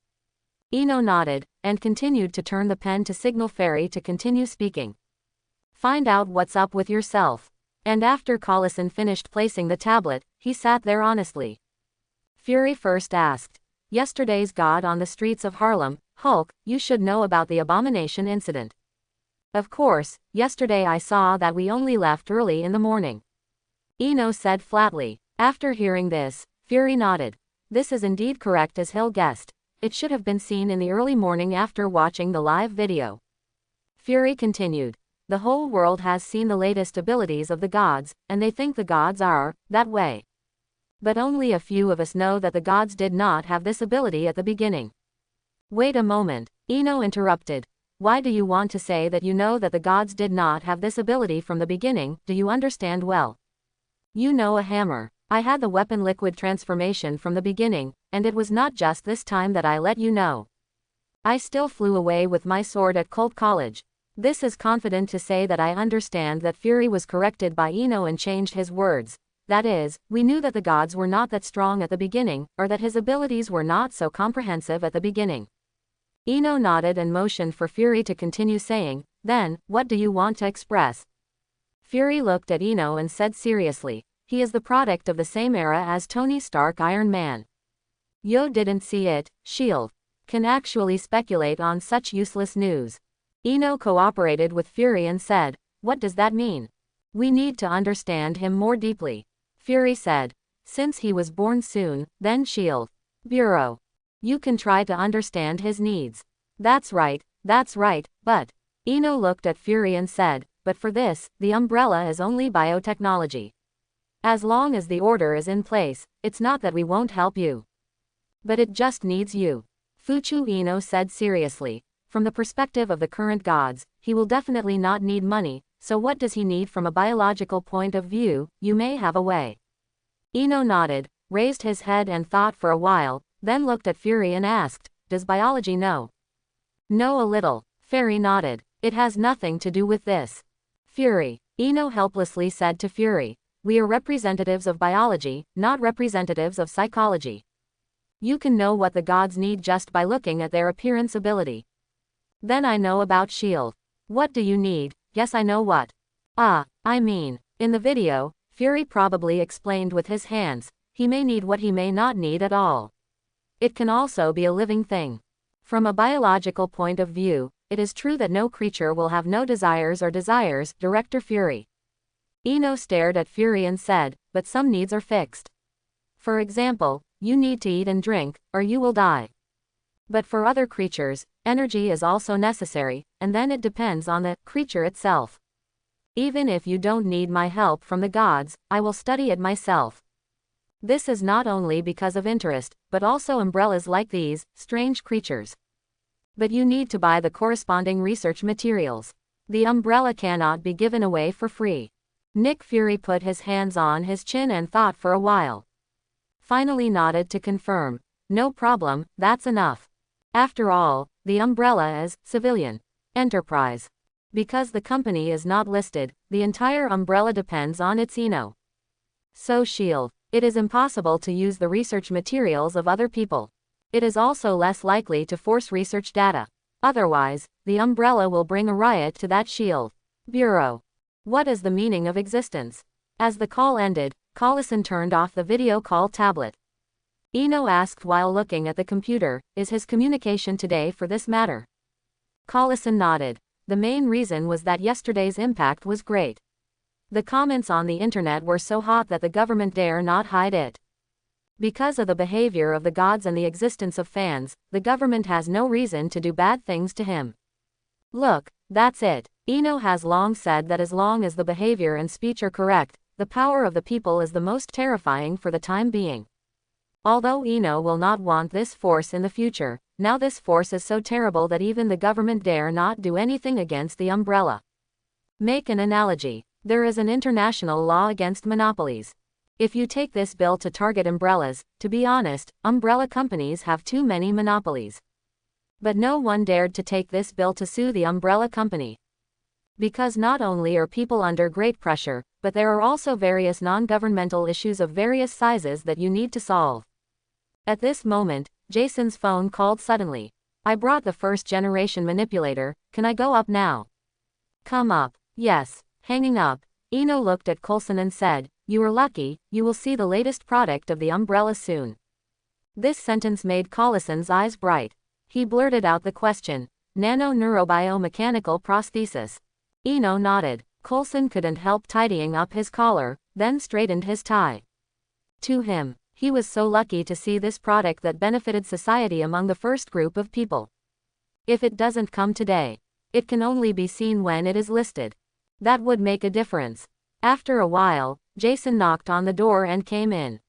Eno nodded, and continued to turn the pen to signal Fury to continue speaking. "Find out what's up with yourself." And after Collison finished placing the tablet, he sat there honestly. Fury first asked, "Yesterday's God on the streets of Harlem, Hulk, you should know about the abomination incident." "Of course, yesterday I saw that we only left early in the morning," Eno said flatly. After hearing this, Fury nodded. "This is indeed correct as Hill guessed. It should have been seen in the early morning after watching the live video." Fury continued. "The whole world has seen the latest abilities of the gods, and they think the gods are that way. But only a few of us know that the gods did not have this ability at the beginning." "Wait a moment," Eno interrupted. Why do you want to say that you know that the gods did not have this ability from the beginning? Do you understand well? You know a hammer. I had the weapon liquid transformation from the beginning, and it was not just this time that I let you know. I still flew away with my sword at Colt College. This is confident to say that I understand that Fury was corrected by Ino and changed his words. That is, we knew that the gods were not that strong at the beginning, or that his abilities were not so comprehensive at the beginning. Ino nodded and motioned for Fury to continue saying, then, what do you want to express? Fury looked at Ino and said seriously, he is the product of the same era as Tony Stark Iron Man. Yo didn't see it, S.H.I.E.L.D. Can actually speculate on such useless news. Ino cooperated with Fury and said, what does that mean? We need to understand him more deeply. Fury said, since he was born soon, then S.H.I.E.L.D. Bureau. You can try to understand his needs. That's right, but. Ino looked at Fury and said, but for this, the umbrella is only biotechnology. As long as the order is in place, it's not that we won't help you. But it just needs you. Fuchu Ino said seriously, from the perspective of the current gods, he will definitely not need money, so what does he need from a biological point of view? You may have a way. Ino nodded, raised his head and thought for a while, then looked at Fury and asked, does biology know? Know a little. Fury nodded. It has nothing to do with this. Fury. Ino helplessly said to Fury, we are representatives of biology, not representatives of psychology. You can know what the gods need just by looking at their appearance ability. Then I know about S.H.I.E.L.D. What do you need? Yes, I know what. In the video, Fury probably explained with his hands, he may need what he may not need at all. It can also be a living thing. From a biological point of view, it is true that no creature will have no desires or desires, Director Fury. Ino stared at Fury and said, but some needs are fixed. For example, you need to eat and drink, or you will die. But for other creatures, energy is also necessary, and then it depends on the creature itself. Even if you don't need my help from the gods, I will study it myself. This is not only because of interest, but also umbrellas like these, strange creatures. But you need to buy the corresponding research materials. The umbrella cannot be given away for free. Nick Fury put his hands on his chin and thought for a while. Finally nodded to confirm. No problem, that's enough. After all, the umbrella is civilian enterprise. Because the company is not listed, the entire umbrella depends on its Ino. So S.H.I.E.L.D. It is impossible to use the research materials of other people. It is also less likely to force research data. Otherwise, the umbrella will bring a riot to that S.H.I.E.L.D. Bureau. What is the meaning of existence? As the call ended, Collison turned off the video call tablet. Ino asked while looking at the computer, is his communication today for this matter? Collison nodded. The main reason was that yesterday's impact was great. The comments on the internet were so hot that the government dare not hide it. Because of the behavior of the gods and the existence of fans, the government has no reason to do bad things to him. Look, that's it. Ino has long said that as long as the behavior and speech are correct, the power of the people is the most terrifying for the time being. Although Ino will not want this force in the future, now this force is so terrible that even the government dare not do anything against the umbrella. Make an analogy. There is an international law against monopolies. If you take this bill to target umbrellas, to be honest, umbrella companies have too many monopolies. But no one dared to take this bill to sue the umbrella company. Because not only are people under great pressure, but there are also various non-governmental issues of various sizes that you need to solve. At this moment, Jason's phone called suddenly. I brought the first-generation manipulator, can I go up now? Come up. Yes. Hanging up, Ino looked at Coulson and said, you are lucky, you will see the latest product of the umbrella soon. This sentence made Collison's eyes bright. He blurted out the question, nano-neurobiomechanical prosthesis. Ino nodded. Coulson couldn't help tidying up his collar, then straightened his tie. To him, he was so lucky to see this product that benefited society among the first group of people. If it doesn't come today, it can only be seen when it is listed. That would make a difference. After a while, Jason knocked on the door and came in.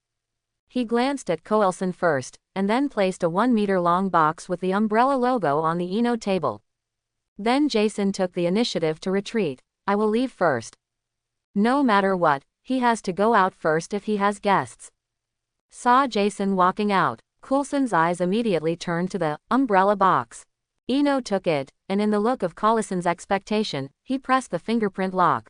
He glanced at Coulson first, and then placed a 1-meter-long box with the umbrella logo on the Ino table. Then Jason took the initiative to retreat. I will leave first. No matter what, he has to go out first if he has guests. Saw Jason walking out. Coulson's eyes immediately turned to the umbrella box. Eno took it, and in the look of Collison's expectation, he pressed the fingerprint lock.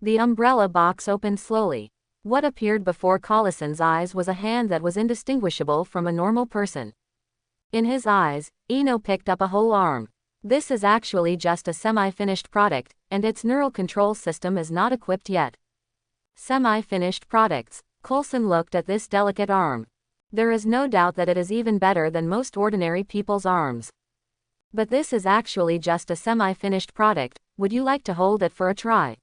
The umbrella box opened slowly. What appeared before Collison's eyes was a hand that was indistinguishable from a normal person. In his eyes, Eno picked up a whole arm. This is actually just a semi-finished product, and its neural control system is not equipped yet. Semi-finished products. Coulson looked at this delicate arm. There is no doubt that it is even better than most ordinary people's arms. But this is actually just a semi-finished product. Would you like to hold it for a try?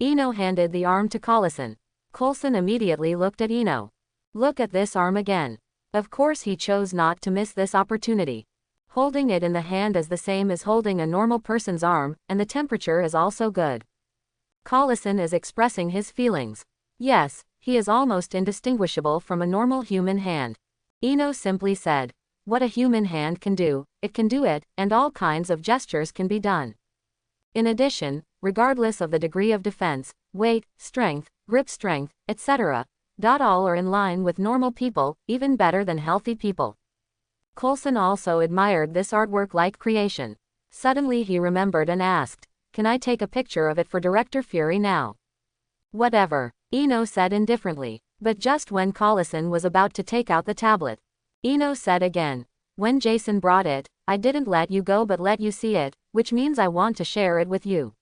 Eno handed the arm to Collison. Coulson immediately looked at Eno. Look at this arm again. Of course he chose not to miss this opportunity. Holding it in the hand is the same as holding a normal person's arm, and the temperature is also good. Collison is expressing his feelings. Yes, he is almost indistinguishable from a normal human hand. Eno simply said, what a human hand can do, it can do it, and all kinds of gestures can be done. In addition, regardless of the degree of defense, weight, strength, grip strength, etc., all are in line with normal people, even better than healthy people. Coulson also admired this artwork-like creation. Suddenly he remembered and asked, can I take a picture of it for Director Fury now? Whatever, Eno said indifferently. But just when Collison was about to take out the tablet, Eno said again, when Jason brought it, I didn't let you go but let you see it, which means I want to share it with you.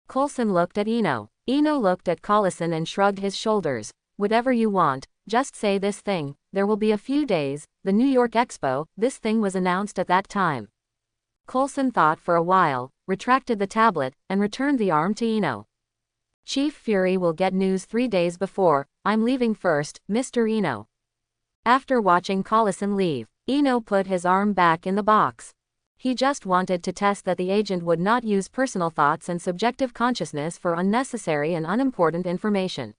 Coulson looked at Eno. Eno looked at Collison and shrugged his shoulders. Whatever you want, just say this thing, there will be a few days, the New York Expo, this thing was announced at that time. Coulson thought for a while, retracted the tablet, and returned the arm to Eno. Chief Fury will get news 3 days before, I'm leaving first, Mr. Eno. After watching Collison leave, Eno put his arm back in the box. He just wanted to test that the agent would not use personal thoughts and subjective consciousness for unnecessary and unimportant information.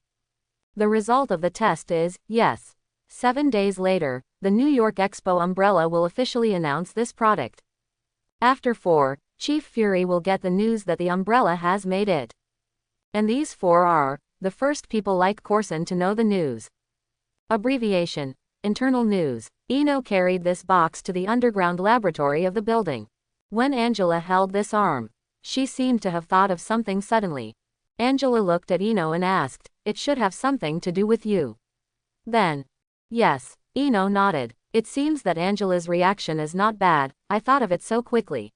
The result of the test is, yes. 7 days later, the New York Expo umbrella will officially announce this product. After 4, Chief Fury will get the news that the umbrella has made it. And these 4 are, the first people like Coulson to know the news. Abbreviation. Internal news. Eno carried this box to the underground laboratory of the building. When Angela held this arm, she seemed to have thought of something suddenly. Angela looked at Eno and asked, it should have something to do with you. Then. Yes. Eno nodded. It seems that Angela's reaction is not bad, I thought of it so quickly.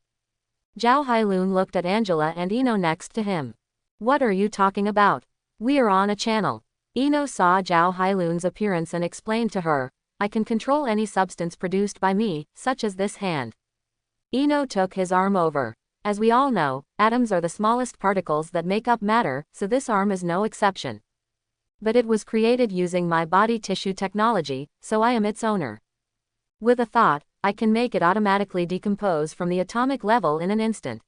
Zhao Hailun looked at Angela and Eno next to him. What are you talking about? We are on a channel. Eno saw Zhao Hailun's appearance and explained to her, I can control any substance produced by me, such as this hand. Eno took his arm over. As we all know, atoms are the smallest particles that make up matter, so this arm is no exception. But it was created using my body tissue technology, so I am its owner. With a thought, I can make it automatically decompose from the atomic level in an instant.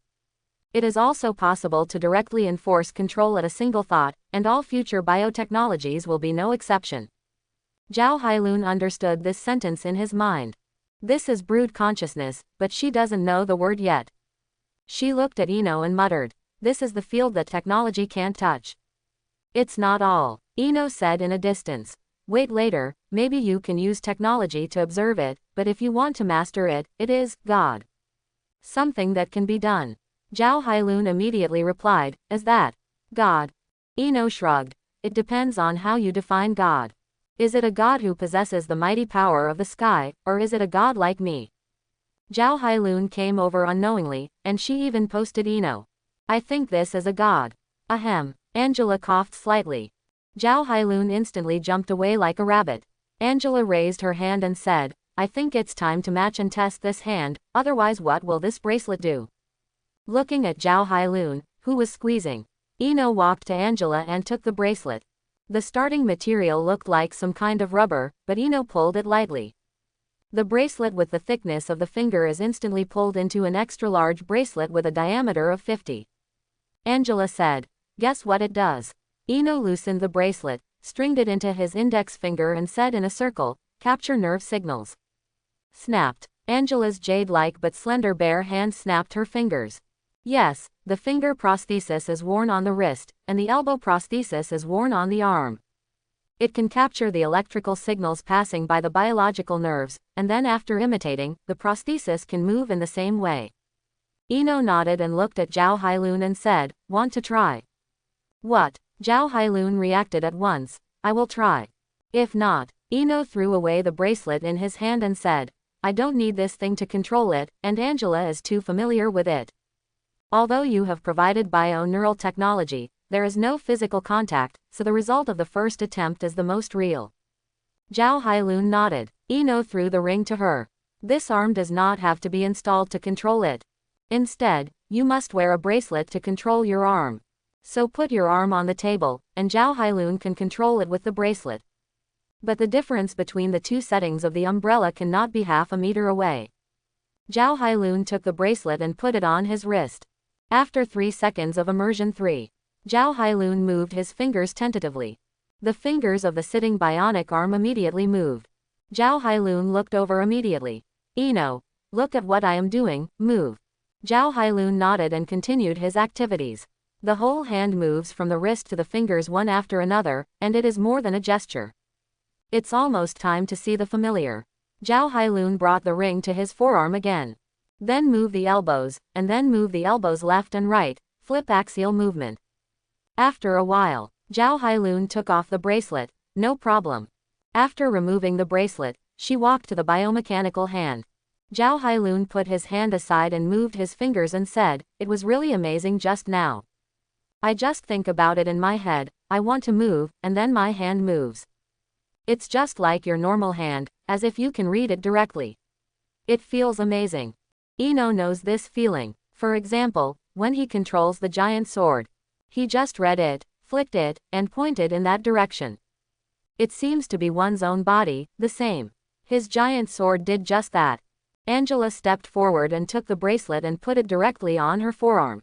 It is also possible to directly enforce control at a single thought, and all future biotechnologies will be no exception. Zhao Hailun understood this sentence in his mind. This is brood consciousness, but she doesn't know the word yet. She looked at Eno and muttered, this is the field that technology can't touch. It's not all, Eno said in a distance. Wait later, maybe you can use technology to observe it, but if you want to master it, it is, God. Something that can be done. Zhao Hailun immediately replied, is that God? Eno shrugged. It depends on how you define God. Is it a God who possesses the mighty power of the sky, or is it a God like me? Zhao Hailun came over unknowingly, and she even posted Eno. I think this is a God. Ahem. Angela coughed slightly. Zhao Hailun instantly jumped away like a rabbit. Angela raised her hand and said, I think it's time to match and test this hand, otherwise what will this bracelet do? Looking at Zhao Hailun, who was squeezing, Eno walked to Angela and took the bracelet. The starting material looked like some kind of rubber, but Eno pulled it lightly. The bracelet with the thickness of the finger is instantly pulled into an extra-large bracelet with a diameter of 50. Angela said, guess what it does? Eno loosened the bracelet, stringed it into his index finger and said in a circle, capture nerve signals. Snapped. Angela's jade-like but slender bare hand snapped her fingers. Yes, the finger prosthesis is worn on the wrist, and the elbow prosthesis is worn on the arm. It can capture the electrical signals passing by the biological nerves, and then after imitating, the prosthesis can move in the same way. Ino nodded and looked at Zhao Hailun and said, "Want to try?" "What?" Zhao Hailun reacted at once. "I will try." "If not." Ino threw away the bracelet in his hand and said, "I don't need this thing to control it, and Angela is too familiar with it. Although you have provided bio-neural technology, there is no physical contact, so the result of the first attempt is the most real." Zhao Hailun nodded. Ino threw the ring to her. "This arm does not have to be installed to control it. Instead, you must wear a bracelet to control your arm. So put your arm on the table, and Zhao Hailun can control it with the bracelet. But the difference between the two settings of the umbrella cannot be half a meter away." Zhao Hailun took the bracelet and put it on his wrist. After 3 seconds of immersion 3, Zhao Hailun moved his fingers tentatively. The fingers of the sitting bionic arm immediately moved. Zhao Hailun looked over immediately. "Ino, look at what I am doing, move." Zhao Hailun nodded and continued his activities. The whole hand moves from the wrist to the fingers one after another, and it is more than a gesture. It's almost time to see the familiar. Zhao Hailun brought the ring to his forearm again. Then move the elbows, and then move the elbows left and right, flip axial movement. After a while, Zhao Hailun took off the bracelet. "No problem." After removing the bracelet, she walked to the biomechanical hand. Zhao Hailun put his hand aside and moved his fingers and said, "It was really amazing just now. I just think about it in my head, I want to move, and then my hand moves. It's just like your normal hand, as if you can read it directly. It feels amazing." Ino knows this feeling. For example, when he controls the giant sword. He just read it, flicked it, and pointed in that direction. It seems to be one's own body, the same. His giant sword did just that. Angela stepped forward and took the bracelet and put it directly on her forearm.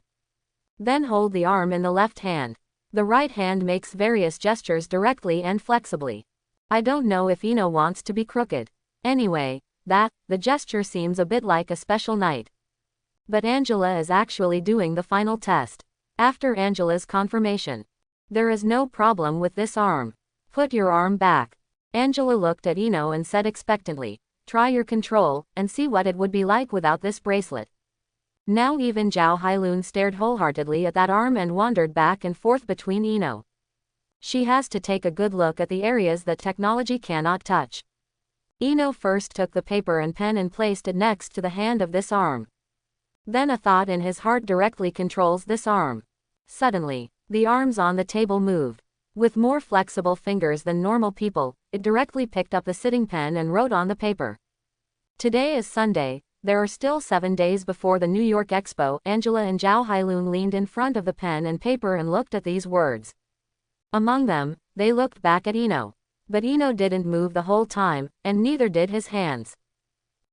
Then hold the arm in the left hand. The right hand makes various gestures directly and flexibly. I don't know if Ino wants to be crooked. Anyway, the gesture seems a bit like a special night. But Angela is actually doing the final test. After Angela's confirmation, "There is no problem with this arm. Put your arm back." Angela looked at Ino and said expectantly, "Try your control, and see what it would be like without this bracelet." Now even Zhao Hailun stared wholeheartedly at that arm and wandered back and forth between Ino. She has to take a good look at the areas that technology cannot touch. Ino first took the paper and pen and placed it next to the hand of this arm. Then a thought in his heart directly controls this arm. Suddenly, the arms on the table moved. With more flexible fingers than normal people, it directly picked up the sitting pen and wrote on the paper. "Today is Sunday. There are still 7 days before the New York Expo." Angela and Zhao Hailun leaned in front of the pen and paper and looked at these words. Among them, they looked back at Ino. But Ino didn't move the whole time, and neither did his hands.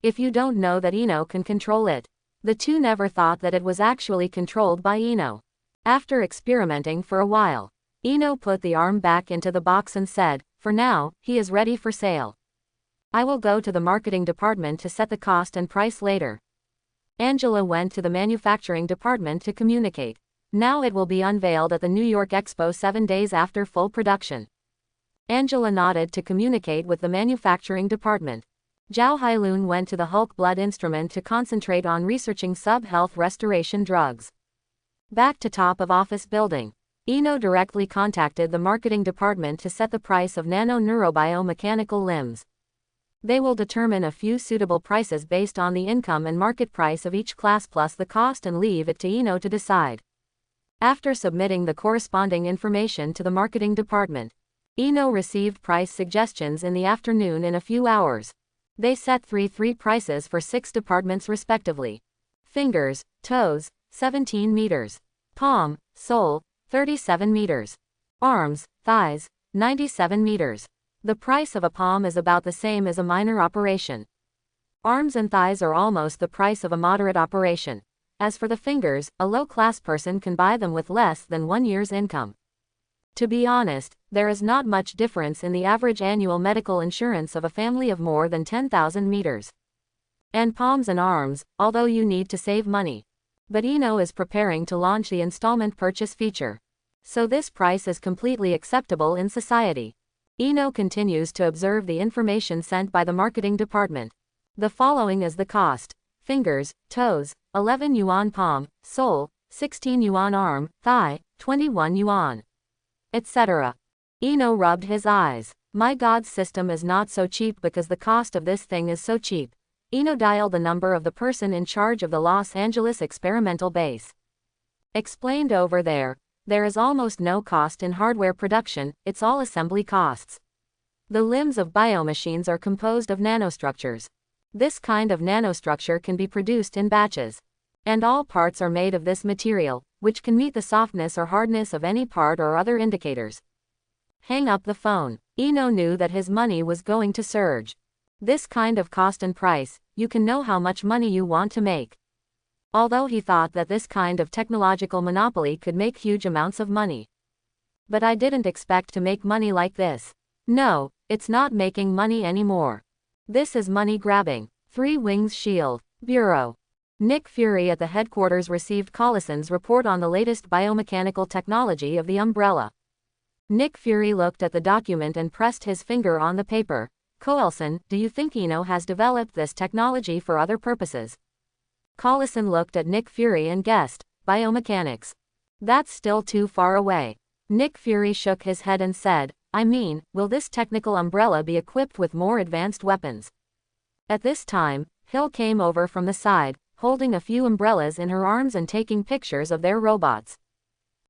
If you don't know that Ino can control it. The two never thought that it was actually controlled by Ino. After experimenting for a while, Ino put the arm back into the box and said, "For now, he is ready for sale. I will go to the marketing department to set the cost and price later." Angela went to the manufacturing department to communicate. Now it will be unveiled at the New York Expo 7 days after full production. Angela nodded to communicate with the manufacturing department. Zhao Hailun went to the Hulk blood instrument to concentrate on researching sub-health restoration drugs. Back to top of office building. Ino directly contacted the marketing department to set the price of nano-neurobiomechanical limbs. They will determine a few suitable prices based on the income and market price of each class plus the cost and leave it to Ino to decide. After submitting the corresponding information to the marketing department, Ino received price suggestions in the afternoon in a few hours. They set three prices for 6 departments respectively. Fingers, toes, 17 meters. Palm, sole, 37 meters. Arms, thighs, 97 meters. The price of a palm is about the same as a minor operation. Arms and thighs are almost the price of a moderate operation. As for the fingers, a low-class person can buy them with less than 1 year's income. To be honest, there is not much difference in the average annual medical insurance of a family of more than 10,000 meters. And palms and arms, although you need to save money. But Eno is preparing to launch the installment purchase feature. So this price is completely acceptable in society. Eno continues to observe the information sent by the marketing department. The following is the cost. Fingers, toes, 11 yuan palm, sole, 16 yuan arm, thigh, 21 yuan. Etc. Eno rubbed his eyes. My God's system is not so cheap because the cost of this thing is so cheap. Eno dialed the number of the person in charge of the Los Angeles experimental base. Explained over there. There is almost no cost in hardware production, it's all assembly costs. The limbs of biomachines are composed of nanostructures. This kind of nanostructure can be produced in batches. And all parts are made of this material, which can meet the softness or hardness of any part or other indicators. Hang up the phone. Eno knew that his money was going to surge. This kind of cost and price, you can know how much money you want to make. Although he thought that this kind of technological monopoly could make huge amounts of money. But I didn't expect to make money like this. No, it's not making money anymore. This is money grabbing. 3 Wings Shield. Bureau. Nick Fury at the headquarters received Collison's report on the latest biomechanical technology of the umbrella. Nick Fury looked at the document and pressed his finger on the paper. Collison, do you think Eno has developed this technology for other purposes? Collison looked at Nick Fury and guessed, biomechanics. That's still too far away. Nick Fury shook his head and said, I mean, will this technical umbrella be equipped with more advanced weapons? At this time, Hill came over from the side, holding a few umbrellas in her arms and taking pictures of their robots.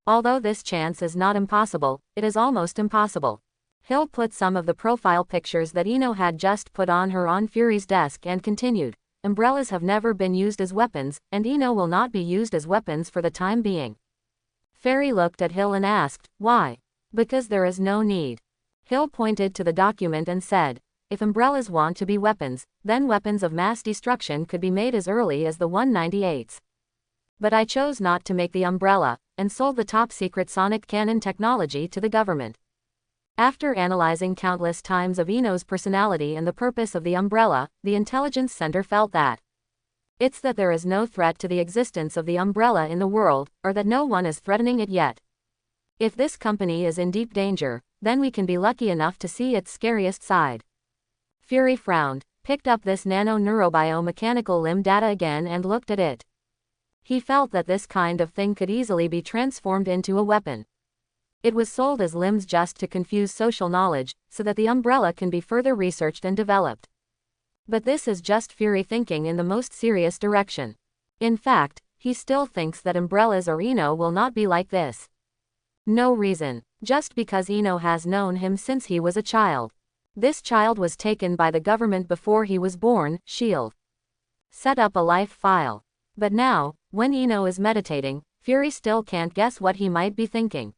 Although this chance is not impossible, it is almost impossible. Hill put some of the profile pictures that Eno had just put on her on Fury's desk and continued. Umbrellas have never been used as weapons, and Eno will not be used as weapons for the time being. Fury looked at Hill and asked, why? Because there is no need. Hill pointed to the document and said, if umbrellas want to be weapons, then weapons of mass destruction could be made as early as the 198s. But I chose not to make the umbrella, and sold the top-secret sonic cannon technology to the government. After analyzing countless times of Eno's personality and the purpose of the umbrella, the intelligence center felt that it's that there is no threat to the existence of the umbrella in the world, or that no one is threatening it yet. If this company is in deep danger, then we can be lucky enough to see its scariest side. Fury frowned, picked up this nano-neurobiomechanical limb data again and looked at it. He felt that this kind of thing could easily be transformed into a weapon. It was sold as limbs just to confuse social knowledge, so that the umbrella can be further researched and developed. But this is just Fury thinking in the most serious direction. In fact, he still thinks that umbrellas or Eno will not be like this. No reason, just because Eno has known him since he was a child. This child was taken by the government before he was born, S.H.I.E.L.D. Set up a life file. But now, when Eno is meditating, Fury still can't guess what he might be thinking.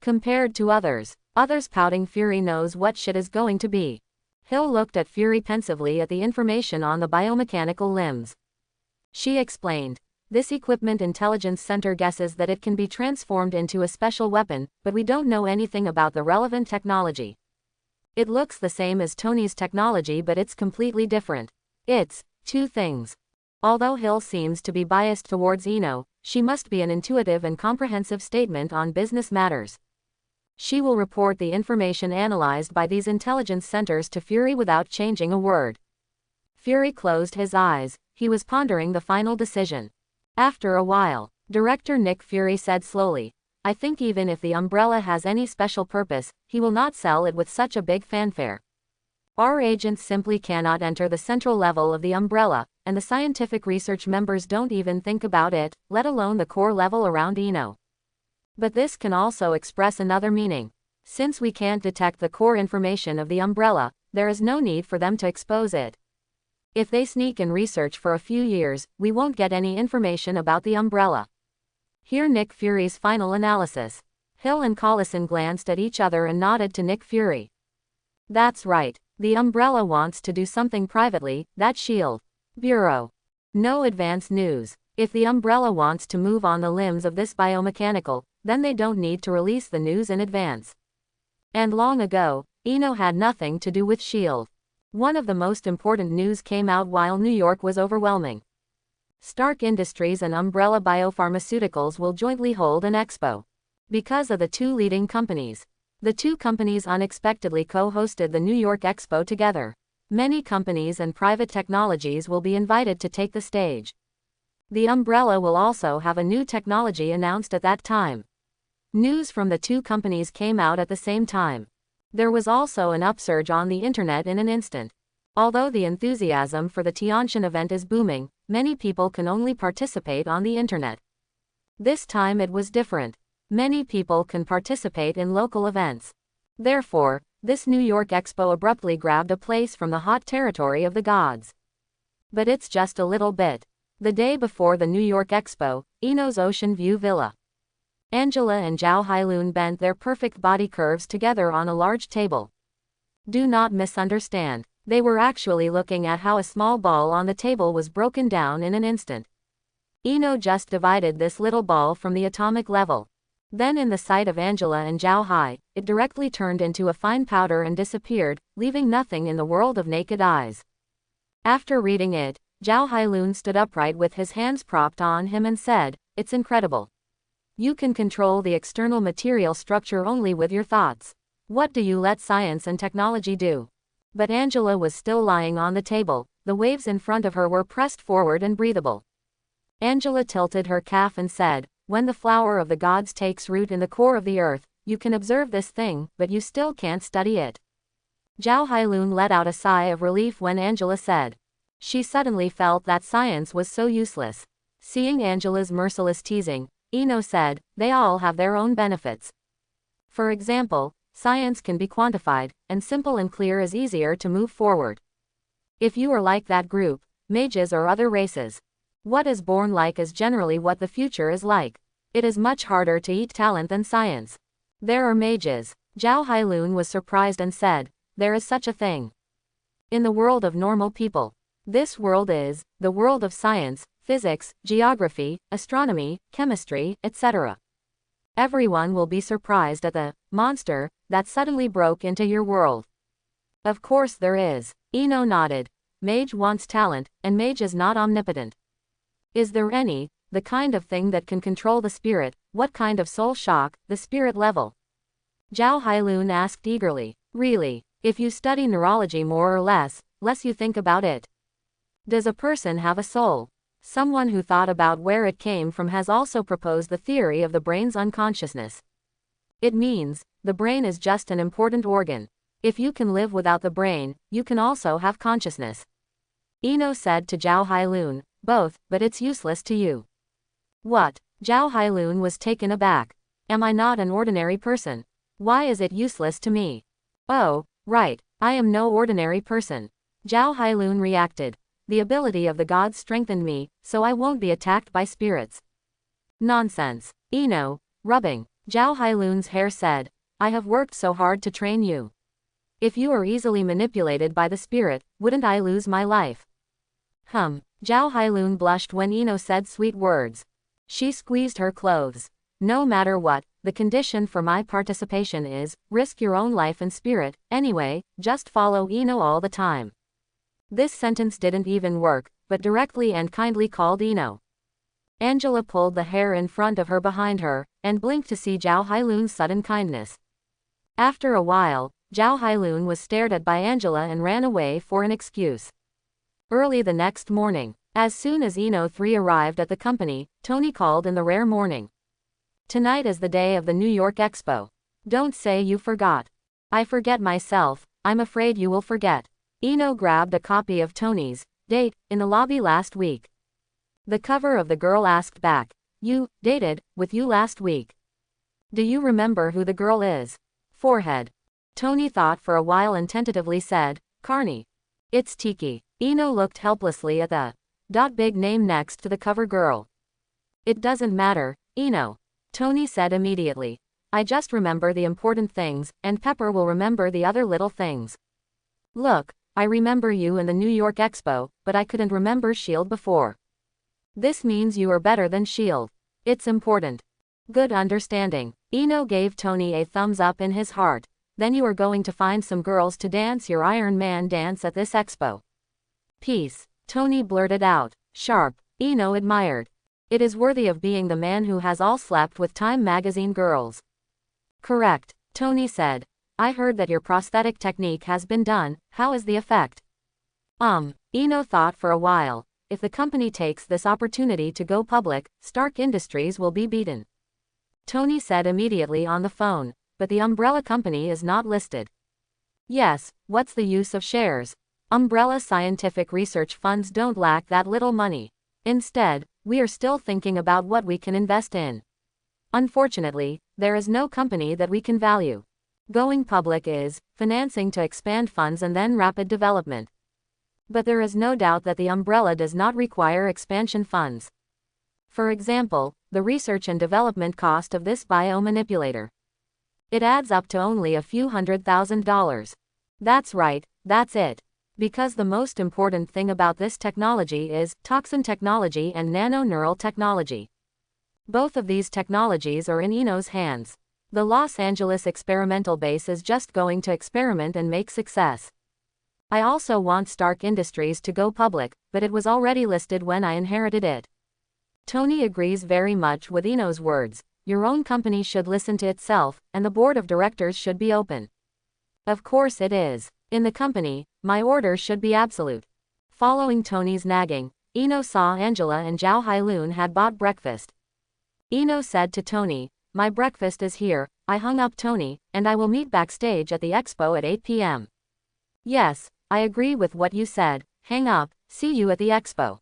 Compared to others pouting, Fury knows what shit is going to be. Hill looked at Fury pensively at the information on the biomechanical limbs. She explained, this equipment intelligence center guesses that it can be transformed into a special weapon, but we don't know anything about the relevant technology. It looks the same as Tony's technology, but it's completely different. It's 2 things. Although Hill seems to be biased towards Eno, she must be an intuitive and comprehensive statement on business matters. She will report the information analyzed by these intelligence centers to Fury without changing a word. Fury closed his eyes. He was pondering the final decision. After a while, Director Nick Fury said slowly, I think even if the umbrella has any special purpose, he will not sell it with such a big fanfare. Our agents simply cannot enter the central level of the umbrella, and the scientific research members don't even think about it, let alone the core level around Eno. But this can also express another meaning. Since we can't detect the core information of the umbrella, there is no need for them to expose it. If they sneak in research for a few years, we won't get any information about the umbrella. Hear Nick Fury's final analysis. Hill and Collison glanced at each other and nodded to Nick Fury. That's right. The umbrella wants to do something privately, that S.H.I.E.L.D. Bureau. No advance news. If the umbrella wants to move on the limbs of this biomechanical, then they don't need to release the news in advance. And long ago, Eno had nothing to do with S.H.I.E.L.D. One of the most important news came out while New York was overwhelming. Stark Industries and Umbrella Biopharmaceuticals will jointly hold an expo. Because of the two leading companies. The two companies unexpectedly co-hosted the New York Expo together. Many companies and private technologies will be invited to take the stage. The Umbrella will also have a new technology announced at that time. News from the two companies came out at the same time. There was also an upsurge on the internet in an instant. Although the enthusiasm for the Tianjin event is booming, many people can only participate on the internet. This time it was different. Many people can participate in local events. Therefore, this New York Expo abruptly grabbed a place from the hot territory of the gods. But it's just a little bit. The day before the New York Expo, Ino's Ocean View Villa. Angela and Zhao Hailun bent their perfect body curves together on a large table. Do not misunderstand. They were actually looking at how a small ball on the table was broken down in an instant. Ino just divided this little ball from the atomic level. Then in the sight of Angela and Zhao Hai, it directly turned into a fine powder and disappeared, leaving nothing in the world of naked eyes. After reading it, Zhao Hailun stood upright with his hands propped on him and said, "It's incredible. You can control the external material structure only with your thoughts. What do you let science and technology do?" But Angela was still lying on the table, the waves in front of her were pressed forward and breathable. Angela tilted her calf and said, "When the flower of the gods takes root in the core of the earth, you can observe this thing, but you still can't study it." Zhao Hailun let out a sigh of relief when Angela said. She suddenly felt that science was so useless. Seeing Angela's merciless teasing, Ino said, "They all have their own benefits. For example, science can be quantified, and simple and clear is easier to move forward. If you are like that group, mages or other races, what is born like is generally what the future is like. It is much harder to eat talent than science. There are mages." Zhao Hailun was surprised and said, "There is such a thing. In the world of normal people. This world is the world of science, physics, geography, astronomy, chemistry, etc. Everyone will be surprised at the monster that suddenly broke into your world." "Of course there is." Ino nodded. "Mage wants talent, and mage is not omnipotent. Is there any, the kind of thing that can control the spirit? What kind of soul shock, the spirit level?" Zhao Hailun asked eagerly. "Really, if you study neurology more or less you think about it. Does a person have a soul?" Someone who thought about where it came from has also proposed the theory of the brain's unconsciousness. It means, the brain is just an important organ. If you can live without the brain, you can also have consciousness. Ino said to Zhao Hailun, "Both, but it's useless to you." "What?" Zhao Hailun was taken aback. "Am I not an ordinary person? Why is it useless to me?" "Oh, right, I am no ordinary person." Zhao Hailun reacted. "The ability of the gods strengthened me, so I won't be attacked by spirits." "Nonsense." Ino, rubbing Zhao Hailun's hair, said, "I have worked so hard to train you. If you are easily manipulated by the spirit, wouldn't I lose my life?" Zhao Hailun blushed when Ino said sweet words. She squeezed her clothes. "No matter what, the condition for my participation is, risk your own life and spirit, anyway, just follow Ino all the time." This sentence didn't even work, but directly and kindly called Ino. Angela pulled the hair in front of her behind her, and blinked to see Zhao Hailun's sudden kindness. After a while, Zhao Hailun was stared at by Angela and ran away for an excuse. Early the next morning, as soon as Ino 3 arrived at the company, Tony called in the rare morning. "Tonight is the day of the New York Expo. Don't say you forgot." "I forget myself, I'm afraid you will forget." Ino grabbed a copy of Tony's date in the lobby last week. The cover of the girl asked back, "You dated with you last week? Do you remember who the girl is?" Forehead. Tony thought for a while and tentatively said, "Carney." "It's Tiki." Ino looked helplessly at the big name next to the cover girl. "It doesn't matter, Ino," Tony said immediately. "I just remember the important things, and Pepper will remember the other little things. Look, I remember you in the New York Expo, but I couldn't remember S.H.I.E.L.D. before. This means you are better than S.H.I.E.L.D. It's important." Good understanding. Ino gave Tony a thumbs up in his heart. then you are going to find some girls to dance your Iron Man dance at this expo. Peace, Tony blurted out. Sharp, Eno admired. It is worthy of being the man who has all slept with Time magazine girls. Correct, Tony said. I heard that your prosthetic technique has been done. How is the effect? Eno thought for a while. If the company takes this opportunity to go public, Stark Industries will be beaten. Tony said immediately on the phone, but the umbrella company is not listed. Yes, what's the use of shares? Umbrella scientific research funds don't lack that little money. Instead, we are still thinking about what we can invest in. Unfortunately, there is no company that we can value. Going public is financing to expand funds and then rapid development. But there is no doubt that the umbrella does not require expansion funds. For example, the research and development cost of this biomanipulator. It adds up to only a few $100,000. That's right, that's it. Because the most important thing about this technology is toxin technology and nano-neural technology. Both of these technologies are in Eno's hands. The Los Angeles experimental base is just going to experiment and make success. I also want Stark Industries to go public, but it was already listed when I inherited it. Tony agrees very much with Eno's words. Your own company should listen to itself, and the board of directors should be open. Of course it is. In the company, my orders should be absolute. Following Tony's nagging, Eno saw Angela and Zhao Hailun had bought breakfast. Eno said to Tony, my breakfast is here. I hung up Tony, and I will meet backstage at the expo at 8 p.m. Yes, I agree with what you said. Hang up, see you at the expo.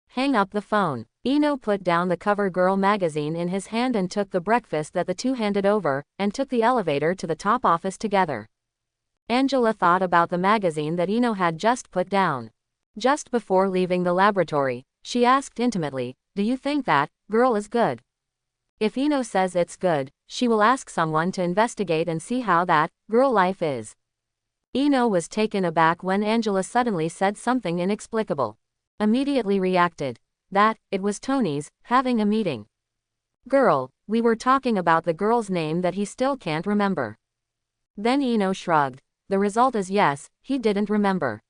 Hang up the phone. Eno put down the Cover Girl magazine in his hand and took the breakfast that the two handed over, and took the elevator to the top office together. Angela thought about the magazine that Eno had just put down. Just before leaving the laboratory, she asked intimately, do you think that girl is good? If Eno says it's good, she will ask someone to investigate and see how that girl life is. Eno was taken aback when Angela suddenly said something inexplicable. Immediately reacted. That, it was Tony's, having a meeting. Girl, we were talking about the girl's name that he still can't remember. Then Eno shrugged. The result is yes, he didn't remember.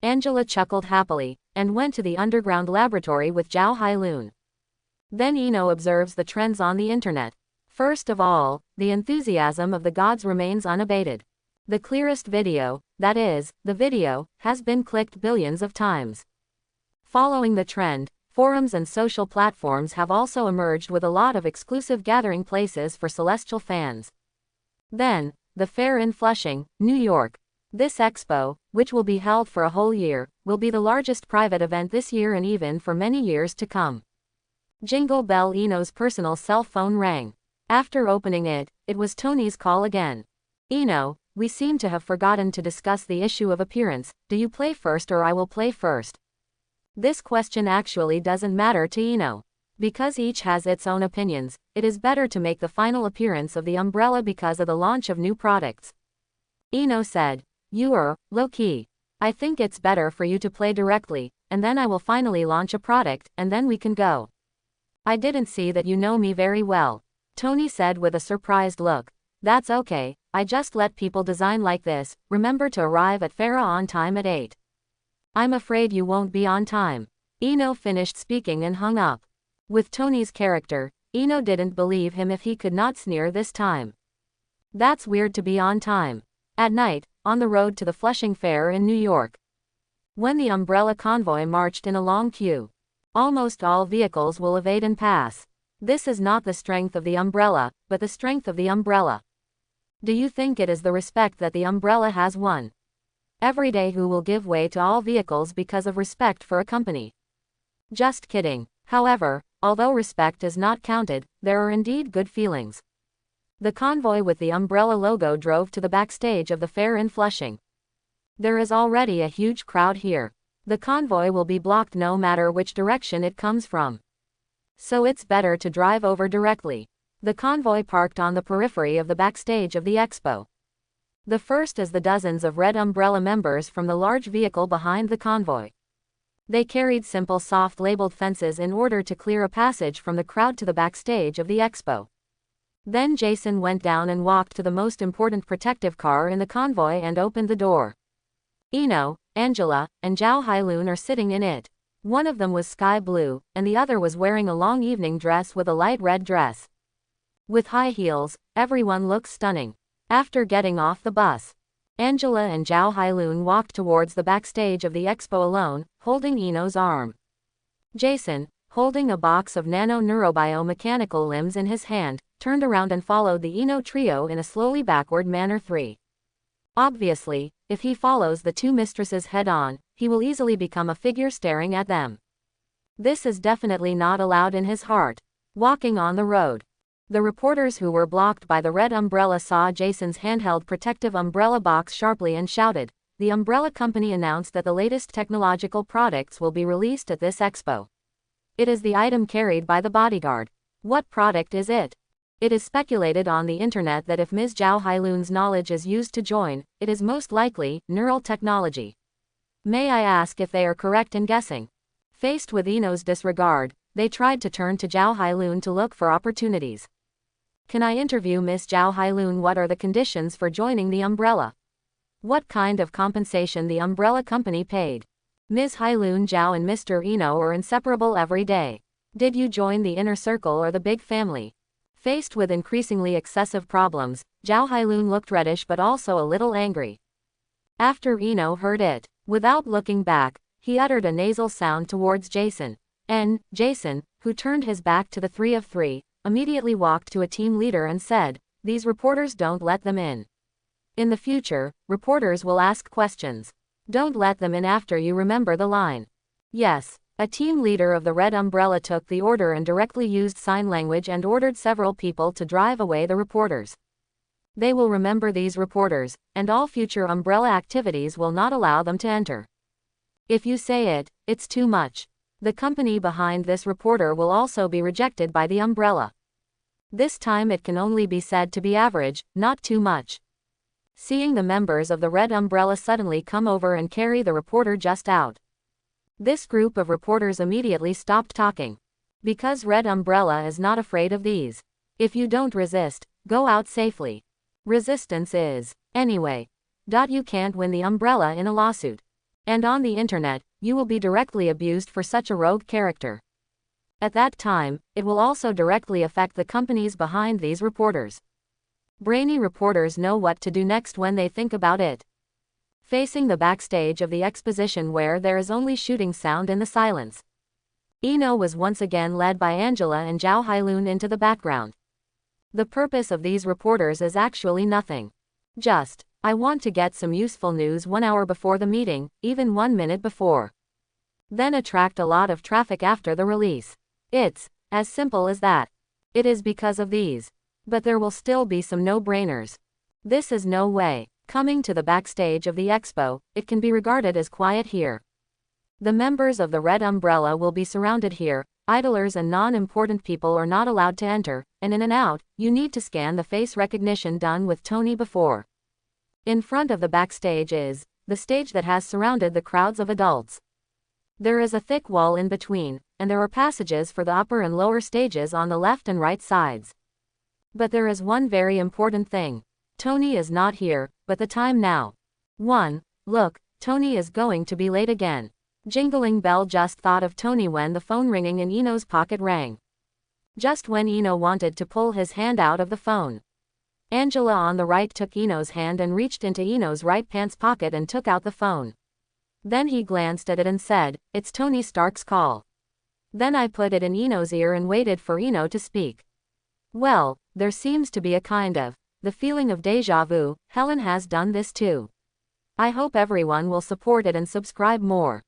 Angela chuckled happily, and went to the underground laboratory with Zhao Hailun. Then Eno observes the trends on the internet. First of all, the enthusiasm of the gods remains unabated. The clearest video, that is, the video, has been clicked billions of times. Following the trend, forums and social platforms have also emerged with a lot of exclusive gathering places for celestial fans. Then, the fair in Flushing, New York. This expo, which will be held for a whole year, will be the largest private event this year and even for many years to come. Jingle bell. Eno's personal cell phone rang. After opening it, it was Tony's call again. Eno, we seem to have forgotten to discuss the issue of appearance. Do you play first or I will play first? This question actually doesn't matter to Eno. Because each has its own opinions, it is better to make the final appearance of the umbrella because of the launch of new products. Eno said, you're low-key. I think it's better for you to play directly, and then I will finally launch a product, and then we can go. I didn't see that you know me very well. Tony said with a surprised look. That's okay, I just let people design like this. Remember to arrive at Farah on time at 8. I'm afraid you won't be on time. Eno finished speaking and hung up. With Tony's character, Eno didn't believe him if he could not sneer this time. That's weird to be on time. At night, on the road to the Flushing Fair in New York. When the umbrella convoy marched in a long queue. Almost all vehicles will evade and pass. This is not the strength of the umbrella, but the strength of the umbrella. Do you think it is the respect that the umbrella has won? Every day who will give way to all vehicles because of respect for a company? Just kidding. However, although respect is not counted, there are indeed good feelings. The convoy with the umbrella logo drove to the backstage of the fair in Flushing. There is already a huge crowd here. The convoy will be blocked no matter which direction it comes from. So it's better to drive over directly. The convoy parked on the periphery of the backstage of the expo. The first is the dozens of Red Umbrella members from the large vehicle behind the convoy. They carried simple soft labeled fences in order to clear a passage from the crowd to the backstage of the expo. Then Jason went down and walked to the most important protective car in the convoy and opened the door. Ino, Angela, and Zhao Hailun are sitting in it. One of them was sky blue, and the other was wearing a long evening dress with a light red dress. With high heels, everyone looks stunning. After getting off the bus, Angela and Zhao Hailun walked towards the backstage of the expo alone, holding Ino's arm. Jason, holding a box of nano-neurobiomechanical limbs in his hand, turned around and followed the Ino trio in a slowly backward manner. 3. Obviously, if he follows the two mistresses head-on, he will easily become a figure staring at them. This is definitely not allowed in his heart. Walking on the road, the reporters who were blocked by the red umbrella saw Jason's handheld protective umbrella box sharply and shouted. The umbrella company announced that the latest technological products will be released at this expo. It is the item carried by the bodyguard. What product is it? It is speculated on the internet that if Ms. Zhao Hailun's knowledge is used to join, it is most likely neural technology. May I ask if they are correct in guessing? Faced with Ino's disregard, they tried to turn to Zhao Hailun to look for opportunities. Can I interview Miss Zhao Hailun? What are the conditions for joining the umbrella? What kind of compensation the umbrella company paid? Ms. Hailun, Zhao and Mr. Ino are inseparable every day. Did you join the inner circle or the big family? Faced with increasingly excessive problems, Zhao Hailun looked reddish but also a little angry. After Ino heard it, without looking back, he uttered a nasal sound towards Jason. Jason, who turned his back to the three of three, immediately walked to a team leader and said, "These reporters, don't let them in. In the future, reporters will ask questions. Don't let them in after you remember the line." Yes. A team leader of the Red Umbrella took the order and directly used sign language and ordered several people to drive away the reporters. They will remember these reporters, and all future umbrella activities will not allow them to enter. If you say it, it's too much. The company behind this reporter will also be rejected by the umbrella. This time it can only be said to be average, not too much. Seeing the members of the Red Umbrella suddenly come over and carry the reporter just out, this group of reporters immediately stopped talking. Because Red Umbrella is not afraid of these. If you don't resist, go out safely. Resistance is, anyway. You can't win the umbrella in a lawsuit. And on the internet, you will be directly abused for such a rogue character. At that time, it will also directly affect the companies behind these reporters. Brainy reporters know what to do next when they think about it. Facing the backstage of the exposition where there is only shooting sound in the silence, Ino was once again led by Angela and Zhao Hailun into the background. The purpose of these reporters is actually nothing. Just, I want to get some useful news 1 hour before the meeting, even 1 minute before. Then attract a lot of traffic after the release. It's as simple as that. It is because of these. But there will still be some no-brainers. This is no way. Coming to the backstage of the expo, it can be regarded as quiet here. The members of the Red Umbrella will be surrounded here. Idlers and non-important people are not allowed to enter, and in and out, you need to scan the face recognition done with Tony before. In front of the backstage is the stage that has surrounded the crowds of adults. There is a thick wall in between, and there are passages for the upper and lower stages on the left and right sides. But there is one very important thing. Tony is not here, but the time now. 1. Look, Tony is going to be late again. Jingling bell. Just thought of Tony when the phone ringing in Ino's pocket rang. Just when Ino wanted to pull his hand out of the phone, Angela on the right took Ino's hand and reached into Ino's right pants pocket and took out the phone. Then he glanced at it and said, "It's Tony Stark's call." Then I put it in Ino's ear and waited for Ino to speak. Well, there seems to be a kind of the feeling of deja vu. Helen has done this too. I hope everyone will support it and subscribe more.